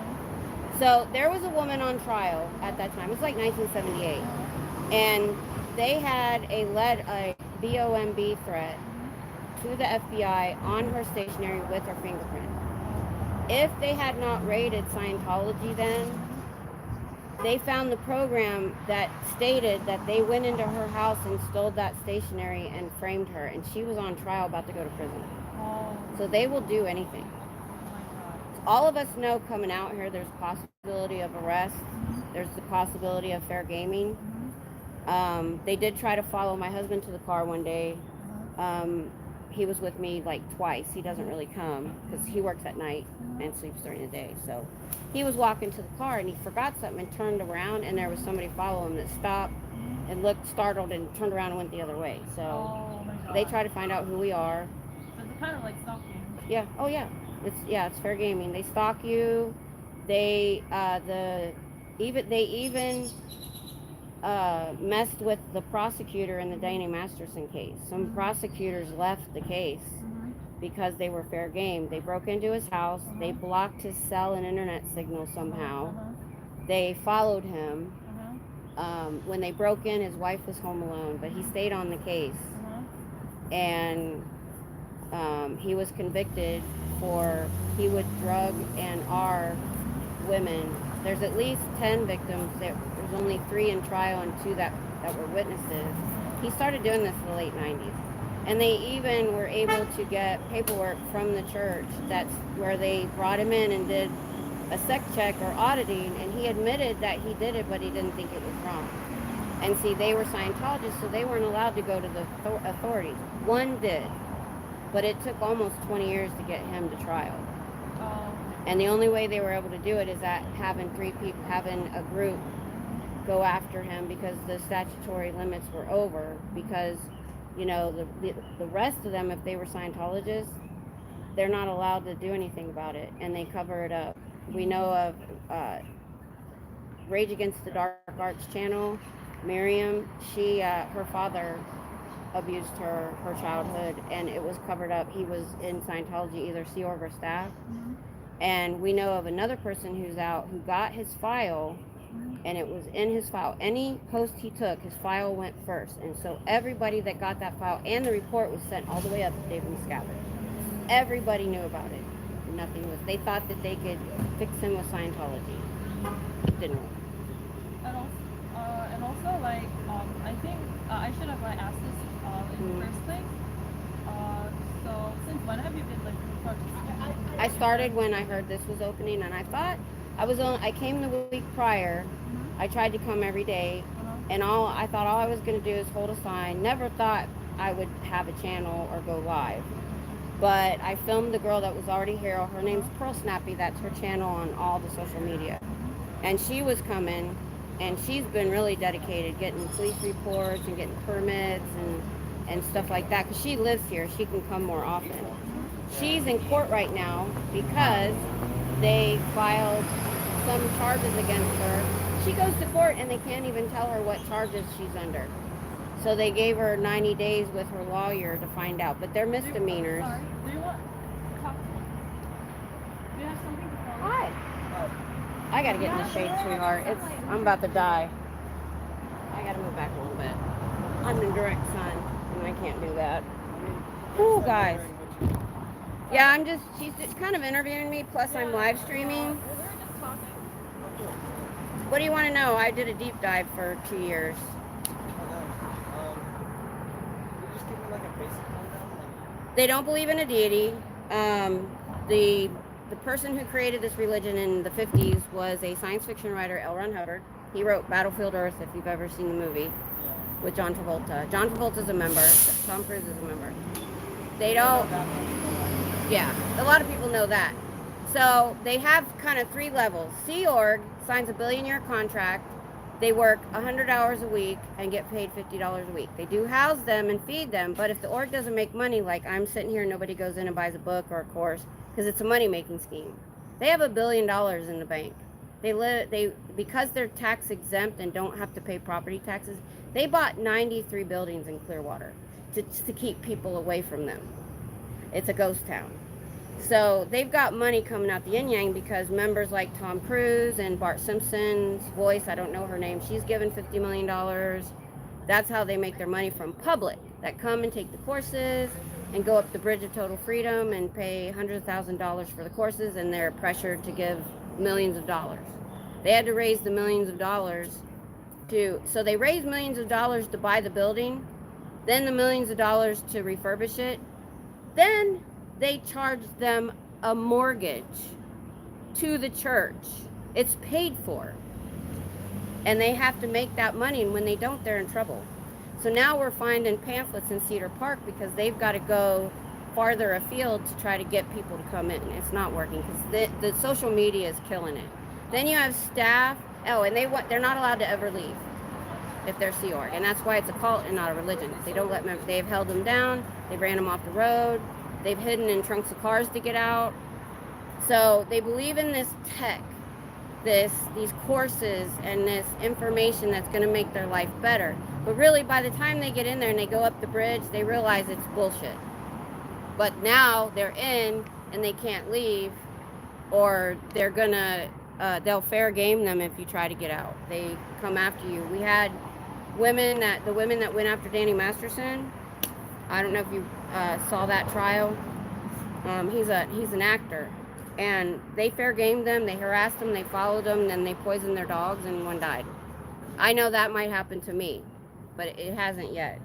So there was a woman on trial at that time. It was like 1978, and they had a BOMB threat to the FBI on her stationery with her fingerprint. If they had not raided Scientology then, they found the program that stated that they went into her house and stole that stationery and framed her, and she was on trial about to go to prison. Oh. So they will do anything. Oh my God. All of us know coming out here there's possibility of arrest. There's the possibility of fair gaming. They did try to follow my husband to the car one day. He was with me like twice. He doesn't really come because he works at night and sleeps during the day. So he was walking to the car and he forgot something and turned around, and there was somebody following him that stopped and looked startled and turned around and went the other way. So Oh my God. they try to find out who we are. But it's kind of like stalking. Yeah. Oh yeah. It's fair gaming. They stalk you. They even messed with the prosecutor in the Danny Masterson case. Some prosecutors left the case because they were fair game. They broke into his house. They blocked his cell and internet signal somehow. They followed him. When they broke in, his wife was home alone, but he stayed on the case. And he was convicted for he would drug and R women. There's at least 10 victims. There's only 3 in trial and 2 that were witnesses. He started doing this in the late 90s. And they even were able to get paperwork from the church that's where they brought him in and did a sec check or auditing, and he admitted that he did it, but he didn't think it was wrong. And see, they were Scientologists, so they weren't allowed to go to the authorities. One did, but it took almost 20 years to get him to trial. And the only way they were able to do it is that having a group go after him because the statutory limits were over. Because, you know, the rest of them, if they were Scientologists, they're not allowed to do anything about it, and they cover it up. We know of Rage Against the Dark Arts channel. Miriam, her father abused her childhood, and it was covered up. He was in Scientology, either Sea Org or staff. And we know of another person who's out who got his file, and it was in his file. Any post he took, his file went first. And so everybody that got that file and the report was sent all the way up to David Miscavige. Everybody knew about it. Nothing was. They thought that they could fix him with Scientology. It didn't work. And also, like, I think I should have asked this in the first place. So, since when have you been like participating? I started when I heard this was opening, and I thought I came the week prior. I tried to come every day, and I thought all I was going to do is hold a sign. Never thought I would have a channel or go live. But I filmed the girl that was already here. Her name's Pearl Snappy. That's her channel on all the social media. And she was coming, and she's been really dedicated, getting police reports and getting permits and stuff like that. Because she lives here. She can come more often. She's in court right now because they filed some charges against her. She goes to court and they can't even tell her what charges she's under. So they gave her 90 days with her lawyer to find out, but they're misdemeanors. Sorry. Do you want to talk to me? Do you have something to tell me? Hi. I gotta get in the shade, sweetheart. I'm about to die. I gotta move back a little bit. I'm in direct sun, and I can't do that. Cool, guys. Yeah, she's just kind of interviewing me, plus I'm live streaming. We were just talking. What do you want to know? I did a deep dive for 2 years. Can you just give me like a basic rundown? They don't believe in a deity. The person who created this religion in the 50s was a science fiction writer, L. Ron Hubbard. He wrote Battlefield Earth, if you've ever seen the movie, with John Travolta. John Travolta's a member. Tom Cruise is a member. They don't... Yeah, a lot of people know that. So they have kind of 3 levels. Sea Org signs a billion-year contract. They work 100 hours a week and get paid $50 a week. They do house them and feed them, but if the org doesn't make money, like I'm sitting here and nobody goes in and buys a book or a course, because it's a money-making scheme. They have $1 billion in the bank. Because they're tax exempt and don't have to pay property taxes, they bought 93 buildings in Clearwater to keep people away from them. It's a ghost town. So they've got money coming out the yin-yang because members like Tom Cruise and Bart Simpson's voice, I don't know her name, she's given $50 million. That's how they make their money from public that come and take the courses and go up the bridge of total freedom and pay $100,000 for the courses, and they're pressured to give millions of dollars. They had to raise the millions of dollars so they raised millions of dollars to buy the building, then the millions of dollars to refurbish it, then they charged them a mortgage to the church. It's paid for. And they have to make that money, and when they don't, they're in trouble. So now we're finding pamphlets in Cedar Park because they've got to go farther afield to try to get people to come in. It's not working because the social media is killing it. Then you have staff. Oh, and they're not allowed to ever leave if they're Sea Org, and that's why it's a cult and not a religion. They don't let members. They've held them down. They ran them off the road. They've hidden in trunks of cars to get out. So they believe in this tech, these courses and this information that's going to make their life better. But really, by the time they get in there and they go up the bridge, they realize it's bullshit. But now they're in and they can't leave, or they'll fair game them if you try to get out. They come after you. We had the women that went after Danny Masterson. I don't know if you saw that trial. He's an actor, and they fair gamed them. They harassed them. They followed them. Then they poisoned their dogs, and one died. I know that might happen to me, but it hasn't yet.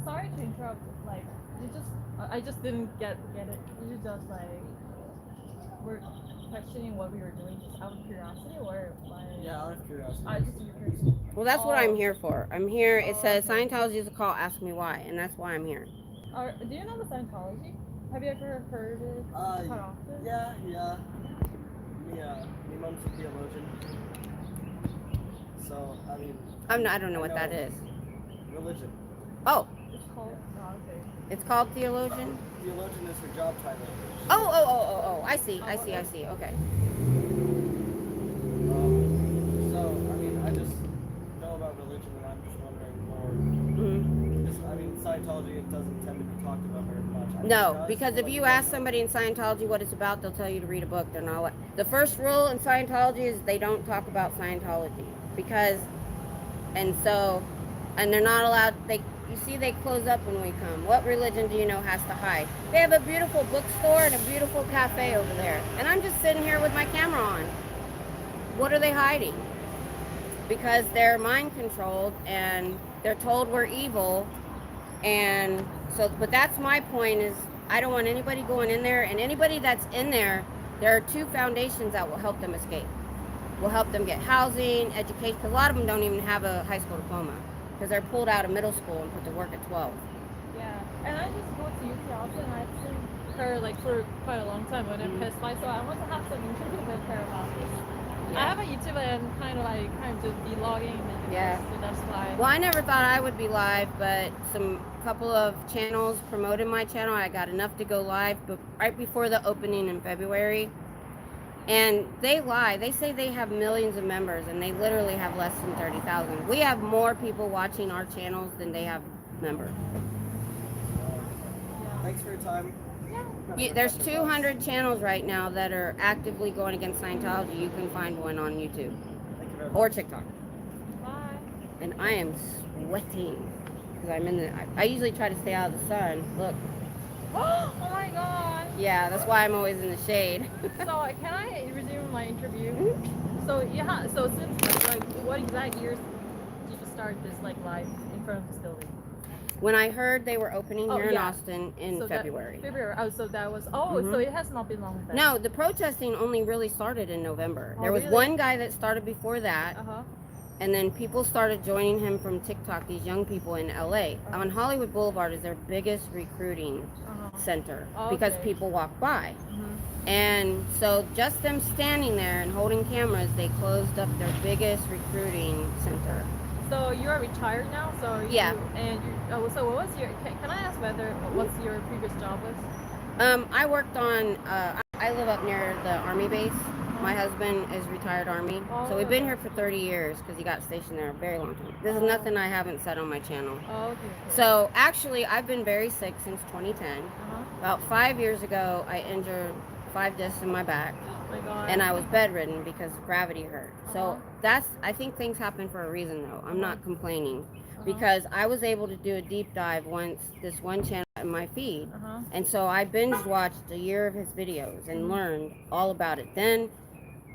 Sorry to interrupt. Like, I just didn't get it. You just were questioning what we were doing just out of curiosity, or like? Yeah, out of curiosity. Just curiosity. Well, that's what I'm here for. I'm here. It says Scientology is a call. Ask me why, and that's why I'm here. Do you know the Scientology? Have you ever heard it quite often? Yeah. My mom's a theologian. So, I mean... I don't know what that is. Religion. Oh. It's called... okay. It's called theologian? Theologian is her job title. Oh. I see. Okay. So, I mean, I just know about religion, and I'm just wondering more... Mm-hmm. I mean, Scientology doesn't tend to be talked about very much. No, because if you ask somebody in Scientology what it's about, they'll tell you to read a book. They're not. The first rule in Scientology is they don't talk about Scientology and they're not allowed. You see, they close up when we come. What religion do you know has to hide? They have a beautiful bookstore and a beautiful cafe over there, and I'm just sitting here with my camera on. What are they hiding? Because they're mind controlled and they're told we're evil. And so, but that's my point, is I don't want anybody going in there, and anybody that's in there, there are 2 foundations that will help them escape. Will help them get housing, education, because a lot of them don't even have a high school diploma, because they're pulled out of middle school and put to work at 12. Yeah, and I just go to UK often, and I've seen her for quite a long time when I'm pissed by, so I want to have some interview with her about this. Yeah. I have a YouTube and kind of just vlogging, and so that's why. Well, I never thought I would be live, but some couple of channels promoted my channel. I got enough to go live, but right before the opening in February. And they lie. They say they have millions of members, and they literally have less than 30,000. We have more people watching our channels than they have members. Thanks for your time. There's 200 channels right now that are actively going against Scientology. You can find one on YouTube Thank you very much. or TikTok. Bye. And I am sweating because I'm in the. I usually try to stay out of the sun. Look. Oh my god. Yeah, that's why I'm always in the shade. So can I resume my interview? So yeah, so since like what exact years did you start this like live in front of the facility? When I heard they were opening Oh, here in yeah. Austin in So February. February. Oh, so that was. Oh, Mhm. so it has not been long then. No, the protesting only really started in November. Oh, There was really? one guy that started before that, Uh huh. and then people started joining him from TikTok, these young people in LA. Uh-huh. On Hollywood Boulevard is their biggest recruiting center because Okay. people walk by. Mm-hmm. And so just them standing there and holding cameras, they closed up their biggest recruiting center. So you are retired now. So Yeah. And you. Oh, so what was your? Can I ask whether what's your previous job was? I worked on, I live up near the Army base. My husband is retired Army. So we've been here for 30 years because he got stationed there a very long time. This is nothing I haven't said on my channel. Oh, okay. So actually, I've been very sick since 2010. Uh-huh. About 5 years ago, I injured 5 discs in my back. Oh my god. And I was bedridden because gravity hurt. Uh-huh. So I think things happen for a reason though. I'm not complaining. Uh-huh. Because I was able to do a deep dive once this one channel in my feed. Uh-huh. And so I binge watched a year of his videos and learned all about it. Then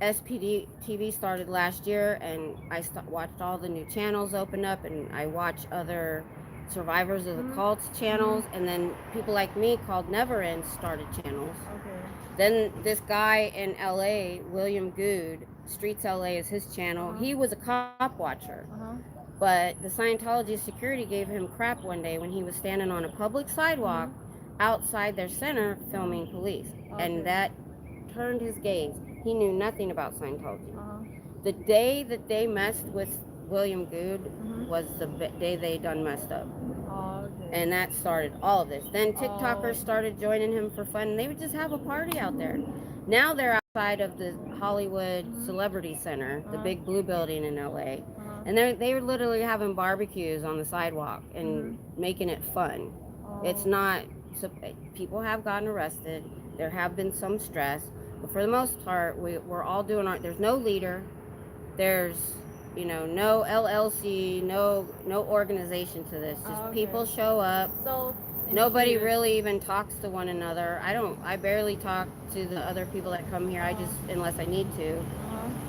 SPD TV started last year, and I watched all the new channels open up, and I watched other survivors of the cults channels, and then people like me called Never End started channels. Okay. Then this guy in LA, William Good, Streets LA is his channel. He was a cop watcher. Uh-huh. But the Scientology security gave him crap one day when he was standing on a public sidewalk outside their center filming police. Okay. And that turned his gaze. He knew nothing about Scientology. Uh-huh. The day that they messed with William Good Mhm. was the day they done messed up. Oh, okay. And that started all of this. Then TikTokers started joining him for fun. And they would just have a party out there. Now they're outside of the Hollywood Celebrity Center, the big blue building in LA. And they were literally having barbecues on the sidewalk and making it fun. It's not, so people have gotten arrested. There have been some stress. But for the most part, we're all doing there's no leader. There's, no LLC, no organization to this. Just people show up. So Nobody really even talks to one another. I barely talk to the other people that come here. Unless I need to.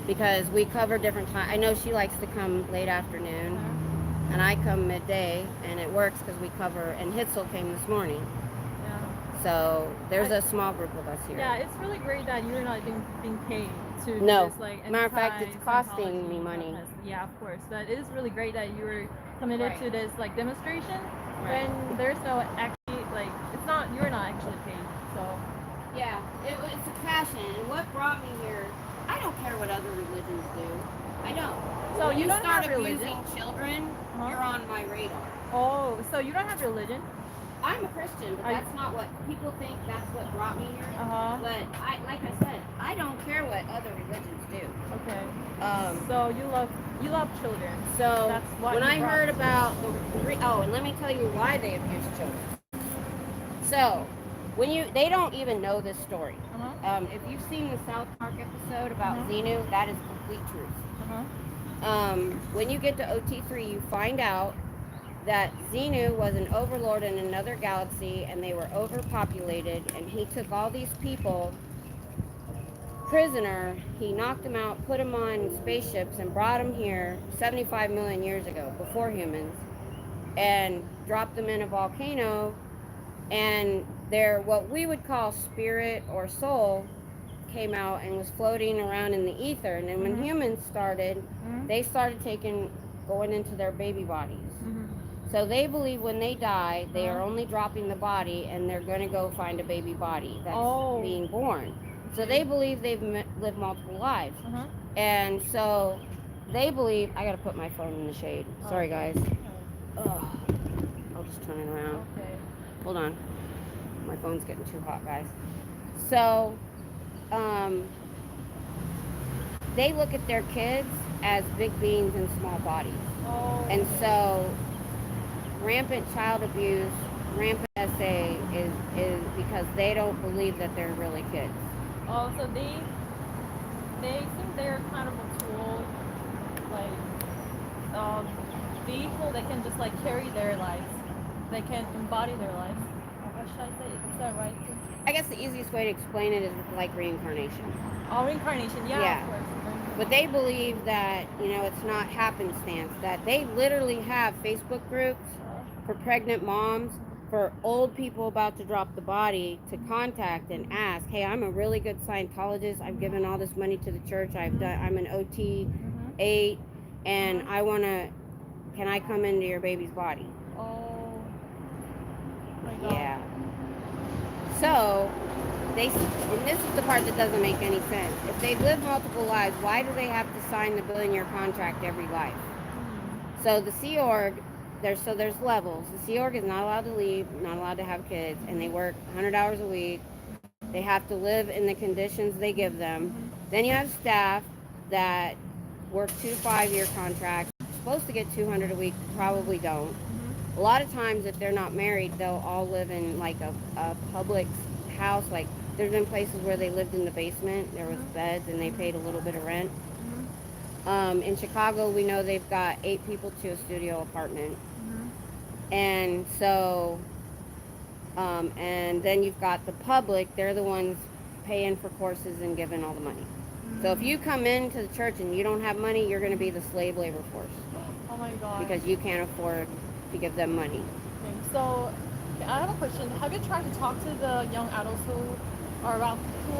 Because we cover different times. I know she likes to come late afternoon, and I come midday, and it works because we cover. And Hitzel came this morning, Yeah. so there's a small group of us here. Yeah, it's really great that you're not being paid to No. do this, like, Matter of fact, it's anti-Scientology costing me money. protest. Yeah, of course. That is really great that you were committed Right. to this like demonstration Right. when there's no actually like you're not actually paid. So Yeah, it's a passion. And what brought me here? I don't care what other religions do. I don't. So when you don't start have religion? abusing children, Uh-huh. you're on my radar. oh, so you don't have religion? I'm a Christian, but Are you- that's not what people think. That's what brought me here. Uh-huh. But like I said, I don't care what other religions do. Okay. So So you love children. So That's what when you I brought. heard about and let me tell you why they abuse children. So they don't even know this story. Uh-huh. If you've seen the South Park episode about Xenu, that is complete truth. Uh-huh. When you get to OT3, you find out that Xenu was an overlord in another galaxy, and they were overpopulated, and he took all these people prisoner. He knocked them out, put them on spaceships, and brought them here 75 million years ago, before humans, and dropped them in a volcano, and their what we would call spirit or soul came out and was floating around in the ether. And then when humans started, they started going into their baby bodies. So they believe when they die, they are only dropping the body, and they're going to go find a baby body that's being born. So they believe they've lived multiple lives. And so they believe, I got to put my phone in the shade. Sorry, guys. Ugh. I'll just turn it around. Okay. Hold on. My phone's getting too hot, guys. So, they look at their kids as big beings in small bodies. Oh. And so, rampant child abuse, rampant SA is because they don't believe that they're really kids. Oh, so they think they're kind of a tool, like vehicle that can just like carry their lives. They can embody their lives. What should I say? Is that right? I guess the easiest way to explain it is like reincarnation. Oh, reincarnation. Yeah. Of course. But they believe that, it's not happenstance, that they literally have Facebook groups for pregnant moms, for old people about to drop the body to contact and ask, hey, I'm a really good Scientologist. I've given all this money to the church. I'm an OT 8 and can I come into your baby's body? Oh my God. Yeah. So, and this is the part that doesn't make any sense. If they've lived multiple lives, why do they have to sign the billion-year contract every life? So the Sea Org, there's levels. The Sea Org is not allowed to leave, not allowed to have kids, and they work 100 hours a week. They have to live in the conditions they give them. Then you have staff that work 2 5-year contracts. Supposed to get 200 a week, probably don't. A lot of times, if they're not married, they'll all live in like a public house. Like there's been places where they lived in the basement. There was beds, and they paid a little bit of rent. In Chicago, we know they've got 8 people to a studio apartment. And so, and then you've got the public. They're the ones paying for courses and giving all the money. So if you come into the church and you don't have money, you're going to be the slave labor force. Oh my God. Because you can't afford to give them money. Okay, so I have a question. Have you tried to talk to the young adults who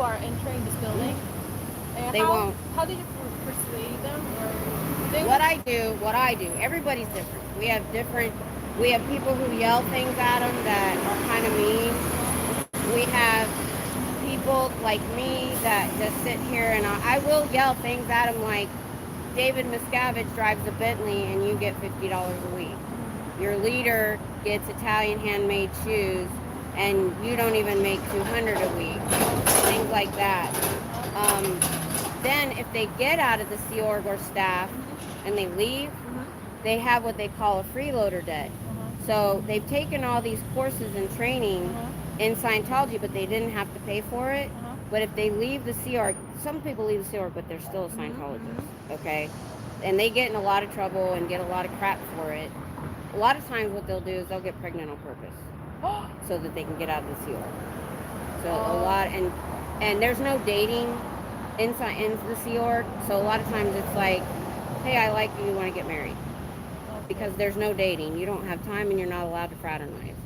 are entering this building? And They won't. How did you persuade them? What I do, everybody's different. We have people who yell things at them that are kind of mean. We have people like me that just sit here and I will yell things at them like, David Miscavige drives a Bentley and you get $50 a week. Your leader gets Italian handmade shoes and you don't even make $200 a week. Things like that. Then if they get out of the Sea Org or staff and they leave, they have what they call a freeloader debt. So they've taken all these courses and training in Scientology, but they didn't have to pay for it. But if they leave the Sea Org, some people leave the Sea Org, but they're still a Scientologist, okay? And they get in a lot of trouble and get a lot of crap for it. A lot of times what they'll do is they'll get pregnant on purpose so that they can get out of the Sea Org. So a lot, and there's no dating inside in the Sea Org, so a lot of times it's like, hey, I like you, want to get married. Because there's no dating. You don't have time and you're not allowed to fraternize.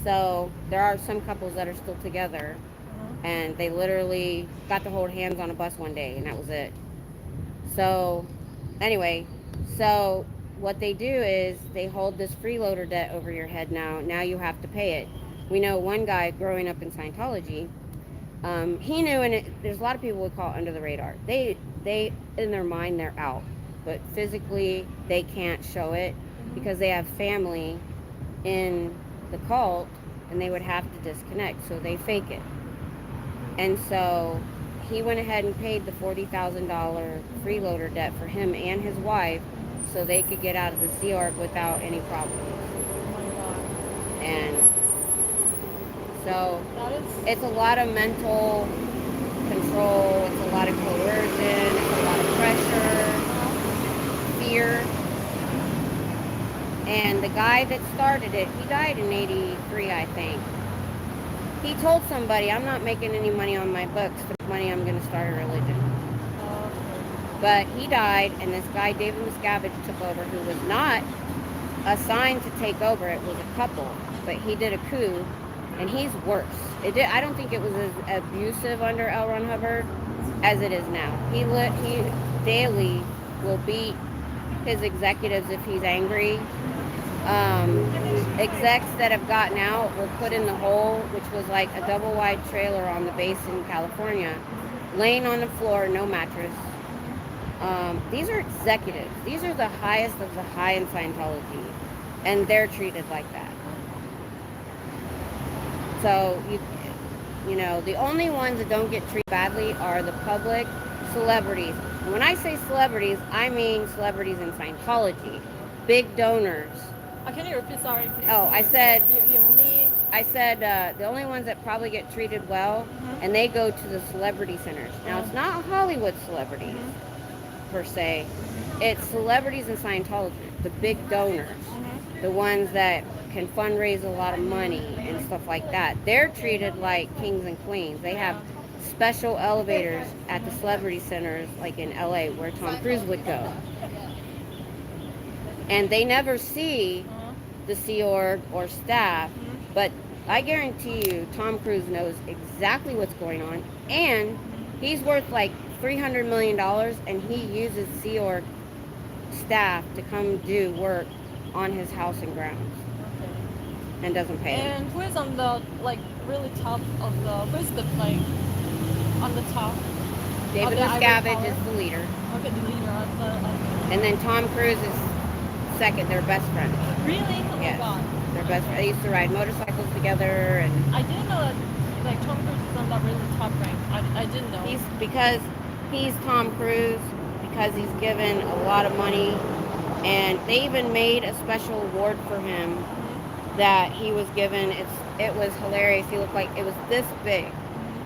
So there are some couples that are still together and they literally got to hold hands on a bus one day and that was it. So anyway, so what they do is they hold this freeloader debt over your head now. Now you have to pay it. We know one guy growing up in Scientology, he knew, and there's a lot of people we call under the radar. They in their mind they're out, but physically they can't show it because they have family in the cult and they would have to disconnect, so they fake it. And so he went ahead and paid the $40,000 freeloader debt for him and his wife so they could get out of the Sea Org without any problems. And so it's a lot of mental control, it's a lot of coercion, it's a lot of pressure, fear. And the guy that started it, he died in 83, I think. He told somebody, I'm not making any money on my books. For money, I'm going to start a religion. But he died, and this guy, David Miscavige, took over, who was not assigned to take over. It was a couple, but he did a coup, and he's worse. I don't think it was as abusive under L. Ron Hubbard as it is now. He daily will beat his executives if he's angry. Execs that have gotten out were put in the hole, which was like a double wide trailer on the base in California, laying on the floor, no mattress. These are executives. These are the highest of the high in Scientology. and they're treated like that. So you know, the only ones that don't get treated badly are the public celebrities. And when I say celebrities, I mean celebrities in Scientology, big donors. Can you repeat? Sorry. Oh, I said the only. the only ones that probably get treated well, and they go to the celebrity centers. Now, it's not Hollywood celebrities per se. It's celebrities in Scientology, the big donors, the ones that can fundraise a lot of money and stuff like that. They're treated like kings and queens. They have special elevators at the celebrity centers, like in LA, where Tom Cruise would go. And they never see the Sea Org or staff, but I guarantee you Tom Cruise knows exactly what's going on, and he's worth like $300 million, and he uses Sea Org staff to come do work on his house and grounds, and doesn't pay them. And who is on the like really top of the? Who's the like on the top? David Miscavige is the leader. Okay, the leader of the. And then Tom Cruise is second. They're best friends. Really? Oh Yes. my god. They're best friends. They used to ride motorcycles together, and I didn't know that like Tom Cruise is on that really top rank. I didn't know. because he's Tom Cruise, because he's given a lot of money, and they even made a special award for him that he was given. It was hilarious. He looked like it was this big,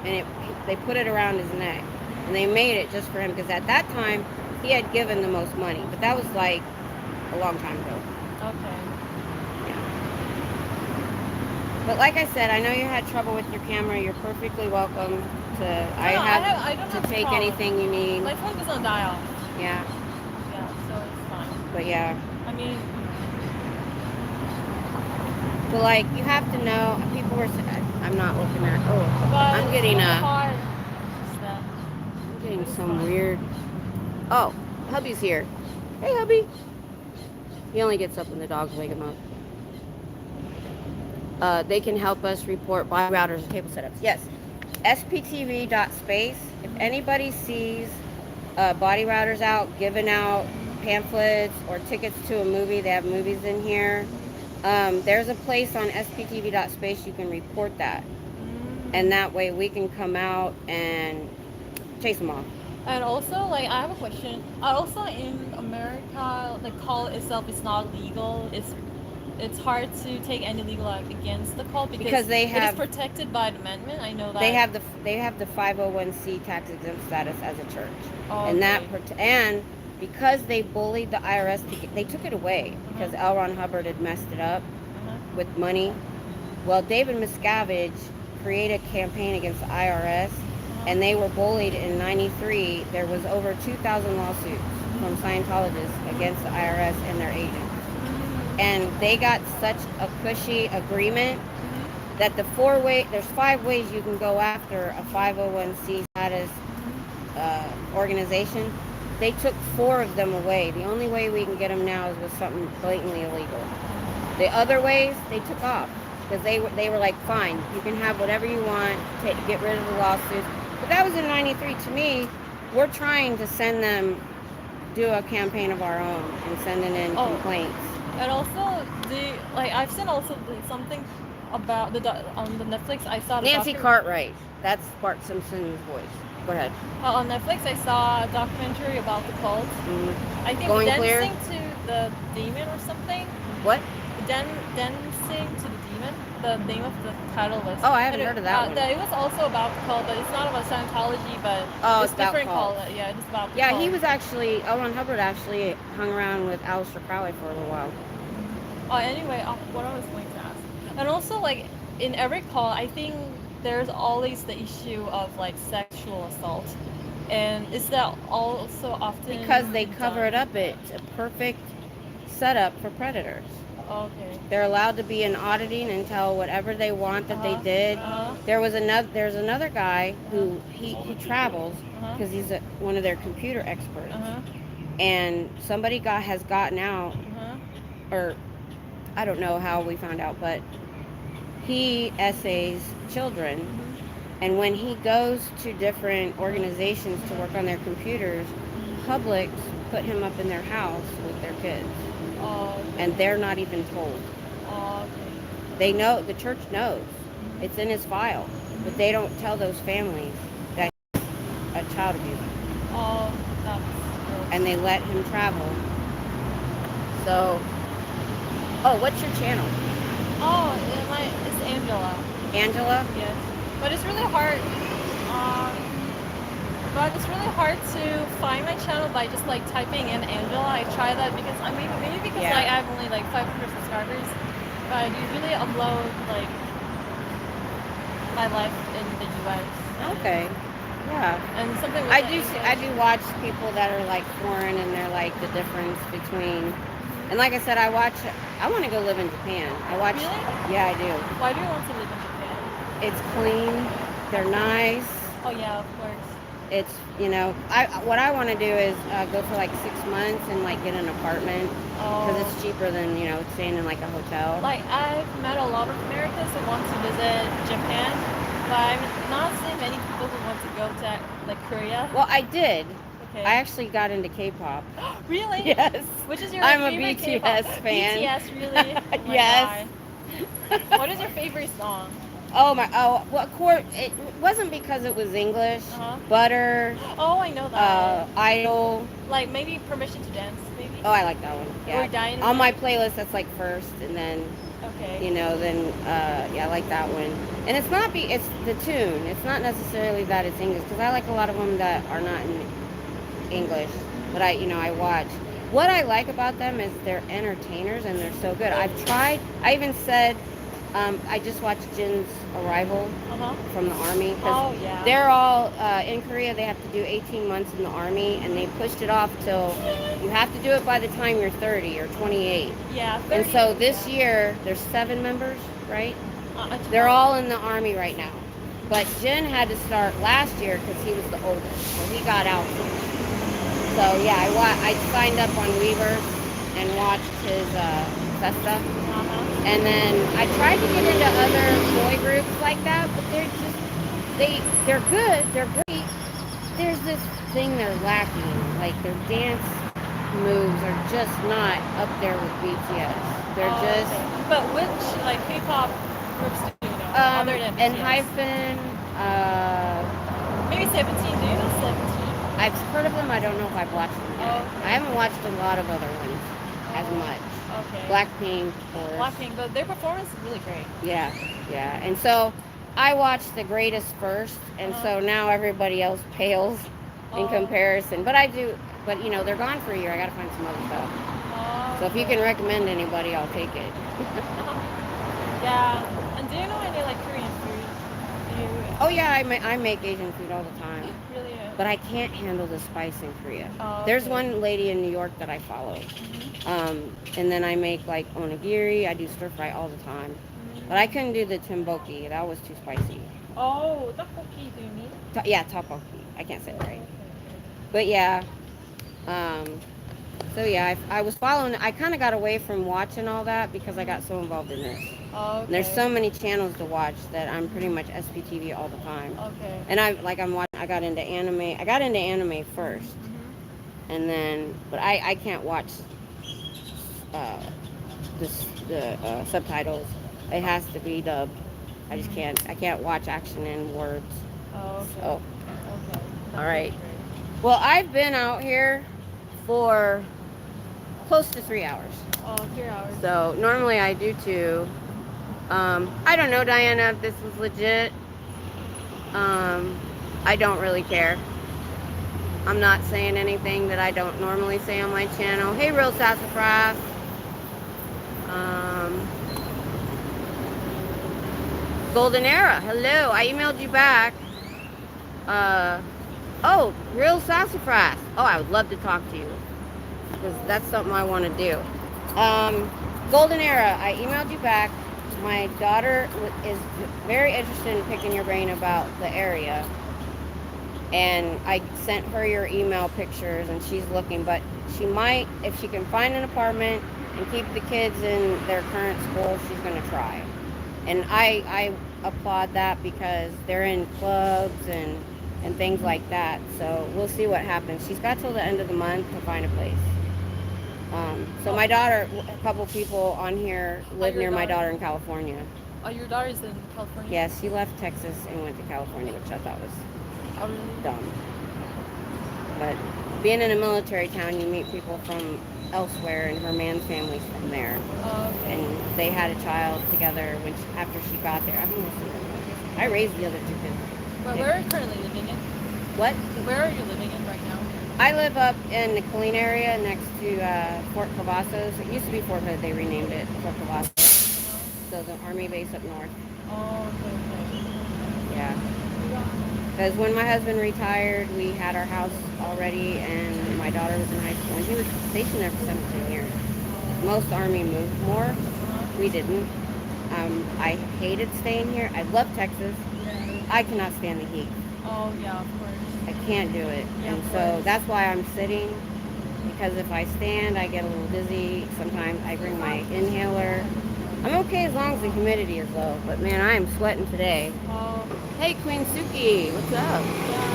and they put it around his neck, and they made it just for him because at that time he had given the most money, but that was like a long time ago. Okay. But like I said, I know you had trouble with your camera. You're perfectly welcome to. I don't have to have a take problem. anything you need. My phone doesn't die off. Yeah, Yeah, so it's fine. but yeah. I mean, But like you have to know, people were. I'm not looking at. Oh, but I'm getting it's really a. hard. Stuff. I'm getting some weird. Oh, hubby's here. Hey, hubby. He only gets up when the dogs wake him up. They can help us report body routers and cable setups. Yes, sptv.space. If anybody sees body routers out, giving out pamphlets or tickets to a movie, they have movies in here. There's a place on sptv.space you can report that. And that way we can come out and chase them off. And also, like, I have a question. Also, in America, the cult itself is not legal. It's hard to take any legal act against the cult because they have, it is protected by the amendment. I know that they have the 501c tax exempt status as a church, Oh, and that okay. and because they bullied the IRS, they took it away because L. Ron Hubbard had messed it up with money. Well, David Miscavige created a campaign against the IRS, and they were bullied in '93. There was over 2,000 lawsuits from Scientologists against the IRS and their agents. And they got such a cushy agreement that there's 5 ways you can go after a 501c status organization. They took 4 of them away. The only way we can get them now is with something blatantly illegal. The other ways they took off because they were like, fine, you can have whatever you want, get rid of the lawsuits. But that was in '93. To me, we're trying to send them, do a campaign of our own and sending in complaints. And also, I've seen also something about on the Netflix. I saw Nancy Cartwright. That's Bart Simpson's voice. Go ahead. On Netflix, I saw a documentary about the cult. I think Going dancing Clear? to the demon or something. What? Dancing to the demon. The name of the title was. Oh, I haven't heard of that one. It was also about the cult, but it's not about Scientology, but it's about different cult. Yeah, it's about the Yeah, cult. he was actually, L. Ron Hubbard actually hung around with Aleister Crowley for a little while. Anyway, what I was going to ask. And also, like, in every cult, I think there's always the issue of, like, sexual assault. And is that also often... Because they cover it up, it's a perfect setup for predators. Okay. They're allowed to be in auditing and tell whatever they want that they did. There's another guy who he travels because he's one of their computer experts. And somebody has gotten out, or I don't know how we found out, but he essays children. And when he goes to different organizations to work on their computers, publics put him up in their house with their kids. Oh, and they're not even told. oh, okay. They know, the church knows. It's in his file, but they don't tell those families that he's a child abuser, Oh, that's gross. and they let him travel. So, oh, what's your channel? Oh, it's Angela. Angela? Yes. But it's really hard. But it's really hard to find my channel by just like typing in Angela. I try that because maybe because Yeah. like I have only like 500 subscribers, but I usually upload like my life in the U.S. Okay. Yeah. and something with I the do. English. I do watch people that are like foreign, and they're like the difference between. And like I said, I watch. I want to go live in Japan. I watch. Really? Yeah, I do. Why do you want to live in Japan? It's clean. They're nice. Oh yeah, of course. It's what I want to do is go for like 6 months and like get an apartment because Oh. it's cheaper than staying in like a hotel. Like I've met a lot of Americans who want to visit Japan, but I'm not seeing many people who want to go to like Korea. Well, I did. Okay. I actually got into K-pop. Really? Yes. Which is your I'm a favorite BTS K-pop? fan. BTS, really? Oh my Yes. God. What is your favorite song? Oh my! Oh, well, of course, it wasn't because it was English. Uh-huh. Butter, Oh, I know that. Idol. Like maybe Permission to Dance, maybe? Oh, I like that one. Yeah. Or Dynamite. On my playlist, that's like first, and then Okay. yeah, I like that one. And it's not it's the tune. It's not necessarily that it's English, because I like a lot of them that are not in English, but I watch. What I like about them is they're entertainers and they're so good. I've tried. I even said. I just watched Jin's arrival Uh-huh. from the army. 'Cause Oh, yeah. they're all in Korea. They have to do 18 months in the army, and they pushed it off till you have to do it by the time you're 30 or 28. Yeah. And 30, so this yeah. year there's 7 members, right? I They're all in the army right now. But Jin had to start last year because he was the oldest, so he got out first. So yeah, I signed up on Weavers and watched his Festa. Uh-huh. And then I tried to get into other boy groups like that, but they're good, they're great. There's this thing they're lacking, like their dance moves are just not up there with BTS. They're Oh, just okay. But which like K-pop groups do you know other than and BTS? Hyphen, Maybe 17. Do you know 17? I've heard of them, I don't know if I've watched them yet. Oh, okay. I haven't watched a lot of other ones as much. Okay. Blackpink, of course. Blackpink, but their performance is really great. Yeah. And so I watched the greatest first, and so now everybody else pales in comparison. But they're gone for a year. I got to find some other stuff. Oh, So if you can recommend anybody, I'll take it. Yeah. And do you know any like Korean food? Do you Oh yeah, I make Asian food all the time. really? But I can't handle the spice in Korea. Oh, There's okay. one lady in New York that I follow. And then I make like onigiri. I do stir fry all the time. But I couldn't do the tteokbokki. That was too spicy. Oh, tteokbokki, do you mean? Yeah, tteokbokki. I can't say it right. But yeah. So yeah, I was following. I kind of got away from watching all that because I got so involved in this. Oh, okay. And there's so many channels to watch that I'm pretty much SPTV all the time. Okay. And I'm watching. I got into anime. I got into anime first, and then but I can't watch the subtitles. It has to be dubbed. I just can't. I can't watch action in words. Oh, okay. So Okay. all right. Well, I've been out here for close to 3 hours. Oh, 3 hours. So normally I do 2. I don't know, Diana, if this was legit. I don't really care. I'm not saying anything that I don't normally say on my channel. Hey, Real Sassafras. Golden Era, hello. I emailed you back. Oh, Real Sassafras. Oh, I would love to talk to you, because that's something I want to do. Golden Era, I emailed you back. My daughter is very interested in picking your brain about the area. And I sent her your email pictures, and she's looking, but she might, if she can find an apartment and keep the kids in their current school, she's going to try. And I applaud that because they're in clubs and things like that. So we'll see what happens. She's got till the end of the month to find a place. So my daughter, a couple people on here live your near my daughter? daughter in California. Oh, your daughter's in California? Yes, she left Texas and went to California, which I thought was Oh, really? dumb. But being in a military town, you meet people from elsewhere, and her man's family's from there. Oh, okay. And they had a child together after she got there. I raised the other two kids. But where are you currently living in? What? Where are you living in right now? I live up in the Killeen area next to Fort Cavazos. It used to be Fort Hood. They renamed it Fort Cavazos. So the Army base up north. Oh, okay. Yeah. Because when my husband retired, we had our house already, and my daughter was in high school, and he was stationed there for 17 years. Most Army moved more. We didn't. I hated staying here. I love Texas. Yeah. I cannot stand the heat. Oh, yeah, of course. I can't do it. Yeah, And of so course. that's why I'm sitting, because if I stand, I get a little dizzy. Sometimes I bring my inhaler. I'm okay as long as the humidity is low, but man, I am sweating today. Oh, Hey, Queen Suki, what's up? yeah.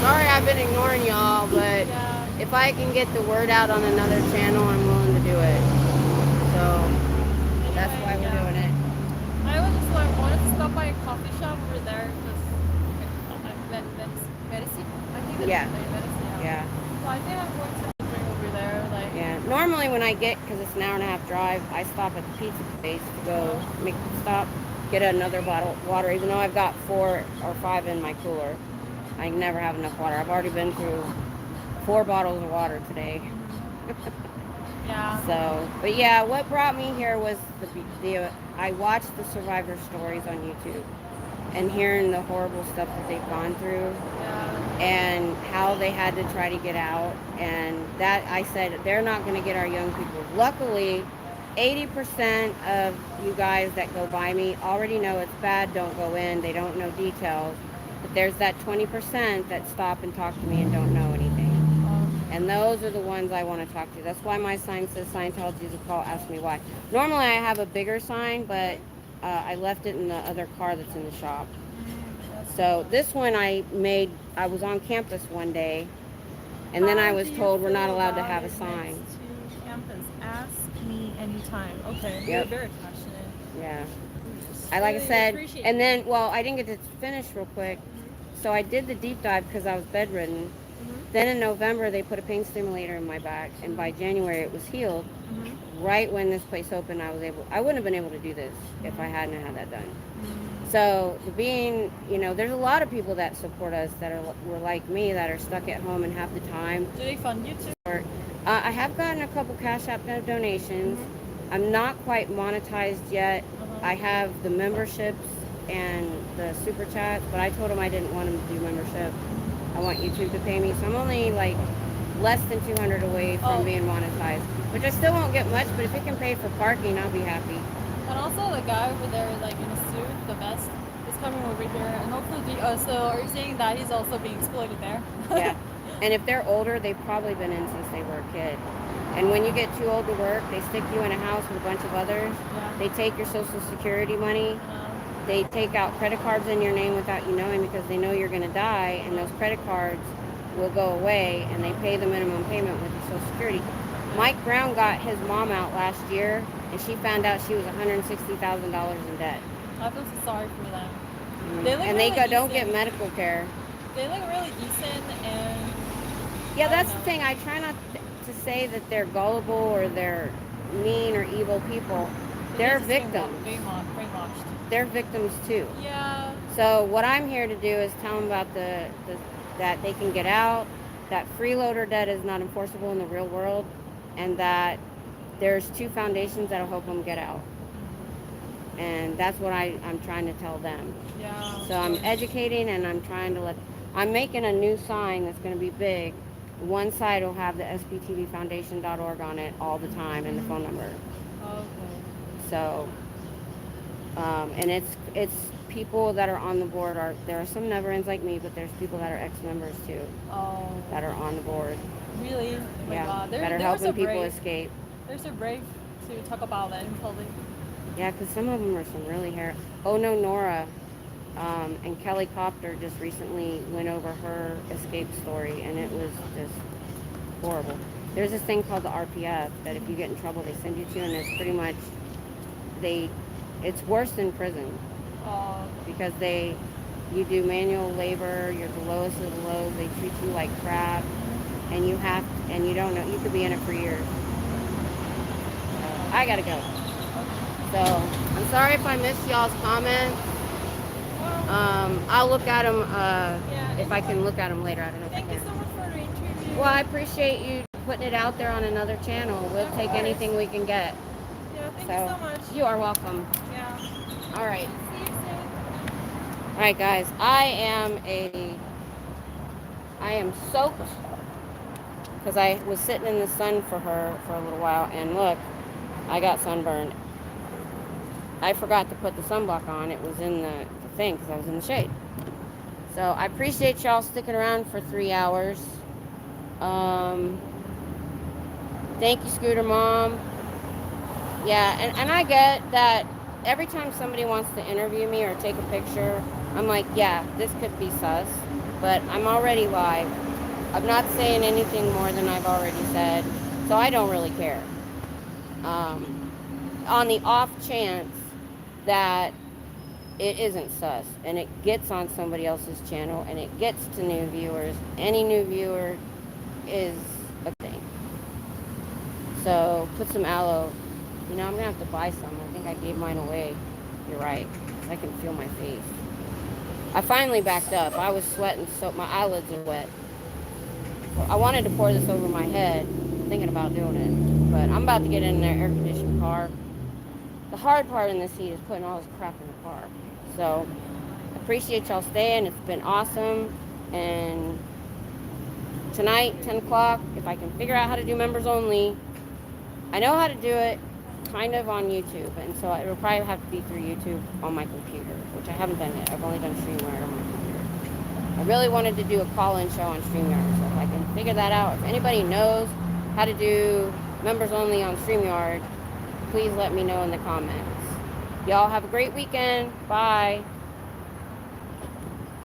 Sorry I've been ignoring y'all, but Yeah. if I can get the word out on another channel, I'm willing to do it. So that's Anyway, why we're yeah. doing it. I was just like, wanted to stop by a coffee shop over there because medicine. I think that's Yeah. medicine. Yeah. So I think I'm going to drink over there. Like, Yeah. Normally when I get, because it's an hour and a half drive, I stop at the pizza place to go make the stop, get another bottle of water, even though I've got 4 or 5 in my cooler. I never have enough water. I've already been through 4 bottles of water today. yeah. So, but yeah, what brought me here was I watched the survivor stories on YouTube and hearing the horrible stuff that they've gone through Yeah. and how they had to try to get out. And that I said, they're not going to get our young people. Luckily, 80% of you guys that go by me already know it's bad, don't go in, they don't know details. But there's that 20% that stop and talk to me and don't know anything. And those are the ones I want to talk to. That's why my sign says Scientology is a call, ask me why. Normally I have a bigger sign, but I left it in the other car that's in the shop. So this one I was on campus one day, and then I was told we're not allowed to have a sign. To campus, ask me anytime. Okay. Yep. You're very passionate. Yeah. Just Like I really said, appreciate and it. then, well, I didn't get to finish real quick. So I did the deep dive because I was bedridden. Then in November, they put a pain stimulator in my back, and by January, it was healed. Right when this place opened, I wouldn't have been able to do this if I hadn't had that done. So there's a lot of people that support us that were like me, that are stuck at home and have the time. Do they fund you too? I have gotten a couple Cash App donations. I'm not quite monetized yet. I have the memberships and the super chats, but I told them I didn't want them to do membership. I want YouTube to pay me. So I'm only like less than 200 away from being monetized, which I still won't get much, but if it can pay for parking, I'll be happy. And also the guy over there, like in a suit, the vest, is coming over here, and hopefully, so are you saying that he's also being exploited there? Yeah. And if they're older, they've probably been in since they were a kid. And when you get too old to work, they stick you in a house with a bunch of others. Yeah. They take your Social Security money. They take out credit cards in your name without you knowing, because they know you're going to die, and those credit cards will go away, and they pay the minimum payment with your Social Security. Mike Brown got his mom out last year, and she found out she was $160,000 in debt. I feel so sorry for them. They look and really they don't decent. get medical care. They look really decent, and yeah, that's the thing. I try not to say that they're gullible or they're mean or evil people. They're victims. Brainwashed. They're victims too. Yeah. So what I'm here to do is tell them about that they can get out, that freeloader debt is not enforceable in the real world, and that there's 2 foundations that'll help them get out. And that's what I'm trying to tell them. Yeah. So I'm educating, and I'm trying to I'm making a new sign that's going to be big. One side will have the sptvfoundation.org on it all the time, and the phone number. Okay. So, and it's people that are on the board. There are some never-ends like me, but there's people that are ex-members too. Oh. That are on the board. Really? Oh my Yeah. God. That are helping people escape. They're so brave to talk about that in public. Yeah, because some of them are some really Oh no, Nora. And Kelly Copter just recently went over her escape story, and it was just horrible. there's this thing called the RPF that if you get in trouble, they send you to, and it's pretty much, it's worse than prison because you do manual labor, you're the lowest of the low, they treat you like crap, and you don't know, you could be in it for years. I gotta go. So, I'm sorry if I missed y'all's comments. I'll look at them, if I can look at them later. I don't know if I Thank you can. so much for the interview. Well, I appreciate you putting it out there on another channel. We'll take anything we can get. Yeah, thank you so much. You are welcome. Yeah. All right. See you soon. All right, guys. I am soaked because I was sitting in the sun for her for a little while, and look, I got sunburned. I forgot to put the sunblock on. It was in the thing because I was in the shade. So I appreciate y'all sticking around for 3 hours. Thank you, Scooter Mom. Yeah, and I get that every time somebody wants to interview me or take a picture, I'm like, yeah, this could be sus, but I'm already live. I'm not saying anything more than I've already said, so I don't really care. On the off chance that it isn't sus and it gets on somebody else's channel and it gets to new viewers, any new viewer is a thing. So put some aloe. I'm gonna have to buy some. I think I gave mine away. You're right. I can feel my face. I finally backed up. I was sweating so my eyelids are wet. I wanted to pour this over my head, thinking about doing it, but I'm about to get in their air-conditioned car. The hard part in this heat is putting all this crap in the car. So, appreciate y'all staying. It's been awesome. And tonight, 10 o'clock, if I can figure out how to do members only, I know how to do it kind of on YouTube. And so it will probably have to be through YouTube on my computer, which I haven't done yet. I've only done StreamYard on my computer. I really wanted to do a call-in show on StreamYard. So if I can figure that out, if anybody knows how to do members only on StreamYard, please let me know in the comments. Y'all have a great weekend. Bye.